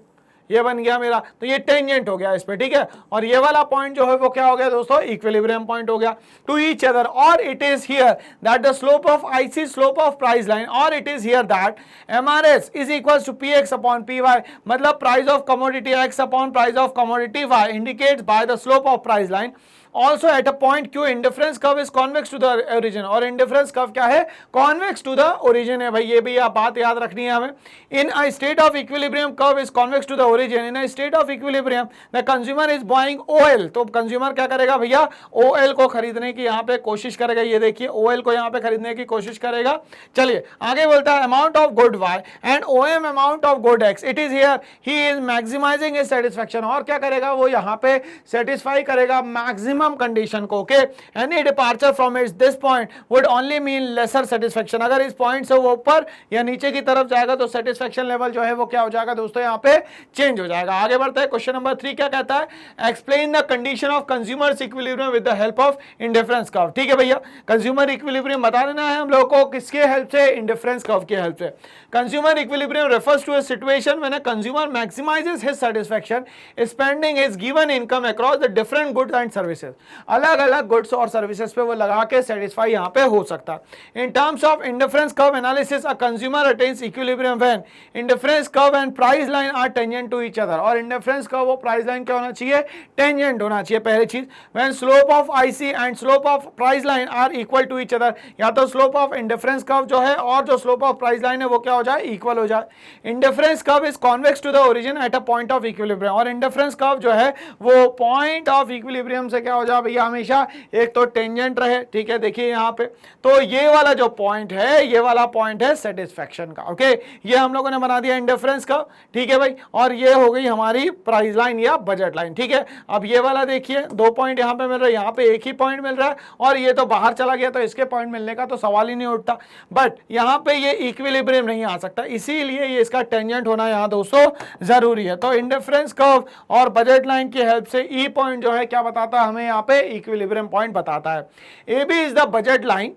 ये बन गया मेरा, तो ये टेंजेंट हो गया इस पे, ठीक है। और ये वाला पॉइंट जो है वो क्या हो गया दोस्तों, इक्विलिब्रियम पॉइंट हो गया टू ईच अदर। और it is here that the slope of IC slope of price line, और it is here that MRS is equals to PX upon PY, मतलब price of commodity X upon price of commodity Y indicates by the slope of price line. Also at a point Q indifference curve is convex to the origin, और इंडिफरेंस कर्व क्या है, कॉन्वेक्स टू द ओरिजिन है भाई, ये भी आप बात याद रखनी है हमें। In a state of equilibrium curve is convex to the origin, in a state of equilibrium the consumer is buying OL। तो कंज्यूमर क्या करेगा भैया, OL को खरीदने की यहाँ पे कोशिश करेगा, ये देखिए OL को यहाँ पे खरीदने की कोशिश करेगा। चलिए आगे बोलता है amount of good Y and OM amount of good X, it is here he is maximizing his satisfaction, और क्या करेगा वो यहाँ पे सेटिस्फाई करेगा मैक्सिमम कंडीशन को, okay. Any departure from its this point would only mean lesser satisfaction, अगर इस पॉइंट से वो ऊपर या नीचे की तरफ जाएगा तो सेटिस्फैक्शन लेवल जो है वो क्या हो जाएगा दोस्तों, यहाँ पे चेंज हो जाएगा। आगे बढ़ता है, क्वेश्चन नंबर 3 क्या कहता है, explain the condition of consumer's equilibrium with the help of indifference curve. ठीक है भैया, कंज्यूमर इक्विलिब्रियम बता देना है हम लोग को किसके हेल्प से, इंडिफरेंस कर्व की हेल्प से। Consumer equilibrium refers to a situation when a consumer maximises his satisfaction spending his given income across the different goods and services, अलग अलग गुड्स और सर्विसेज पे वो लगा के सेटिस्फाई यहाँ पे हो सकता है। In terms of indifference curve analysis a consumer attains equilibrium when indifference curve and price line are tangent to each other, और इंडिफरेंस कर्व और प्राइस लाइन क्या होना चाहिए, टेंजेंट होना चाहिए पहली चीज। When slope of IC and slope of price line are equal to each other, या तो स्लोप ऑफ इंडिफरेंस कर्व जो है और जो स्लोप ऑफ प्राइस लाइन है वो क्या हो जाए, इक्वल हो जाए। Indifference curve is convex to the origin at a point of equilibrium, और इंडिफरेंस कर्व जो है वो पॉइंट ऑफ इक्विलिब्रियम से क्या हो जाए भैया हमेशा, एक तो टेंजेंट रहे, ठीक है। देखिए यहाँ पे तो ये वाला जो पॉइंट है, ये वाला पॉइंट है सेटिस्फेक्शन का, ओके। ये हम लोगों ने बना दिया इंडिफरेंस का, ठीक है भाई। और ये हो गई हमारी प्राइस लाइन या बजट लाइन, ठीक है। अब ये वाला देखिए 2 पॉइंट यहाँ पे मिल रहा है, यहाँ पे एक ही पॉइंट मिल रहा है, और ये तो बाहर चला गया, तो इसके पॉइंट मिलने का तो सवाल ही नहीं उठता। बट यहाँ पे ये इक्विलिब्रियम नहीं आ सकता, इसीलिए ये इसका टेंजेंट होना यहाँ दोस्तों जरूरी है। तो इंडिफरेंस कर्व और बजट लाइन की हेल्प से ई पॉइंट जो है क्या बताता है हमें, यहाँ पे इक्विलिब्रियम पॉइंट बताता है। A B is the budget line,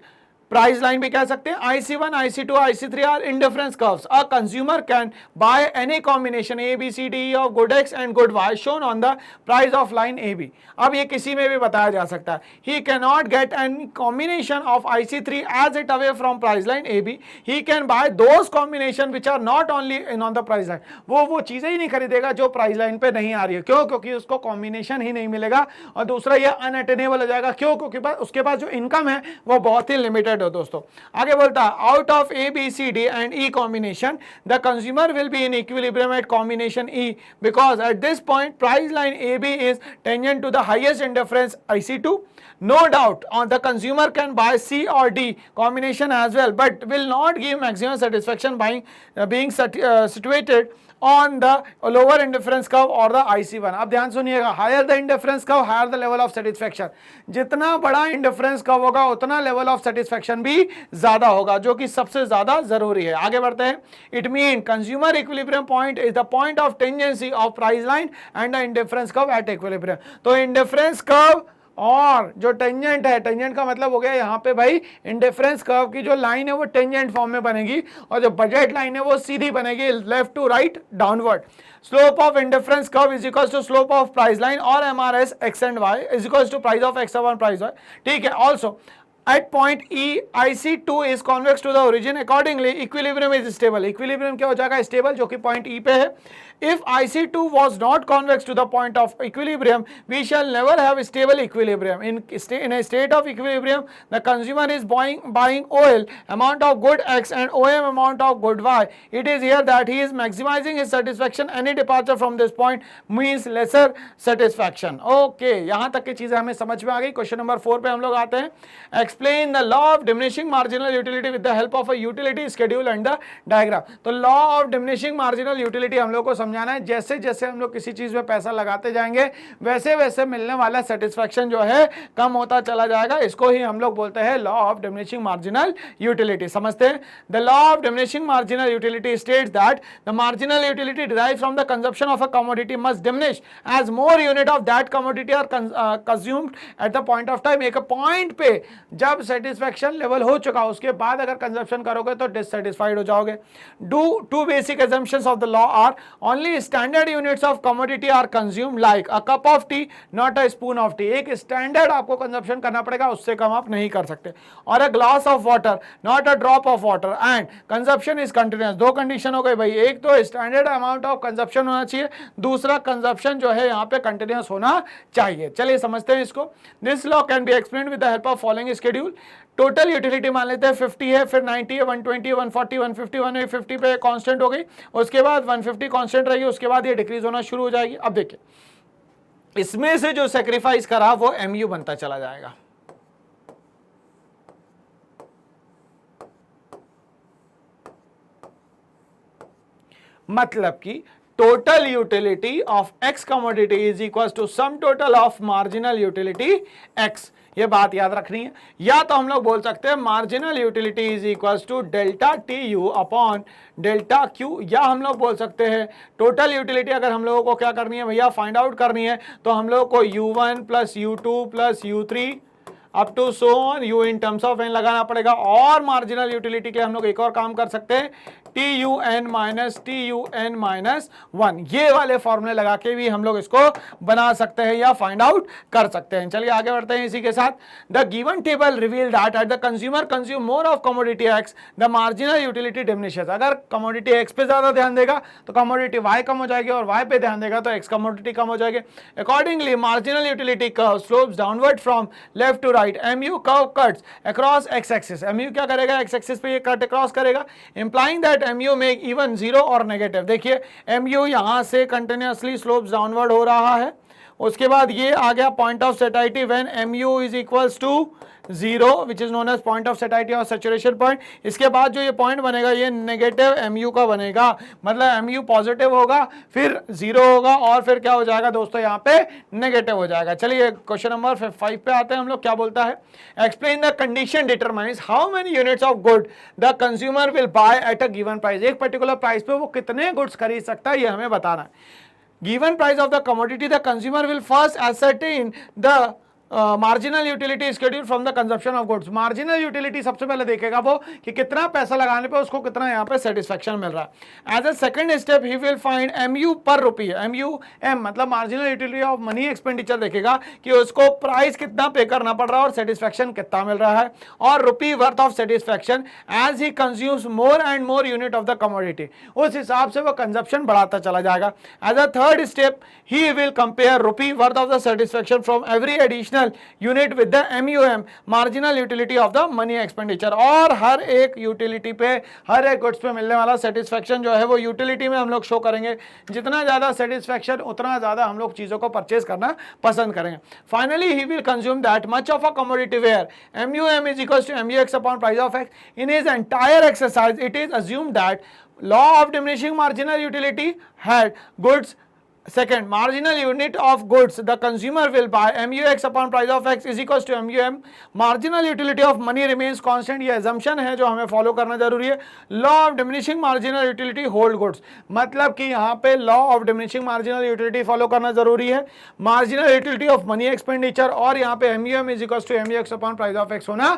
price line भी कह सकते हैं। IC1, IC2, IC3 are indifference curves. A consumer can buy any combination A B C D E of good X and good Y shown on the price of line AB। अब ये किसी में भी बताया जा सकता है। He cannot get any combination of IC3 as it away from price line AB। He can buy those combination which are not only in on the price line। वो चीजें ही नहीं खरीदेगा जो प्राइस लाइन पे नहीं आ रही है। क्यों? क्योंकि उसको कॉम्बिनेशन ही नहीं मिलेगा। और दूसरा ये अनअटेनेबल हो जाएगा। क्यों? क्योंकि उसके पास जो इनकम है वो बहुत ही लिमिटेड हो दोस्तों। आगे बोलता है out of A B C D and E combination the consumer will be in equilibrium at combination E because at this point price line AB is tangent to the highest indifference IC2। No doubt the consumer can buy C or D combination as well, but will not give maximum satisfaction by being situated on the lower indifference curve or the IC1। अब ध्यान सुनिएगा, higher the indifference curve, higher the level of satisfaction। जितना बड़ा indifference curve होगा उतना level of satisfaction भी ज्यादा होगा, जो कि सबसे ज्यादा जरूरी है। आगे बढ़ते हैं। It means consumer equilibrium point is the point of tangency of price line and the indifference curve at equilibrium। तो indifference curve और जो टेंजेंट है, टेंजेंट का मतलब हो गया यहाँ पे भाई इंडिफरेंस कर्व की जो लाइन है वो टेंजेंट फॉर्म में बनेगी, और जो बजट लाइन है वो सीधी बनेगी left to right downward. Slope of indifference curve is equal to slope of price line और MRS X and Y is equal to price of X और प्राइस Y, ठीक है। Also at point E IC2 is convex to the origin, accordingly equilibrium is stable। equilibrium क्या हो जाएगा? स्टेबल, जो कि पॉइंट E पे है। If IC2 was not convex to the point of equilibrium, we shall never have stable equilibrium। In a state of equilibrium, the consumer is buying OL amount of good X and OM amount of good Y। It is here that he is maximizing his satisfaction। Any departure from this point means lesser satisfaction। Okay, यहाँ तक की चीजें हमें समझ में आ गई। क्वेश्चन नंबर 4 पे हम लोग आते हैं। Explain the law of diminishing marginal utility with the help of a utility schedule and the diagram। तो law of diminishing marginal utility हम लोग को समझाना है। जैसे जैसे हम लोग किसी चीज में पैसा लगाते जाएंगे वैसे वैसे मिलने वाला सेटिस्फेक्शन जो है कम होता चला जाएगा। इसको ही हम लोग बोलते हैं law of diminishing marginal utility. समझते हैं। The law of diminishing marginal utility states that the marginal utility derived from the consumption of a commodity must diminish as more unit of that commodity are consumed at the point of time. एक पॉइंट पे जब सेटिस्फेक्शन लेवल हो चुका उसके बाद अगर कंजप्शन करोगे तो डिससेटिस्फाइड हो जाओगे। Two basic assumptions of the law are only standard units of commodity are consumed like a cup of tea not a spoon of tea। एक स्टैंडर्ड आपको कंजप्शन करना पड़ेगा, उससे कम आप नहीं कर सकते। और a glass of water not a drop of water and consumption is continuous। दो कंडीशन हो गई भाई, एक तो स्टैंडर्ड अमाउंट ऑफ कंजप्शन होना चाहिए, दूसरा कंजप्शन जो है यहाँ पे कंटिन्यूस होना चाहिए। चलिए समझते हैं इसको। This law can be explained with the help of following schedule. Total utility मान लेते हैं 50 है, फिर 90 है, 120 है, 140, 150, 150 पे कांस्टेंट हो गई, उसके बाद 150 कांस्टेंट रहेगी, उसके बाद ये डिक्रीज होना शुरू हो जाएगी। अब देखिए इसमें से जो सैक्रिफाइस करा वो MU बनता चला जाएगा। मतलब कि total utility of X commodity is equal to sum total of marginal utility X। ये बात याद रखनी है। या तो हम लोग बोल सकते हैं marginal utility is equal to delta TU upon delta Q, या हम लोग बोल सकते हैं टोटल यूटिलिटी अगर हम लोगों को क्या करनी है भैया, फाइंड आउट करनी है, तो हम लोग को U1 plus U2 plus U3 up to so on U in terms of n लगाना पड़ेगा। और मार्जिनल यूटिलिटी के लिए हम लोग एक और काम कर सकते हैं, TUN माइनस 1, ये वाले फॉर्मूले लगा के भी हम लोग इसको बना सकते हैं या फाइंड आउट कर सकते हैं। चलिए आगे बढ़ते हैं इसी के साथ। The given table reveal that at the consumer consume more of commodity X the marginal utility diminishes. अगर कमोडिटी X पे ज्यादा ध्यान देगा तो कमोडिटी Y कम हो जाएगी, और Y पे ध्यान देगा तो X कमोडिटी कम हो जाएगी। Accordingly marginal utility curve slopes downward from left to right. MU curve cuts across X axis. MU क्या करेगा, X एक्सिस पे ये कट अक्रॉस करेगा, इंप्लाइंग दैट MU में इवन जीरो और नेगेटिव। देखिए MU यहां से कंटिन्यूअसली स्लोप डाउनवर्ड हो रहा है, उसके बाद ये आ गया point of satiety when mu is equals to 0 which is known as point of satiety और सैचुरेशन पॉइंट। इसके बाद जो ये पॉइंट बनेगा ये नेगेटिव mu का बनेगा, मतलब mu पॉजिटिव होगा, फिर 0 होगा और फिर क्या हो जाएगा दोस्तों यहाँ पे नेगेटिव हो जाएगा। चलिए क्वेश्चन नंबर 5 पे आते हैं हम लोग। क्या बोलता है, explain the condition determines how many units of good the consumer will by at a given price. एक पर्टिकुलर प्राइस पे वो कितने गुड्स खरीद सकता है ये हमें बताना है। Given price of the commodity, the consumer will first ascertain the marginal utility schedule from the consumption of goods. Marginal utility सबसे पहले देखेगा वो कि कितना पैसा लगाने पे उसको कितना यहाँ पे सेटिस्फेक्शन मिल रहा है। As a second step he will find MU per rupee, MUM मतलब marginal utility of money expenditure देखेगा कि उसको प्राइस कितना पे करना पड़ रहा है और सेटिस्फेक्शन कितना मिल रहा है, और rupee worth of satisfaction as he consumes more and more unit of the commodity, उस हिसाब से वो कंजप्शन बढ़ाता चला जाएगा। As a third step he will compare rupee worth of the satisfaction from every additional unit with the MUM marginal utility of the money expenditure, और हर एक यूटिलिटी पे, हर एक गुड्स पे मिलने वाला सेटिस्फेक्शन जो है वो यूटिलिटी में हम लोग शो करेंगे। जितना ज्यादा सेटिस्फेक्शन उतना ज्यादा हम लोग चीजों को परचेज करना पसंद करेंगे। Finally he will consume that much of a commodity where MUM is equals to MUX upon price of X. In his entire exercise it is assumed that law of diminishing marginal utility had goods. Second, marginal unit of goods the consumer will buy MUX upon price of X is equals to MUM. Marginal utility of money remains constant. ये assumption है जो हमें follow करना जरूरी है। Law of diminishing marginal utility hold goods, मतलब कि यहाँ पे law of diminishing marginal utility follow करना जरूरी है। Marginal utility of money expenditure और यहाँ पे MUM is equals to MUX upon price of X होना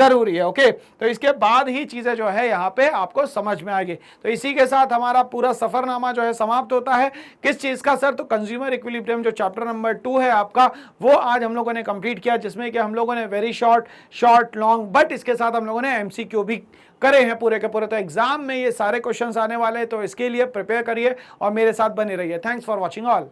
जरूरी है। ओके, तो इसके बाद ही चीजें जो है यहाँ पे आपको समझ में आएगी। तो इसी के साथ हमारा पूरा सफरनामा जो है समाप्त होता है। किस चीज का सर? तो कंज्यूमर इक्विलिब्रियम जो चैप्टर नंबर 2 है आपका, वो आज हम लोगों ने कंप्लीट किया, जिसमें कि हम लोगों ने वेरी शॉर्ट लॉन्ग बट इसके साथ हम लोगों ने MCQ भी करे हैं पूरे के पूरे। तो एग्जाम में ये सारे क्वेश्चंस आने वाले हैं, तो इसके लिए प्रिपेयर करिए और मेरे साथ बने रहिए। Thanks for watching all.